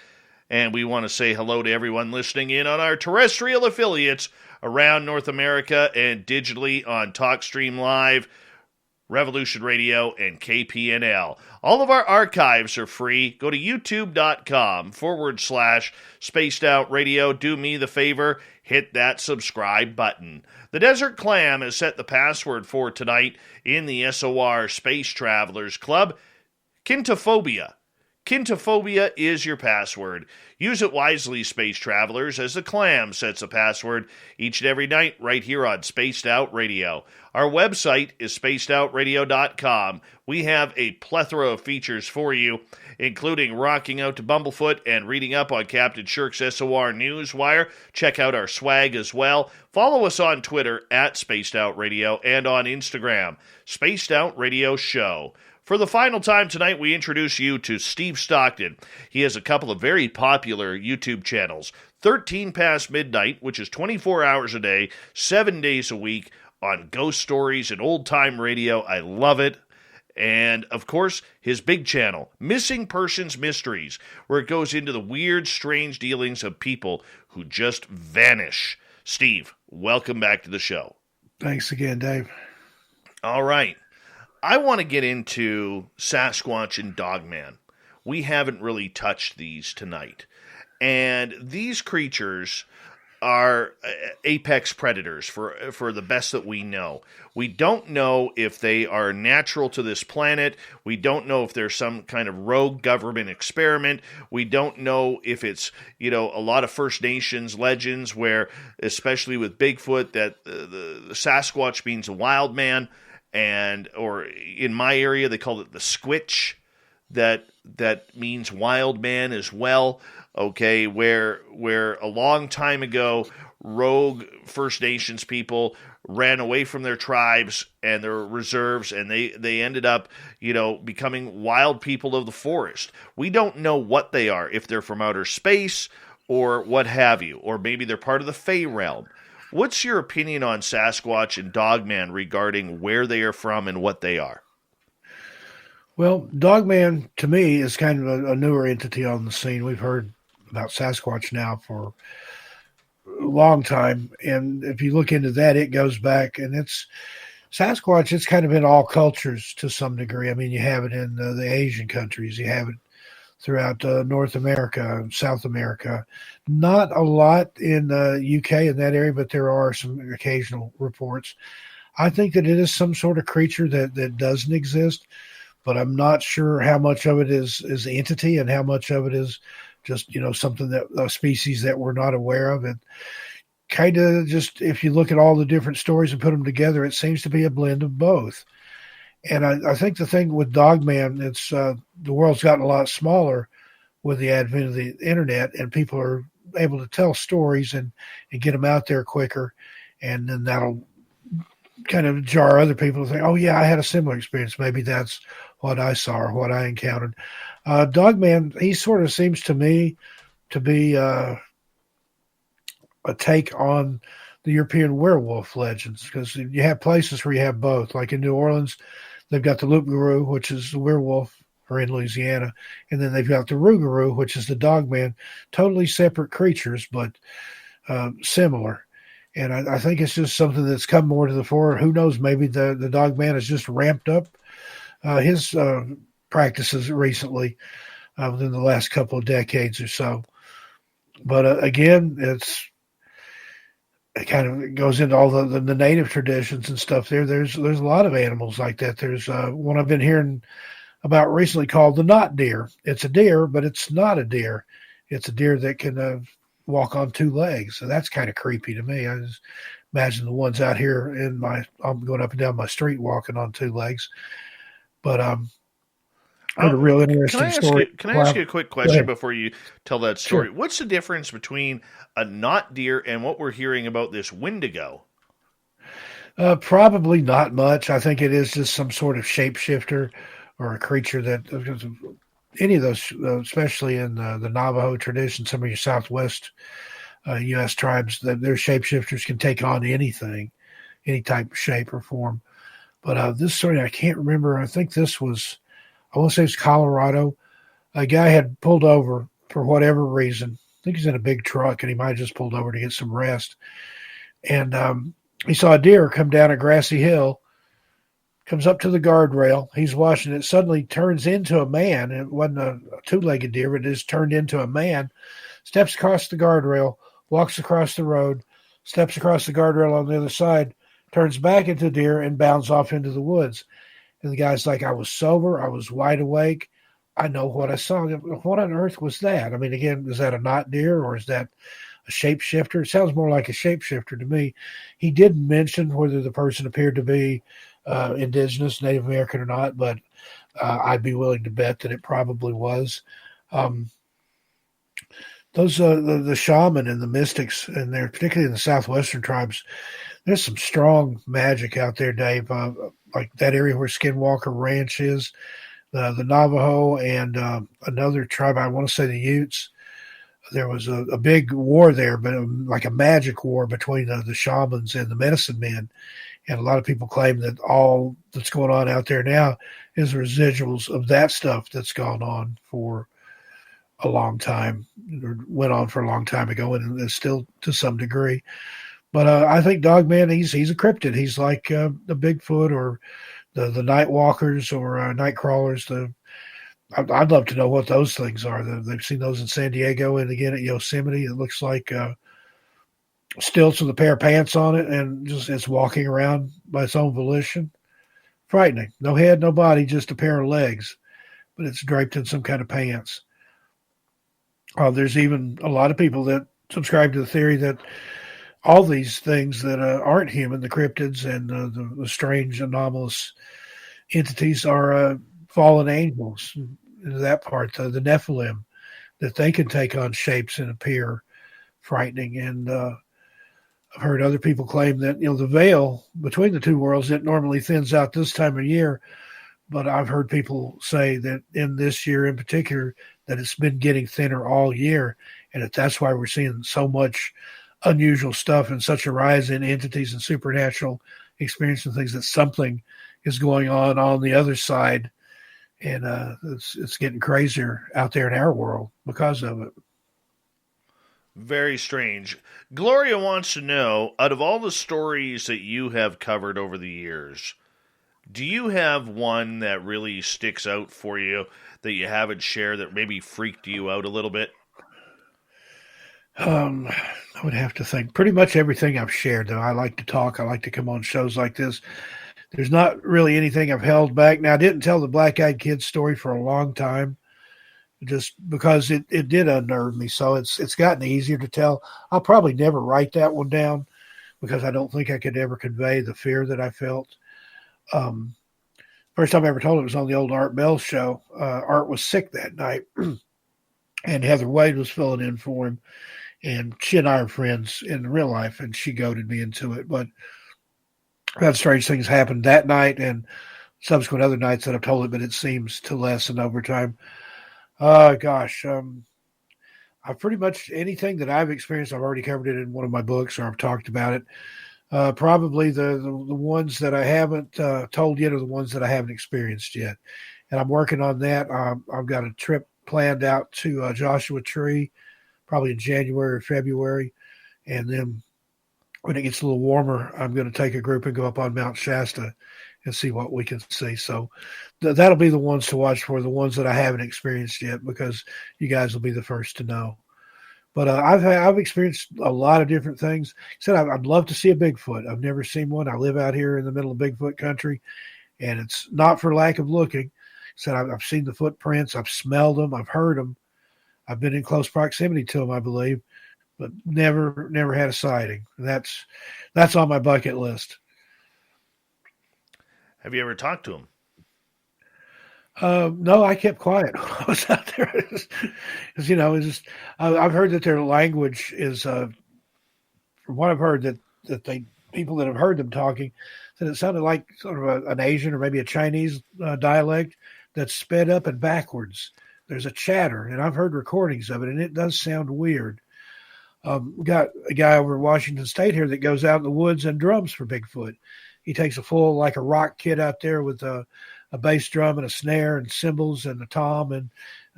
And we want to say hello to everyone listening in on our terrestrial affiliates around North America and digitally on TalkStream Live, Revolution Radio, and KPNL. All of our archives are free. Go to youtube.com/Spaced Out Radio. Do me the favor, hit that subscribe button. The Desert Clam has set the password for tonight in the SOR Space Travelers Club. Kintophobia. Kintophobia is your password. Use it wisely, space travelers, as the Clam sets a password each and every night right here on Spaced Out Radio. Our website is spacedoutradio.com. We have a plethora of features for you, including rocking out to Bumblefoot and reading up on Captain Shirk's SOR Newswire. Check out our swag as well. Follow us on Twitter at Spaced Out Radio and on Instagram, Spaced Out Radio Show. For the final time tonight, we introduce you to Steve Stockton. He has a couple of very popular YouTube channels. 13 Past Midnight, which is 24 hours a day, 7 days a week, on ghost stories and old-time radio. I love it. And, of course, his big channel, Missing Persons Mysteries, where it goes into the weird, strange dealings of people who just vanish. Steve, welcome back to the show. Thanks again, Dave. All right. I want to get into Sasquatch and Dogman. We haven't really touched these tonight. And these creatures are apex predators for the best that we know. We don't know if they are natural to this planet. We don't know if there's some kind of rogue government experiment. We don't know if it's, a lot of First Nations legends where, especially with Bigfoot, that the Sasquatch means a wild man. or in my area they call it the squitch. That means wild man as well. Okay, where a long time ago, rogue First Nations people ran away from their tribes and their reserves, and they ended up, becoming wild people of the forest. We don't know what they are, if they're from outer space or what have you, or maybe they're part of the Fey realm. What's your opinion on Sasquatch and Dogman regarding where they are from and what they are? Well, Dogman, to me, is kind of a newer entity on the scene. We've heard about Sasquatch now for a long time. And if you look into that, it goes back. And Sasquatch, it's kind of in all cultures to some degree. I mean, you have it in the Asian countries. You have it throughout North America, South America. Not a lot in the UK in that area, but there are some occasional reports. I think that it is some sort of creature that doesn't exist. But I'm not sure how much of it is the entity and how much of it is just, something that a species that we're not aware of. And kind of just, if you look at all the different stories and put them together, it seems to be a blend of both. And I think the thing with Dogman, it's the world's gotten a lot smaller with the advent of the internet, and people are able to tell stories and get them out there quicker. And then that'll kind of jar other people to think, oh, yeah, I had a similar experience. Maybe that's what I saw or what I encountered. Dogman, he sort of seems to me to be a take on the European werewolf legends, because you have places where you have both. Like in New Orleans, they've got the Loup-Garou, which is the werewolf, or in Louisiana, and then they've got the Rougarou, which is the Dogman. Totally separate creatures, but similar. And I think it's just something that's come more to the fore. Who knows? Maybe the Dogman has just ramped up his practices recently within the last couple of decades or so. But again, it kind of goes into all the native traditions and stuff there. There's a lot of animals like that. There's one I've been hearing about recently called the knot deer. It's a deer, but it's not a deer. It's a deer that can walk on two legs. So that's kind of creepy to me. I just imagine the ones out here I'm going up and down my street walking on two legs. But I heard a real interesting story. Can I ask you a quick question before you tell that story? Sure. What's the difference between a knot deer and what we're hearing about this Wendigo? Probably not much. I think it is just some sort of shapeshifter or a creature that any of those, especially in the Navajo tradition, some of your Southwest U.S. tribes, their shapeshifters can take on anything, any type of shape or form. But this story, I can't remember. I think this was, I want to say it's Colorado. A guy had pulled over for whatever reason. I think he's in a big truck, and he might have just pulled over to get some rest. And he saw a deer come down a grassy hill, comes up to the guardrail. He's watching it. Suddenly turns into a man. It wasn't a two-legged deer, but it just turned into a man. Steps across the guardrail, walks across the road, steps across the guardrail on the other side, turns back into a deer, and bounds off into the woods. And the guy's like, I was sober. I was wide awake. I know what I saw. What on earth was that? I mean, again, is that a knot deer or is that a shapeshifter? It sounds more like a shapeshifter to me. He didn't mention whether the person appeared to be indigenous, Native American or not, but I'd be willing to bet that it probably was. Those the shaman and the mystics, and they're particularly in the southwestern tribes, there's some strong magic out there, Dave. Like that area where Skinwalker Ranch is, the Navajo and another tribe, I want to say the Utes. There was a big war there, but like a magic war between the shamans and the medicine men. And a lot of people claim that all that's going on out there now is residuals of that stuff that's gone on for a long time, or went on for a long time ago, and is still to some degree. But I think Dogman, he's a cryptid. He's like the Bigfoot or the night walkers or night crawlers. I'd love to know what those things are. They've seen those in San Diego and again at Yosemite. It looks like stilts with a pair of pants on it, and just it's walking around by its own volition. Frightening. No head, no body, just a pair of legs, but it's draped in some kind of pants. There's even a lot of people that subscribe to the theory that all these things that aren't human, the cryptids and the strange anomalous entities are fallen angels. That part, the Nephilim, that they can take on shapes and appear frightening. And I've heard other people claim that, the veil between the two worlds, it normally thins out this time of year. But I've heard people say that in this year in particular, that it's been getting thinner all year. And that's why we're seeing so much unusual stuff and such a rise in entities and supernatural experience and things, that something is going on the other side. And it's getting crazier out there in our world because of it. Very strange. Gloria wants to know, out of all the stories that you have covered over the years, do you have one that really sticks out for you that you haven't shared that maybe freaked you out a little bit? I would have to think. Pretty much everything I've shared, though. I like to talk. I like to come on shows like this. There's not really anything I've held back. Now, I didn't tell the Black-Eyed Kids story for a long time, just because it did unnerve me. So it's gotten easier to tell. I'll probably never write that one down because I don't think I could ever convey the fear that I felt. First time I ever told it was on the old Art Bell show. Art was sick that night, and Heather Wade was filling in for him. And she and I are friends in real life, and she goaded me into it. But I've had strange things happen that night and subsequent other nights that I've told it, but it seems to lessen over time. Gosh, I've pretty much anything that I've experienced, I've already covered it in one of my books, or I've talked about it. Probably the ones that I haven't told yet are the ones that I haven't experienced yet. And I'm working on that. I've got a trip planned out to Joshua Tree, probably in January or February. And then when it gets a little warmer, I'm going to take a group and go up on Mount Shasta and see what we can see. So that'll be the ones to watch for, the ones that I haven't experienced yet, because you guys will be the first to know. But I've experienced a lot of different things. Said I'd love to see a Bigfoot. I've never seen one. I live out here in the middle of Bigfoot country, and it's not for lack of looking. Said I've seen the footprints. I've smelled them. I've heard them. I've been in close proximity to them, I believe, but never had a sighting. That's on my bucket list. Have you ever talked to him? No, I kept quiet when I was out there. Because, I've heard that their language is, from what I've heard, that people that have heard them talking, that it sounded like sort of an Asian or maybe a Chinese dialect that's sped up and backwards. There's a chatter, and I've heard recordings of it, and it does sound weird. We got a guy over in Washington State here that goes out in the woods and drums for Bigfoot. He takes a full, like a rock kit out there with a bass drum and a snare and cymbals and a tom, and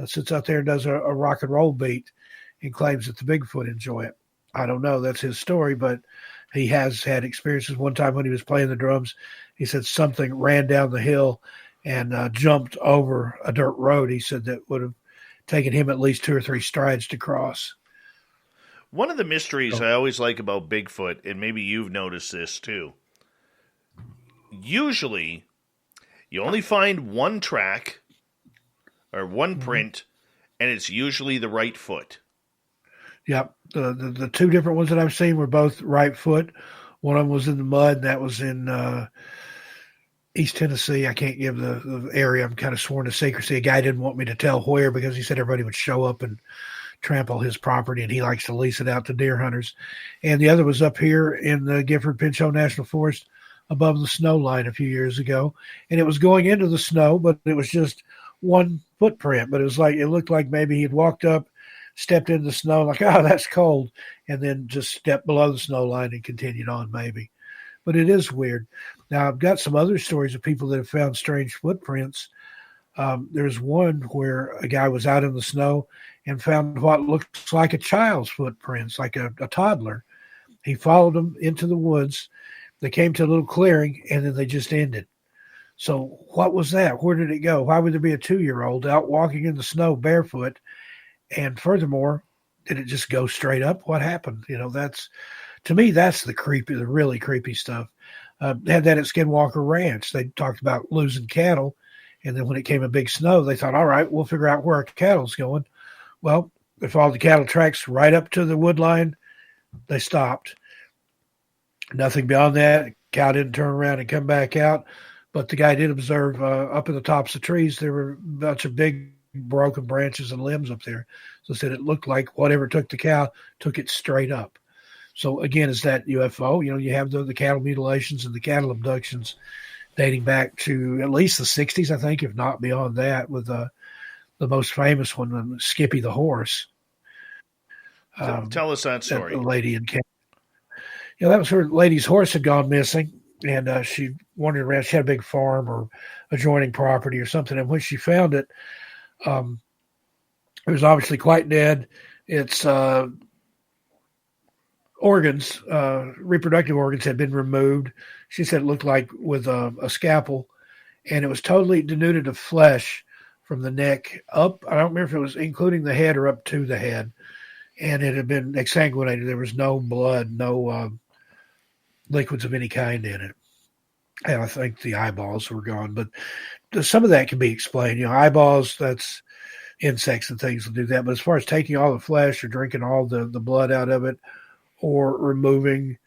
sits out there and does a rock and roll beat and claims that the Bigfoot enjoy it. I don't know. That's his story, but he has had experiences. One time when he was playing the drums, he said something ran down the hill and jumped over a dirt road. He said that would have taken him at least 2 or 3 strides to cross. One of the mysteries I always like about Bigfoot, and maybe you've noticed this too, usually you only find one track or one print, and it's usually the right foot. Yep. The 2 different ones that I've seen were both right foot. One of them was in the mud, and that was in East Tennessee. I can't give the area. I'm kind of sworn to secrecy. A guy didn't want me to tell where because he said everybody would show up and trample his property, and he likes to lease it out to deer hunters. And the other was up here in the Gifford-Pinchot National Forest above the snow line a few years ago. And it was going into the snow, but it was just one footprint. But it looked like maybe he'd walked up, stepped in the snow, like, oh, that's cold, and then just stepped below the snow line and continued on maybe. But it is weird. Now, I've got some other stories of people that have found strange footprints. There's one where a guy was out in the snow and found what looks like a child's footprints, like a toddler. He followed them into the woods. They came to a little clearing, and then they just ended. So what was that? Where did it go? Why would there be a 2-year-old out walking in the snow barefoot? And furthermore, did it just go straight up? What happened? To me, that's the really creepy stuff. They had that at Skinwalker Ranch. They talked about losing cattle. And then when it came a big snow, they thought, all right, we'll figure out where our cattle's going. Well, they followed the cattle tracks right up to the wood line. They stopped. Nothing beyond that. Cow didn't turn around and come back out. But the guy did observe up in the tops of trees, there were a bunch of big broken branches and limbs up there. So said it looked like whatever took the cow took it straight up. So again, is that UFO? You have the cattle mutilations and the cattle abductions dating back to at least the 60s, I think, if not beyond that, with the most famous one, Skippy the horse. Tell us that story. That lady in Canada. That was her lady's horse had gone missing, and she wandered around. She had a big farm or adjoining property or something, and when she found it, it was obviously quite dead. Its organs, reproductive organs, had been removed. She said it looked like with a scalpel, and it was totally denuded of flesh from the neck up. I don't remember if it was including the head or up to the head, and it had been exsanguinated. There was no blood, no liquids of any kind in it. And I think the eyeballs were gone, but some of that can be explained. Eyeballs, that's insects and things will do that. But as far as taking all the flesh or drinking all the blood out of it or removing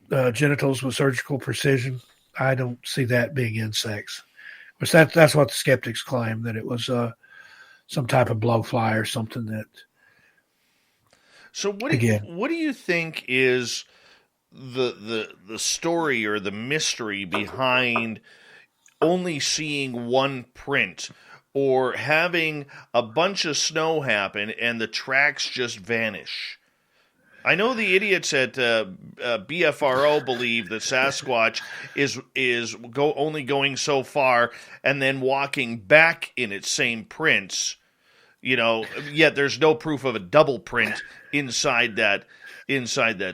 genitals with surgical precision, I don't see that being insects. Which that's what the skeptics claim, that it was some type of blowfly or something that. So what do you think is the story or the mystery behind only seeing one print or having a bunch of snow happen and the tracks just vanish? I know the idiots at BFRO believe that Sasquatch is only going so far and then walking back in its same prints. Yet there's no proof of a double print inside that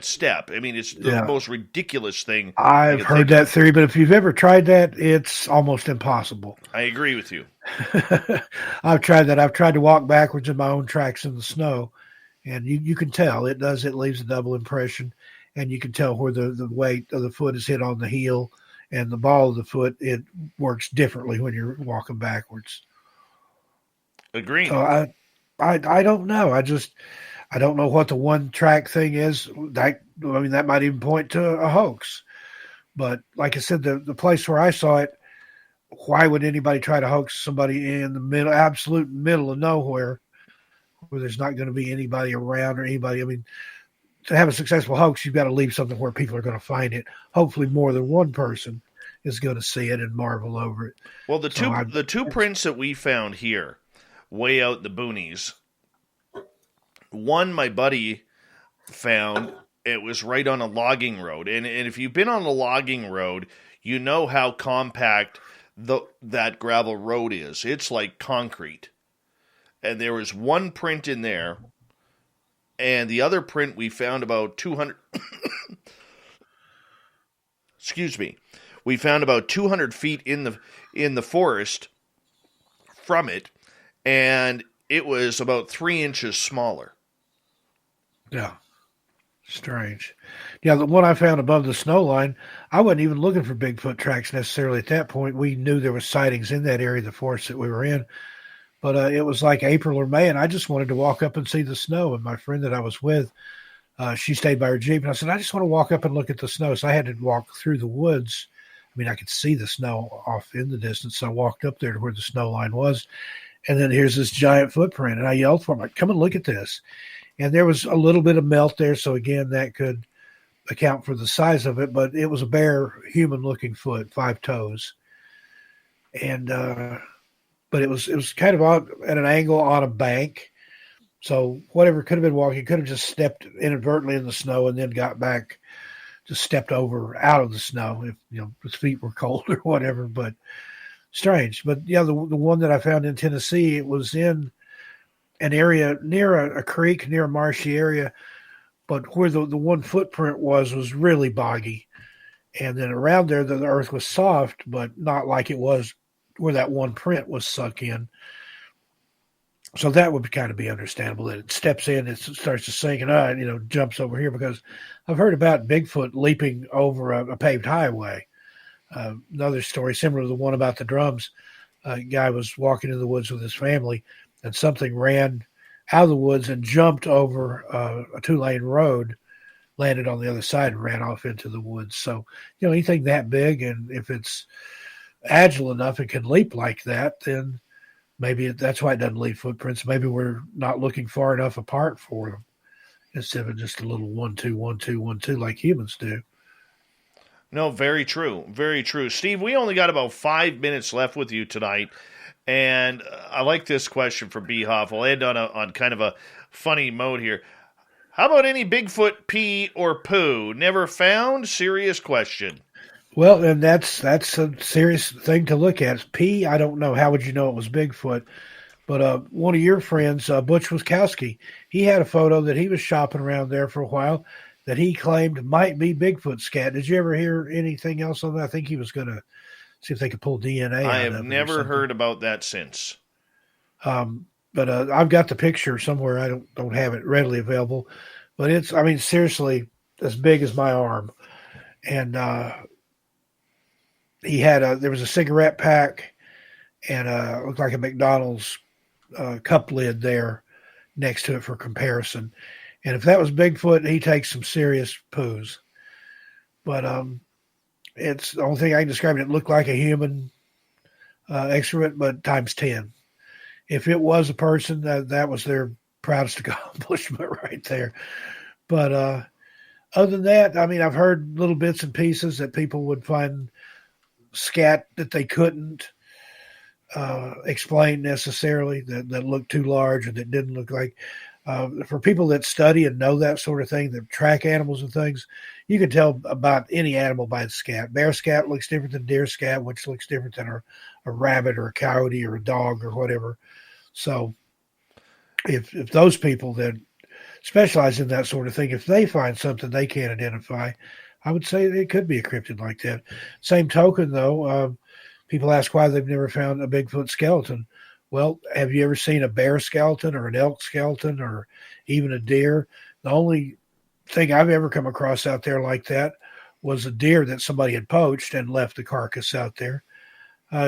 step. I mean, it's the most ridiculous thing. I've heard that theory, but if you've ever tried that, it's almost impossible. I agree with you. I've tried that. I've tried to walk backwards in my own tracks in the snow, and you can tell it leaves a double impression, and you can tell where the weight of the foot is hit on the heel and the ball of the foot. It works differently when you're walking backwards. Agreed. So I don't know. I don't know what the one track thing is. That might even point to a hoax. But like I said, the place where I saw it, why would anybody try to hoax somebody in the absolute middle of nowhere, where there's not going to be anybody around or anybody? I mean, to have a successful hoax, you've got to leave something where people are going to find it. Hopefully, more than one person is going to see it and marvel over it. Well, the two prints that we found here, way out in the boonies. One, my buddy found, it was right on a logging road. And if you've been on a logging road, you know how compact that gravel road is. It's like concrete. And there was one print in there. And the other print we found about 200... Excuse me. We found about 200 feet in the forest from it. And it was about 3 inches smaller. Yeah. Strange. Yeah, the one I found above the snow line, I wasn't even looking for Bigfoot tracks necessarily at that point. We knew there were sightings in that area of the forest that we were in. But it was like April or May, and I just wanted to walk up and see the snow. And my friend that I was with, she stayed by her Jeep. And I said, I just want to walk up and look at the snow. So I had to walk through the woods. I mean, I could see the snow off in the distance. So I walked up there to where the snow line was. And then here's this giant footprint. And I yelled for him, like, come and look at this. And there was a little bit of melt there. So, again, that could account for the size of it. But it was a bare, human-looking foot, 5 toes. And but it was kind of at an angle on a bank. So whatever could have been walking, could have just stepped inadvertently in the snow and then got back, just stepped over out of the snow if, his feet were cold or whatever. But strange. But, yeah, the one that I found in Tennessee, it was in an area near a creek, near a marshy area, but where the one footprint was really boggy. And then around there, the earth was soft, but not like it was where that one print was sunk in. So that would kind of be understandable that it steps in, it starts to sink, and jumps over here, because I've heard about Bigfoot leaping over a paved highway. Another story similar to the one about the drums. A guy was walking in the woods with his family, and something ran out of the woods and jumped over a 2-lane road, landed on the other side and ran off into the woods. So, anything that big, and if it's agile enough and can leap like that, then maybe that's why it doesn't leave footprints. Maybe we're not looking far enough apart for them instead of just a little 1, 2, 1, 2, 1, 2 like humans do. No, very true. Very true. Steve, we only got about 5 minutes left with you tonight. And I like this question for B-Hoff. We'll end on kind of a funny mode here. How about any Bigfoot pee or poo? Never found? Serious question. Well, and that's a serious thing to look at. Pee, I don't know. How would you know it was Bigfoot? But one of your friends, Butch Wiskowski, he had a photo that he was shopping around there for a while that he claimed might be Bigfoot scat. Did you ever hear anything else on that? I think he was going to see if they could pull DNA. I have never heard about that since. But I've got the picture somewhere. I don't have it readily available, but it's, seriously as big as my arm. And he had there was a cigarette pack and looked like a McDonald's cup lid there next to it for comparison. And if that was Bigfoot, he takes some serious poos. But it's the only thing I can describe it. It looked like a human excrement, but times 10. If it was a person, that was their proudest accomplishment right there. But other than that, I've heard little bits and pieces that people would find scat that they couldn't explain necessarily, that looked too large or that didn't look like. For people that study and know that sort of thing, that track animals and things, you can tell about any animal by its scat. Bear scat looks different than deer scat, which looks different than a rabbit or a coyote or a dog or whatever. So if those people that specialize in that sort of thing, if they find something they can't identify, I would say it could be a cryptid like that. Same token, though, people ask why they've never found a Bigfoot skeleton. Well, have you ever seen a bear skeleton or an elk skeleton or even a deer? The only thing I've ever come across out there like that was a deer that somebody had poached and left the carcass out there.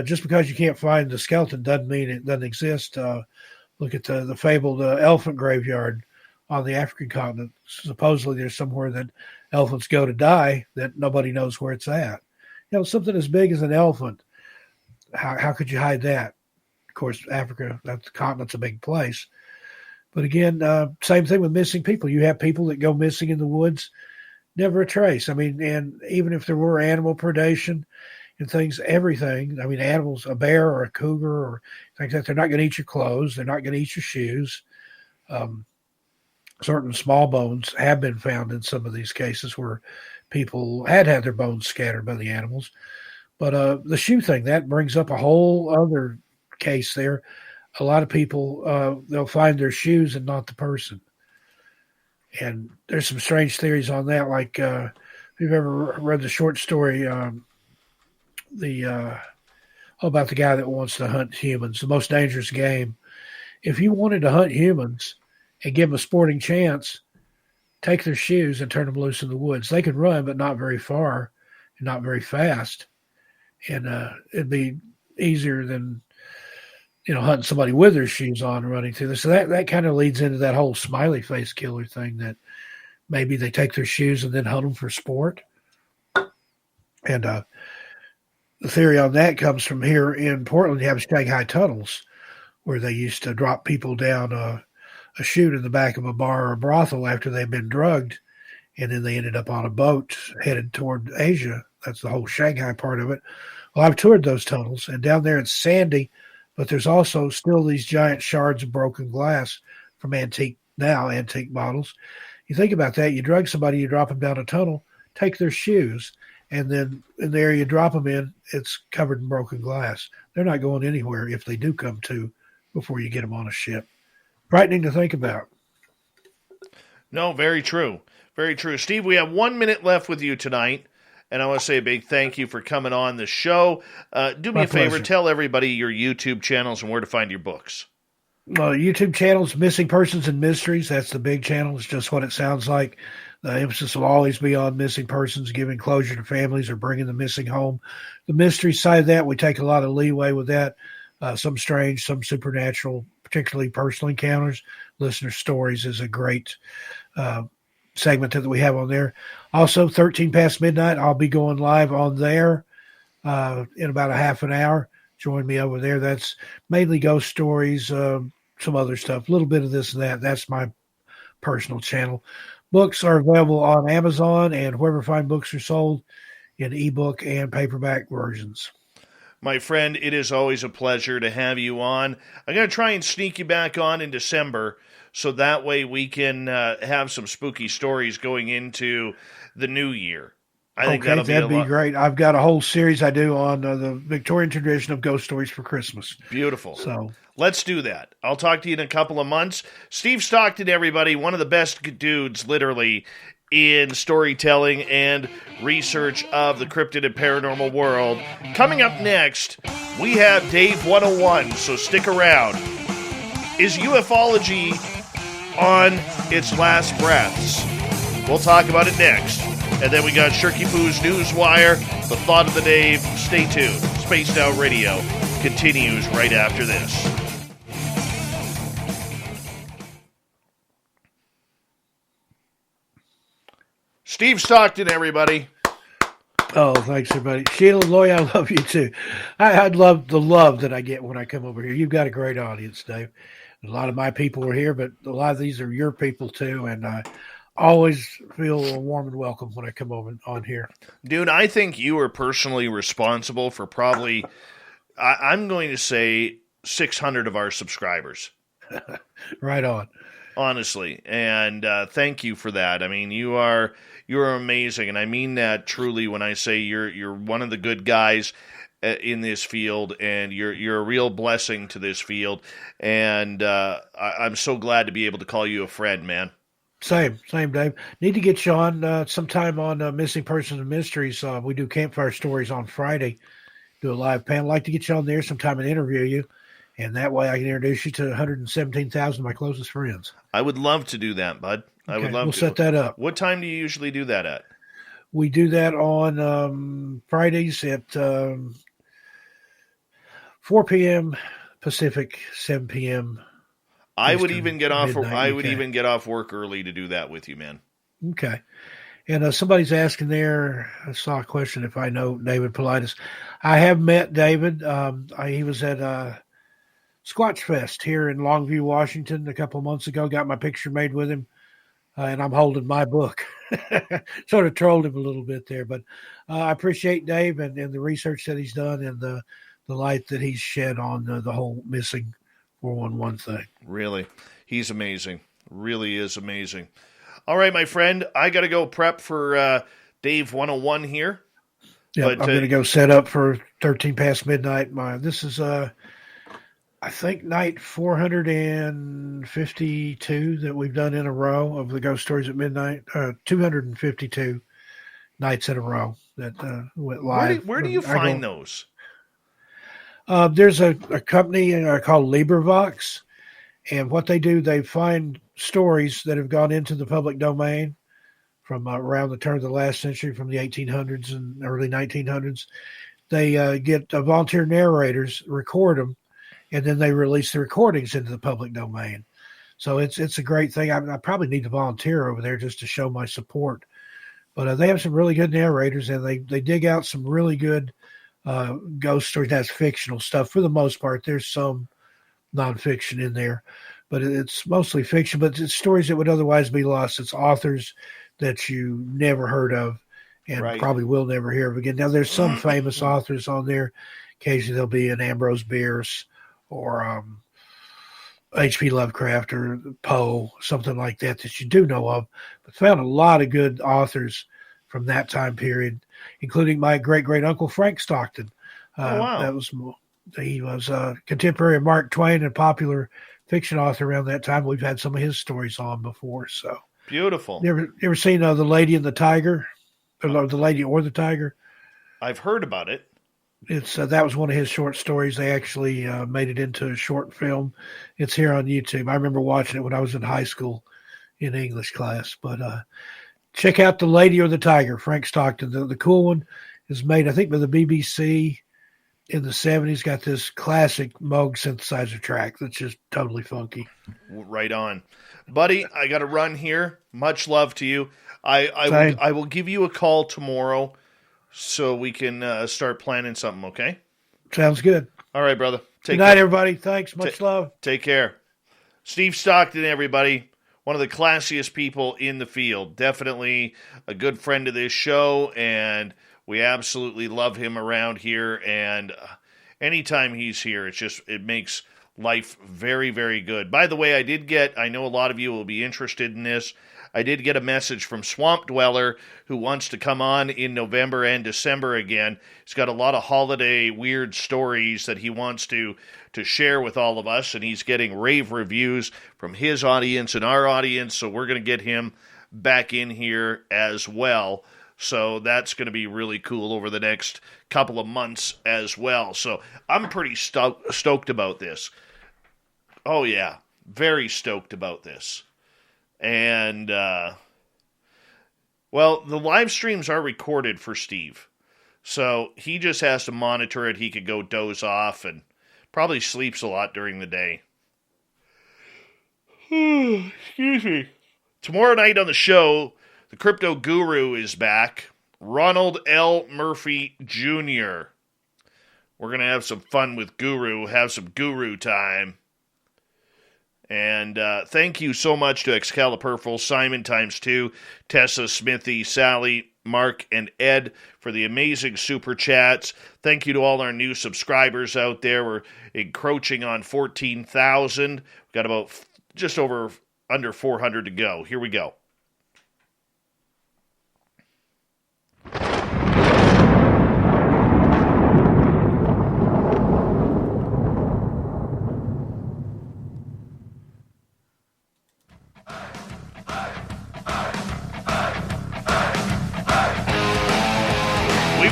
Just because you can't find the skeleton doesn't mean it doesn't exist. Look at the fabled elephant graveyard on the African continent. Supposedly there's somewhere that elephants go to die that nobody knows where it's at. Something as big as an elephant, how could you hide that? Of course, Africa, that continent's a big place. But again, same thing with missing people. You have people that go missing in the woods, never a trace. And even if there were animal predation and things, everything, animals, a bear or a cougar or things like that, they're not going to eat your clothes. They're not going to eat your shoes. Certain small bones have been found in some of these cases where people had their bones scattered by the animals. But the shoe thing, that brings up a whole other case there. A lot of people, they'll find their shoes and not the person. And there's some strange theories on that. Like, if you've ever read the short story, about the guy that wants to hunt humans, the most dangerous game. If you wanted to hunt humans and give them a sporting chance, take their shoes and turn them loose in the woods. They can run, but not very far and not very fast. And it'd be easier than, hunting somebody with their shoes on and running through this. So that kind of leads into that whole smiley face killer thing, that maybe they take their shoes and then hunt them for sport. And the theory on that comes from here in Portland. You have Shanghai tunnels where they used to drop people down a chute in the back of a bar or a brothel after they've been drugged, and then they ended up on a boat headed toward Asia. That's the whole Shanghai part of it. Well, I've toured those tunnels, and down there it's sandy, but there's also still these giant shards of broken glass from antique bottles. You think about that. You drug somebody, you drop them down a tunnel, take their shoes, and then in the area you drop them in, it's covered in broken glass. They're not going anywhere if they do come to before you get them on a ship. Frightening to think about. No, very true. Very true. Steve, we have 1 minute left with you tonight. And I want to say a big thank you for coming on the show. Do me a favor, tell everybody your YouTube channels and where to find your books. YouTube channels, Missing Persons and Mysteries. That's the big channel. It's just what it sounds like. The emphasis will always be on missing persons, giving closure to families or bringing the missing home. The mystery side of that, we take a lot of leeway with that. Some strange, some supernatural, particularly personal encounters. Listener stories is a great segment that we have on there. Also, 13 past midnight, I'll be going live on there in about a half an hour. Join me over there. That's mainly ghost stories, some other stuff, a little bit of this and that. That's my personal channel. Books are available on Amazon and wherever fine books are sold in ebook and paperback versions. My friend, it is always a pleasure to have you on. I'm going to try and sneak you back on in December so that way we can have some spooky stories going into the new year. I think that'd be great. I've got a whole series I do on the Victorian tradition of ghost stories for Christmas. Beautiful. So let's do that. I'll talk to you in a couple of months. Steve Stockton, everybody, one of the best dudes, literally, in storytelling and research of the cryptid and paranormal world. Coming up next, we have Dave 101, so stick around. Is ufology on its last breaths? We'll talk about it next. And then we got Shirky Poo's Newswire, the thought of the day. Stay tuned. Spaced Out Radio continues right after this. Steve Stockton, everybody. Oh, thanks, everybody. Sheila Loy, I love you too. I'd love the love that I get when I come over here. You've got a great audience, Dave. A lot of my people are here, but a lot of these are your people too, and I always feel warm and welcome when I come over on here. Dude, I think you are personally responsible for probably, I'm going to say, 600 of our subscribers. Right on. Honestly, and thank you for that. I mean, you're amazing, and I mean that truly when I say you're one of the good guys in this field, and you're a real blessing to this field, and I'm so glad to be able to call you a friend, man. Same, Dave. Need to get you on sometime on Missing Persons and Mysteries. We do campfire stories on Friday. Do a live panel. I'd like to get you on there sometime and interview you, and that way I can introduce you to 117,000 of my closest friends. I would love to do that, bud. I would love to. We'll set that up. What time do you usually do that at? We do that on Fridays at 4 p.m. Pacific, 7 p.m. I would even get off. Even get off work early to do that with you, man. Okay. And somebody's asking there. I saw a question if I know David Politis. I have met David. He was at Squatch Fest here in Longview, Washington, a couple of months ago. Got my picture made with him, and I'm holding my book. Sort of trolled him a little bit there, but I appreciate Dave and the research that he's done and the light that he's shed on the whole missing 411 thing. Really. He's amazing. Really is amazing. All right, my friend, I got to go prep for Dave 101 here. Yeah, I'm going to go set up for 13 past midnight. This is, I think, night 452 that we've done in a row of the Ghost Stories at Midnight. 252 nights in a row that went live. Where do you find those? There's a company called LibriVox, and what they do, they find stories that have gone into the public domain from around the turn of the last century, from the 1800s and early 1900s. They get volunteer narrators, record them, and then they release the recordings into the public domain. So it's a great thing. I probably need to volunteer over there just to show my support. But they have some really good narrators, and they dig out some really good ghost stories. That's fictional stuff for the most part. There's some nonfiction in there, but it's mostly fiction. But it's stories that would otherwise be lost. It's authors that you never heard of and probably will never hear of again. Now, there's some famous authors on there. Occasionally there'll be an Ambrose Bierce or H.P. Lovecraft or Poe, something like that you do know of. But found a lot of good authors from that time period, including my great-great-uncle Frank Stockton. Wow. He was a contemporary of Mark Twain and popular fiction author around that time. We've had some of his stories on before. So beautiful. You ever seen The Lady and the Tiger? Or The Lady or the Tiger? I've heard about it. It's that was one of his short stories. They actually made it into a short film. It's here on YouTube. I remember watching it when I was in high school in English class. But check out The Lady or the Tiger, Frank Stockton. The cool one is made, I think, by the BBC, in the 70s, got this classic Moog synthesizer track that's just totally funky. Right on. Buddy, I got to run here. Much love to you. I will give you a call tomorrow so we can start planning something, okay? Sounds good. All right, brother. Good night, everybody. Thanks. Much love. Take care. Steve Stockton, everybody. One of the classiest people in the field. Definitely a good friend of this show, and we absolutely love him around here. And anytime he's here, it makes life very, very good. By the way, I know a lot of you will be interested in this. I did get a message from Swamp Dweller, who wants to come on in November and December again. He's got a lot of holiday weird stories that he wants to share with all of us, and he's getting rave reviews from his audience and our audience, so we're going to get him back in here as well. So that's going to be really cool over the next couple of months as well. So I'm pretty stoked about this. Oh, yeah. Very stoked about this. And, well, the live streams are recorded for Steve. So he just has to monitor it. He could go doze off and probably sleeps a lot during the day. Excuse me. Tomorrow night on the show, the crypto guru is back. Ronald L. Murphy Jr. We're going to have some fun with Guru, have some guru time. And thank you so much to Excalibur, Simon ×2, Tessa, Smithy, Sally, Mark, and Ed for the amazing super chats. Thank you to all our new subscribers out there. We're encroaching on 14,000. We've got about just under 400 to go. Here we go.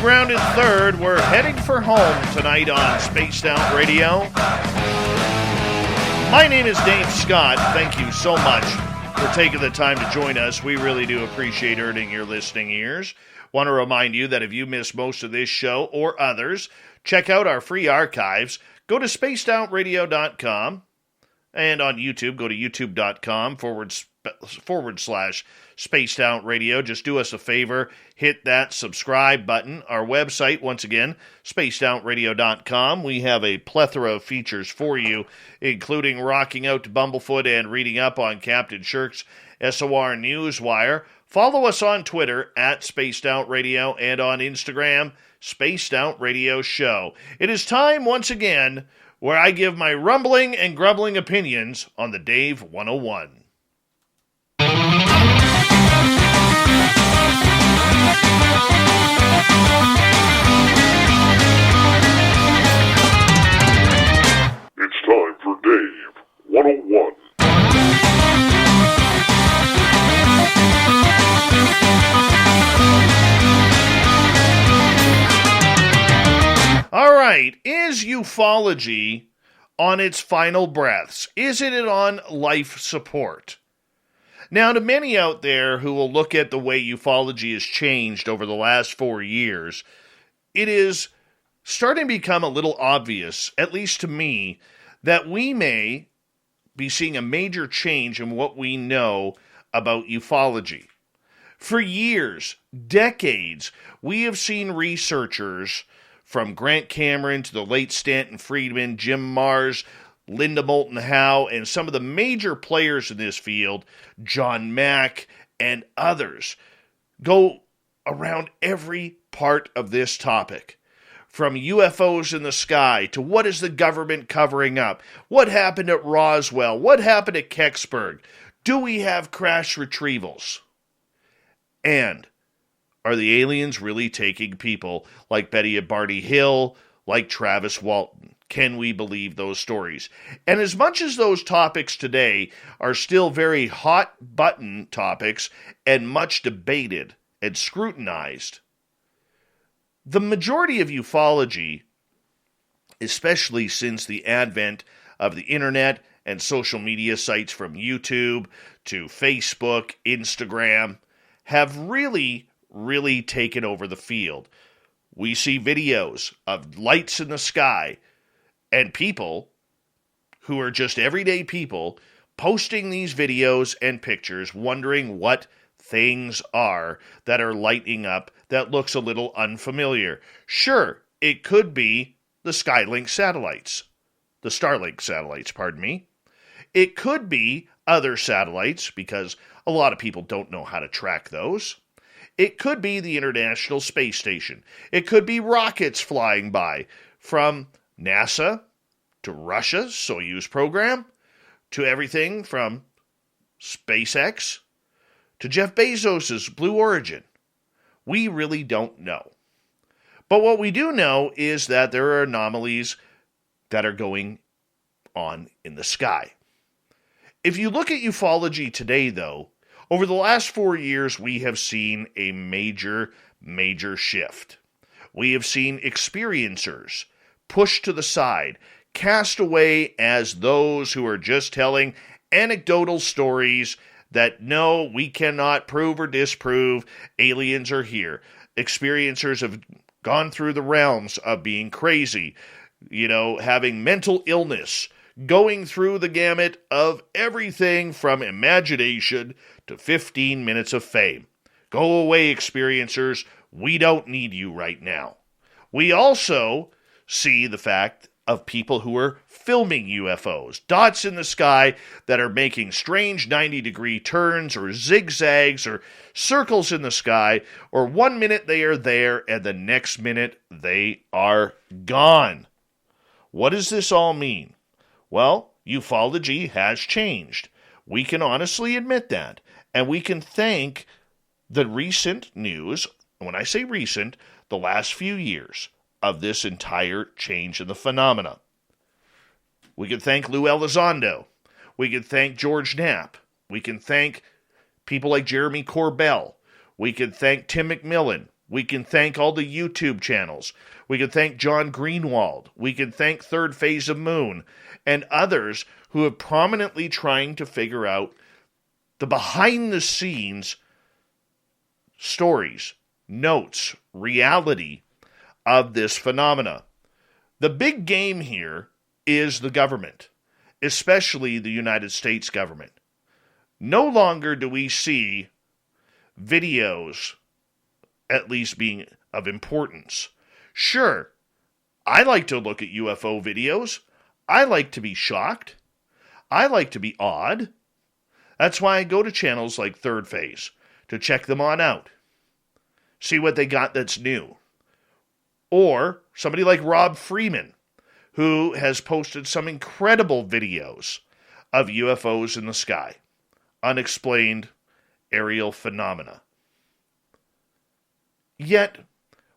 Rounded third. We're heading for home tonight on Spaced Out Radio. My name is Dave Scott. Thank you so much for taking the time to join us. We really do appreciate earning your listening ears. Want to remind you that if you missed most of this show or others, check out our free archives. Go to spacedoutradio.com, and on YouTube, go to youtube.com/Spaced Out Radio. Just do us a favor, hit that subscribe button. Our website, once again, spacedoutradio.com. We have a plethora of features for you, including rocking out to Bumblefoot and reading up on Captain Shirk's SOR Newswire. Follow us on Twitter at Spaced Out Radio and on Instagram, Spaced Out Radio Show. It is time, once again, where I give my rumbling and grumbling opinions on the Dave 101. It's time for Dave 101. All right, is ufology on its final breaths? Is it on life support? Now, to many out there who will look at the way ufology has changed over the last 4 years, it is starting to become a little obvious, at least to me, that we may be seeing a major change in what we know about ufology. For years, decades, we have seen researchers from Grant Cameron to the late Stanton Friedman, Jim Mars, Linda Moulton Howe, and some of the major players in this field, John Mack and others, go around every part of this topic. From UFOs in the sky to what is the government covering up? What happened at Roswell? What happened at Kecksburg? Do we have crash retrievals? And are the aliens really taking people like Betty at Barney Hill, like Travis Walton? Can we believe those stories? And as much as those topics today are still very hot button topics and much debated and scrutinized, the majority of ufology, especially since the advent of the internet and social media sites from YouTube to Facebook, Instagram, have really taken over the field. We see videos of lights in the sky and people who are just everyday people posting these videos and pictures, wondering what things are that are lighting up that looks a little unfamiliar. Sure, it could be the Starlink satellites, pardon me. It could be other satellites, because a lot of people don't know how to track those. It could be the International Space Station. It could be rockets flying by from NASA to Russia's Soyuz program to everything from SpaceX to Jeff Bezos's Blue Origin. We really don't know. But what we do know is that there are anomalies that are going on in the sky. If you look at ufology today, though, over the last 4 years, we have seen a major shift. We have seen experiencers pushed to the side, cast away as those who are just telling anecdotal stories that no, we cannot prove or disprove aliens are here. Experiencers have gone through the realms of being crazy, having mental illness, going through the gamut of everything from imagination to 15 minutes of fame. Go away, experiencers. We don't need you right now. We also see the fact of people who are filming UFOs, dots in the sky that are making strange 90-degree turns or zigzags or circles in the sky, or 1 minute they are there and the next minute they are gone. What does this all mean? Well, ufology has changed. We can honestly admit that. And we can thank the recent news, when I say recent, the last few years of this entire change in the phenomena. We can thank Lou Elizondo. We can thank George Knapp. We can thank people like Jeremy Corbell. We can thank Tim McMillan. We can thank all the YouTube channels. We can thank John Greenwald. We can thank Third Phase of Moon and others who have prominently trying to figure out the behind-the-scenes stories, notes, reality of this phenomena. The big game here is the government, especially the United States government. No longer do we see videos, at least being of importance. Sure, I like to look at UFO videos. I like to be shocked. I like to be awed. That's why I go to channels like Third Phase, to check them on out. See what they got that's new. Or somebody like Rob Freeman, who has posted some incredible videos of UFOs in the sky, unexplained aerial phenomena. Yet,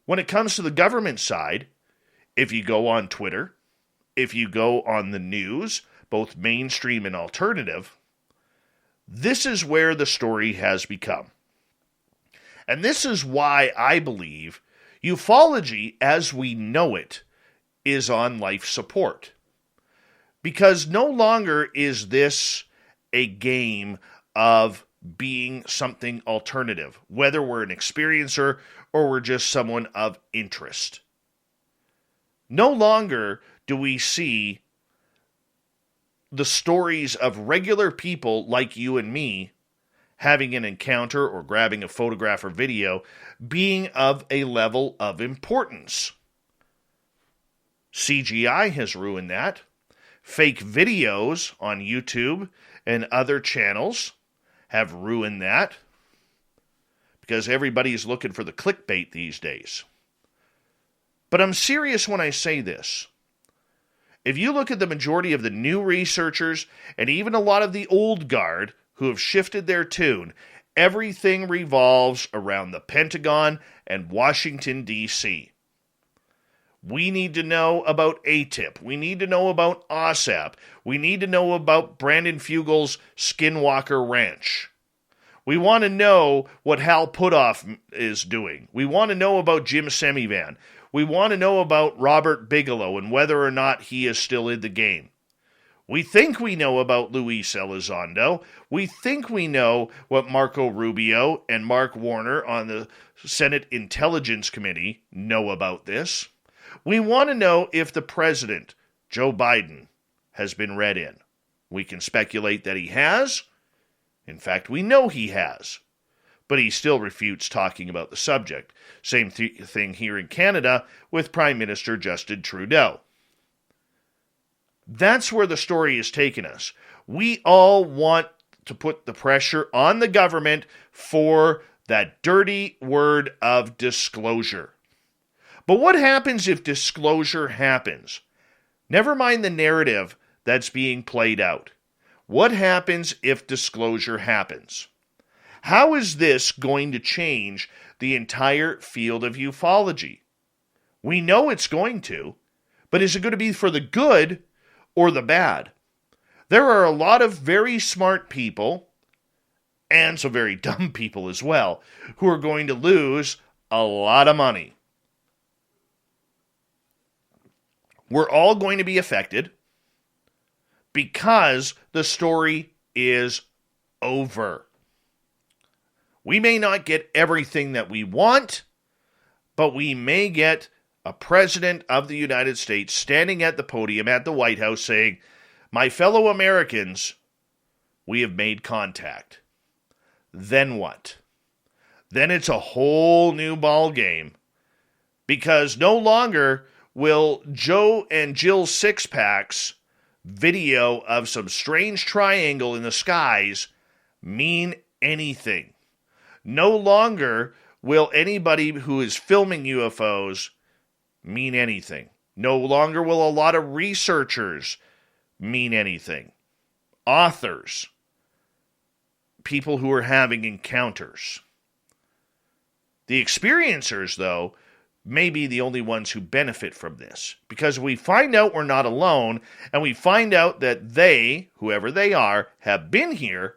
when it comes to the government side, if you go on Twitter, if you go on the news, both mainstream and alternative, this is where the story has become. And this is why I believe ufology, as we know it, is on life support. Because no longer is this a game of being something alternative, whether we're an experiencer or we're just someone of interest. No longer do we see the stories of regular people like you and me having an encounter or grabbing a photograph or video being of a level of importance. CGI has ruined that. Fake videos on YouTube and other channels have ruined that because everybody's looking for the clickbait these days. But I'm serious when I say this. If you look at the majority of the new researchers and even a lot of the old guard who have shifted their tune, everything revolves around the Pentagon and Washington, D.C. We need to know about ATIP. We need to know about OSAP. We need to know about Brandon Fugel's Skinwalker Ranch. We want to know what Hal Puthoff is doing. We want to know about Jim Semivan. We want to know about Robert Bigelow and whether or not he is still in the game. We think we know about Luis Elizondo. We think we know what Marco Rubio and Mark Warner on the Senate Intelligence Committee know about this. We want to know if the president, Joe Biden, has been read in. We can speculate that he has. In fact, we know he has. But he still refutes talking about the subject. Same thing here in Canada with Prime Minister Justin Trudeau. That's where the story has taken us. We all want to put the pressure on the government for that dirty word of disclosure. But what happens if disclosure happens? Never mind the narrative that's being played out. What happens if disclosure happens? How is this going to change the entire field of ufology? We know it's going to, but is it going to be for the good or the bad? There are a lot of very smart people, and some very dumb people as well, who are going to lose a lot of money. We're all going to be affected because the story is over. We may not get everything that we want, but we may get a president of the United States standing at the podium at the White House saying, "My fellow Americans, we have made contact." Then what? Then it's a whole new ball game, because no longer will Joe and Jill Sixpack's video of some strange triangle in the skies mean anything. No longer will anybody who is filming UFOs mean anything. No longer will a lot of researchers mean anything. Authors, people who are having encounters. The experiencers, though, may be the only ones who benefit from this, because we find out we're not alone, and we find out that they, whoever they are, have been here.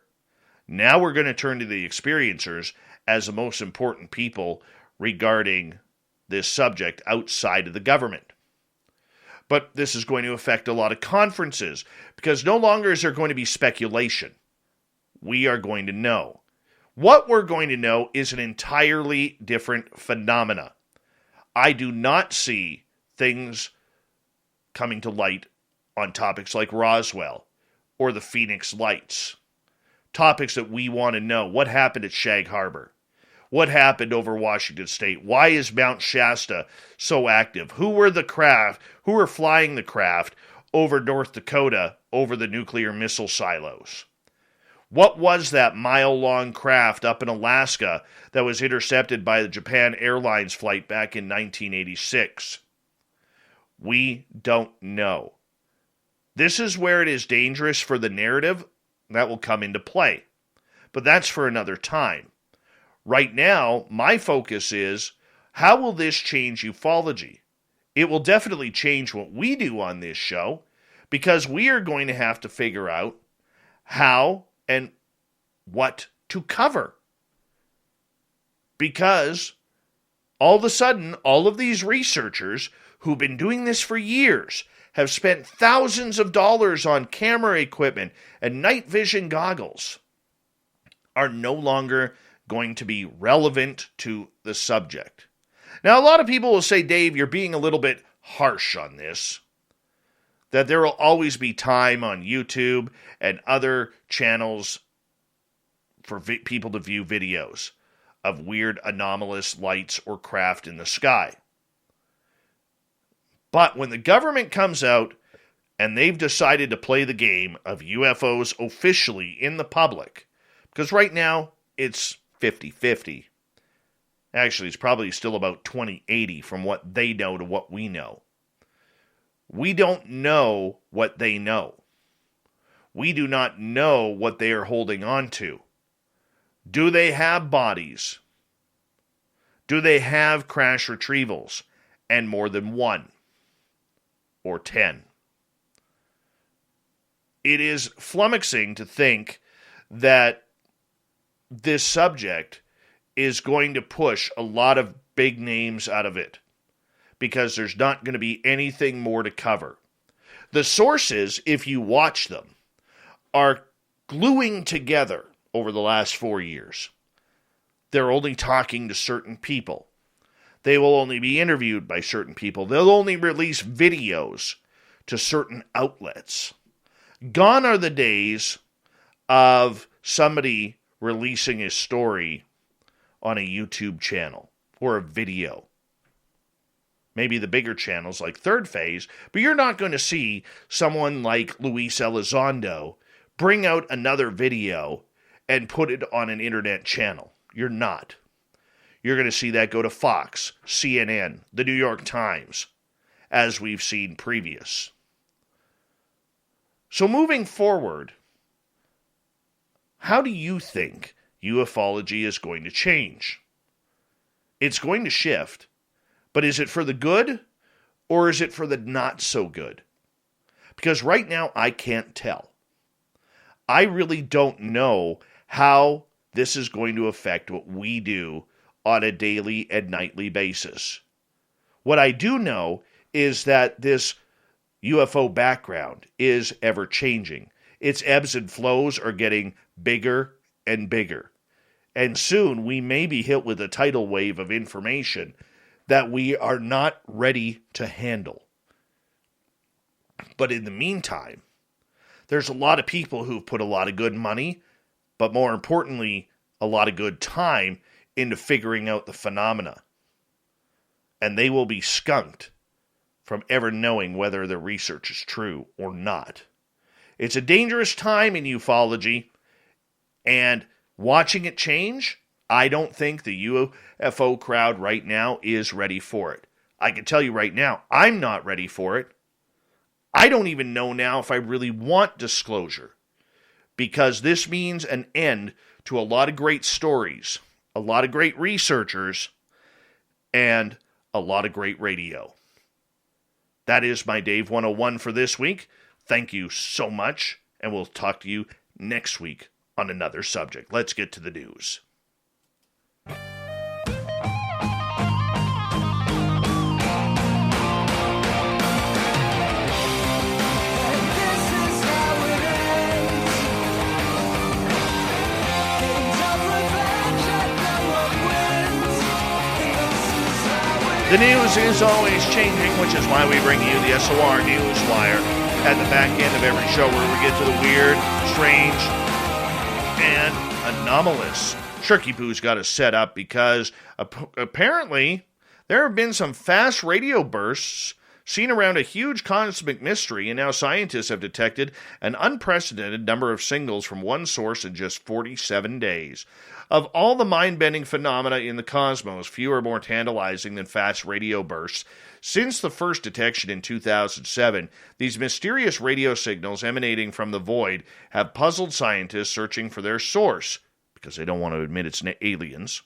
Now we're going to turn to the experiencers as the most important people regarding this subject outside of the government. But this is going to affect a lot of conferences, because no longer is there going to be speculation. We are going to know. What we're going to know is an entirely different phenomena. I do not see things coming to light on topics like Roswell or the Phoenix Lights. Topics that we want to know. What happened at Shag Harbor? What happened over Washington State? Why is Mount Shasta so active? Who were flying the craft over North Dakota over the nuclear missile silos? What was that mile-long craft up in Alaska that was intercepted by the Japan Airlines flight back in 1986? We don't know. This is where it is dangerous for the narrative that will come into play. But that's for another time. Right now, my focus is, how will this change ufology? It will definitely change what we do on this show, because we are going to have to figure out how and what to cover. Because all of a sudden, all of these researchers who've been doing this for years have spent thousands of dollars on camera equipment and night vision goggles are no longer going to be relevant to the subject. Now, a lot of people will say, Dave, you're being a little bit harsh on this. That there will always be time on YouTube and other channels for people to view videos of weird anomalous lights or craft in the sky. But when the government comes out and they've decided to play the game of UFOs officially in the public, because right now it's 50-50. Actually, it's probably still about 20-80 from what they know to what we know. We don't know what they know. We do not know what they are holding on to. Do they have bodies? Do they have crash retrievals? And more than one or 10? It is flummoxing to think that this subject is going to push a lot of big names out of it, because there's not going to be anything more to cover. The sources, if you watch them, are gluing together over the last 4 years. They're only talking to certain people. They will only be interviewed by certain people. They'll only release videos to certain outlets. Gone are the days of somebody releasing a story on a YouTube channel or a video. Maybe the bigger channels like Third Phase, but you're not going to see someone like Luis Elizondo bring out another video and put it on an internet channel. You're not. You're going to see that go to Fox, CNN, the New York Times, as we've seen previous. So moving forward, how do you think ufology is going to change? It's going to shift, but is it for the good or is it for the not so good? Because right now I can't tell. I really don't know how this is going to affect what we do on a daily and nightly basis. What I do know is that this UFO background is ever changing. Its ebbs and flows are getting bigger and bigger. And soon we may be hit with a tidal wave of information that we are not ready to handle. But in the meantime, there's a lot of people who've put a lot of good money, but more importantly, a lot of good time into figuring out the phenomena. And they will be skunked from ever knowing whether their research is true or not. It's a dangerous time in ufology, and watching it change, I don't think the UFO crowd right now is ready for it. I can tell you right now, I'm not ready for it. I don't even know now if I really want disclosure, because this means an end to a lot of great stories, a lot of great researchers, and a lot of great radio. That is my Dave 101 for this week. Thank you so much, and we'll talk to you next week on another subject. Let's get to the news. The news is always changing, which is why we bring you the SOR Newswire at the back end of every show, where we get to the weird, strange, and anomalous. Shirky Poo's got us set up because apparently there have been some fast radio bursts seen around a huge cosmic mystery, and now scientists have detected an unprecedented number of signals from one source in just 47 days. Of all the mind-bending phenomena in the cosmos, few are more tantalizing than fast radio bursts. Since the first detection in 2007, these mysterious radio signals emanating from the void have puzzled scientists searching for their source, because they don't want to admit it's aliens.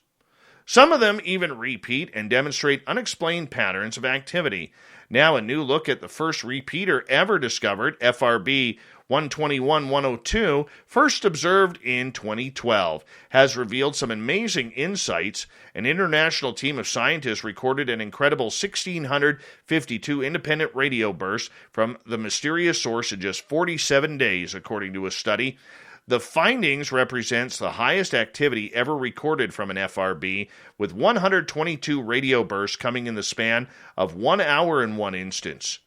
Some of them even repeat and demonstrate unexplained patterns of activity. Now a new look at the first repeater ever discovered, FRB 121-102, first observed in 2012, has revealed some amazing insights. An international team of scientists recorded an incredible 1,652 independent radio bursts from the mysterious source in just 47 days, according to a study. The findings represents the highest activity ever recorded from an FRB, with 122 radio bursts coming in the span of 1 hour in one instance.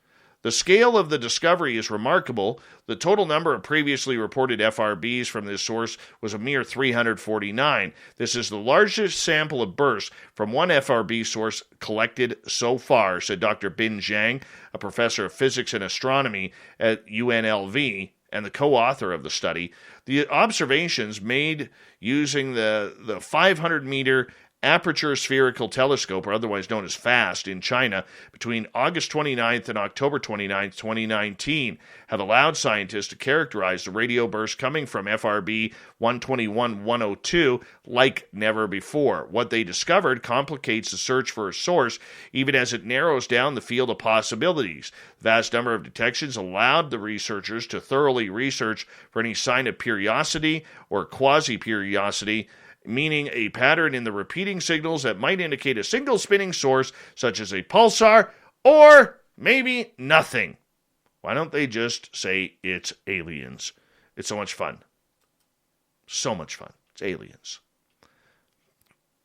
The scale of the discovery is remarkable. The total number of previously reported FRBs from this source was a mere 349. This is the largest sample of bursts from one FRB source collected so far, said Dr. Bin Zhang, a professor of physics and astronomy at UNLV and the co-author of the study. The observations made using the 500-meter Aperture Spherical Telescope, or otherwise known as FAST, in China between August 29th and October 29th, 2019, have allowed scientists to characterize the radio bursts coming from FRB 121-102 like never before. What they discovered complicates the search for a source, even as it narrows down the field of possibilities. The vast number of detections allowed the researchers to thoroughly research for any sign of periodicity or quasi-periodicity, meaning a pattern in the repeating signals that might indicate a single spinning source, such as a pulsar, or maybe nothing. Why don't they just say it's aliens? It's so much fun. So much fun. It's aliens.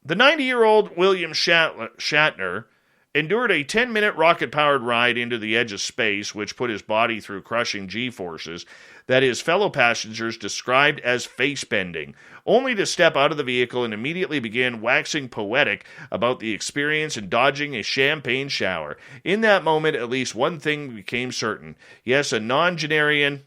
The 90-year-old William Shatner endured a 10-minute rocket-powered ride into the edge of space, which put his body through crushing G-forces that his fellow passengers described as face-bending, only to step out of the vehicle and immediately begin waxing poetic about the experience and dodging a champagne shower. In that moment, at least one thing became certain. Yes, a non-generian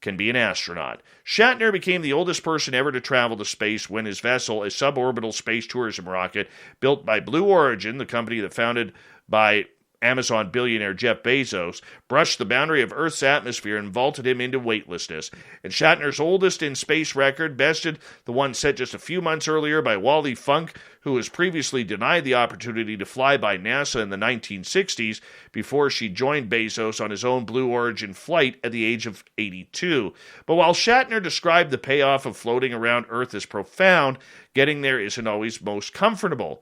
can be an astronaut. Shatner became the oldest person ever to travel to space when his vessel, a suborbital space tourism rocket built by Blue Origin, the company that founded by Amazon billionaire Jeff Bezos, brushed the boundary of Earth's atmosphere and vaulted him into weightlessness. And Shatner's oldest in space record bested the one set just a few months earlier by Wally Funk, who was previously denied the opportunity to fly by NASA in the 1960s before she joined Bezos on his own Blue Origin flight at the age of 82. But while Shatner described the payoff of floating around Earth as profound, getting there isn't always most comfortable.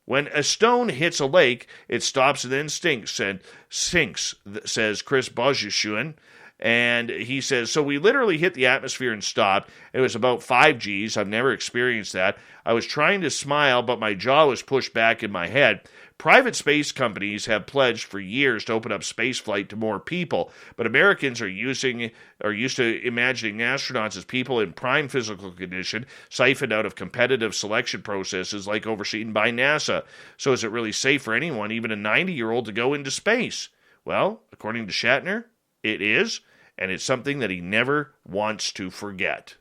When a stone hits a lake, it stops and then sinks, says Chris Bojushun. And he says, so we literally hit the atmosphere and stopped. It was about 5 Gs. I've never experienced that. I was trying to smile, but my jaw was pushed back in my head. Private space companies have pledged for years to open up spaceflight to more people, but Americans are used to imagining astronauts as people in prime physical condition, siphoned out of competitive selection processes like overseen by NASA. So is it really safe for anyone, even a 90-year-old, to go into space? Well, according to Shatner, it is, and it's something that he never wants to forget.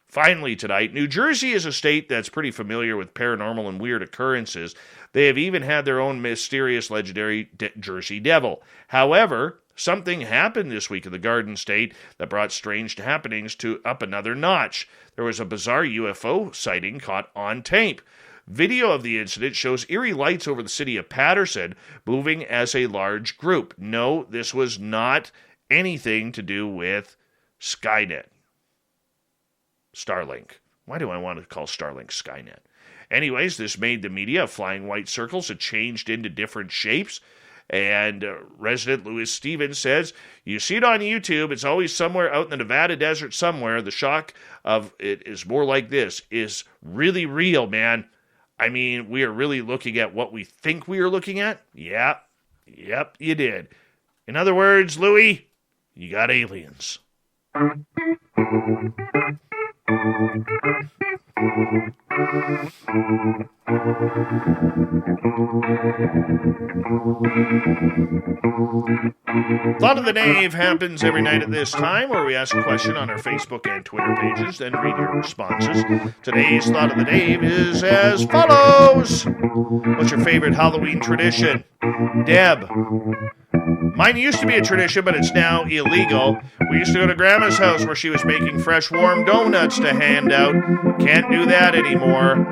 Finally tonight, New Jersey is a state that's pretty familiar with paranormal and weird occurrences. They have even had their own mysterious, legendary Jersey Devil. However, something happened this week in the Garden State that brought strange happenings to up another notch. There was a bizarre UFO sighting caught on tape. Video of the incident shows eerie lights over the city of Patterson moving as a large group. No, this was not anything to do with Skynet. Starlink. Why do I want to call Starlink Skynet? Anyways, this made the media of flying white circles that changed into different shapes. And resident Louis Stevens says, you see it on YouTube, it's always somewhere out in the Nevada desert somewhere. The shock of it is more like this, is really real, man. I mean, we are really looking at what we think we are looking at? Yep, you did. In other words, Louis, you got aliens. Thought of the Dave happens every night at this time, where we ask a question on our Facebook and Twitter pages, then read your responses. Today's Thought of the Dave is as follows. What's your favorite Halloween tradition? Deb. Mine used to be a tradition, but it's now illegal. We used to go to Grandma's house where she was making fresh, warm donuts to hand out. Can't do that anymore.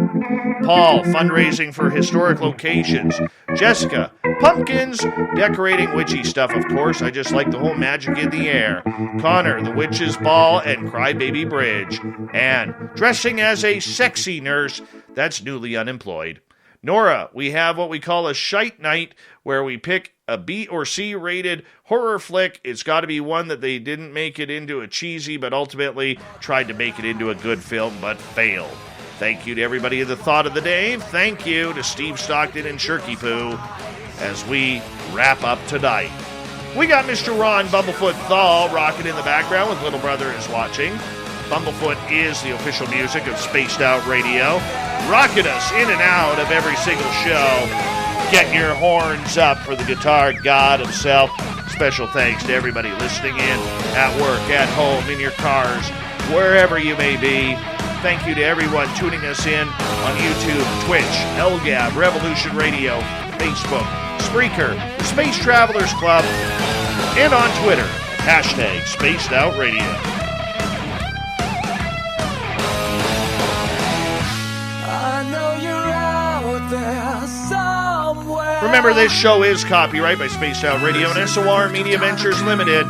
Paul, fundraising for historic locations. Jessica, pumpkins, decorating witchy stuff, of course. I just like the whole magic in the air. Connor, the witch's ball and crybaby bridge. Anne, dressing as a sexy nurse that's newly unemployed. Nora, we have what we call a shite night, where we pick a B or C rated horror flick. It's got to be one that they didn't make it into a cheesy, but ultimately tried to make it into a good film, but failed. Thank you to everybody in the Thought of the Dave. Thank you to Steve Stockton and Shirky Poo as we wrap up tonight. We got Mr. Ron Bumblefoot Thal rocking in the background with Little Brother is Watching. Bumblefoot is the official music of Spaced Out Radio, rocking us in and out of every single show. Get your horns up for the guitar god himself. Special thanks to everybody listening in, at work, at home, in your cars, wherever you may be. Thank you to everyone tuning us in on YouTube, Twitch, LGAB, Revolution Radio, Facebook, Spreaker, the Space Travelers Club, and on Twitter, hashtag Spaced Out Radio. Remember, this show is copyright by Spaced Out Radio and SOR Media Ventures Limited.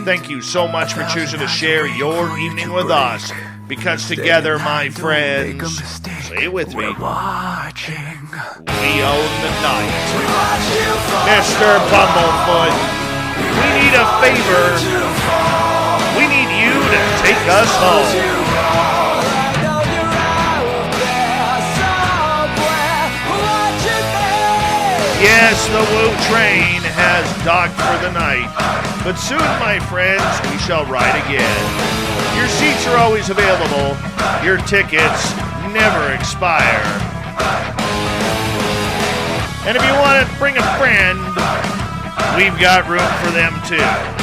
Thank you so much for choosing to share your evening with us. Because together, my friends, say it with me, watching. We own the night. Mr. Bumblefoot, we need a favor. We need you to take us home. Yes, the Woo train has docked for the night, but soon, my friends, we shall ride again. Your seats are always available. Your tickets never expire. And if you want to bring a friend, we've got room for them too.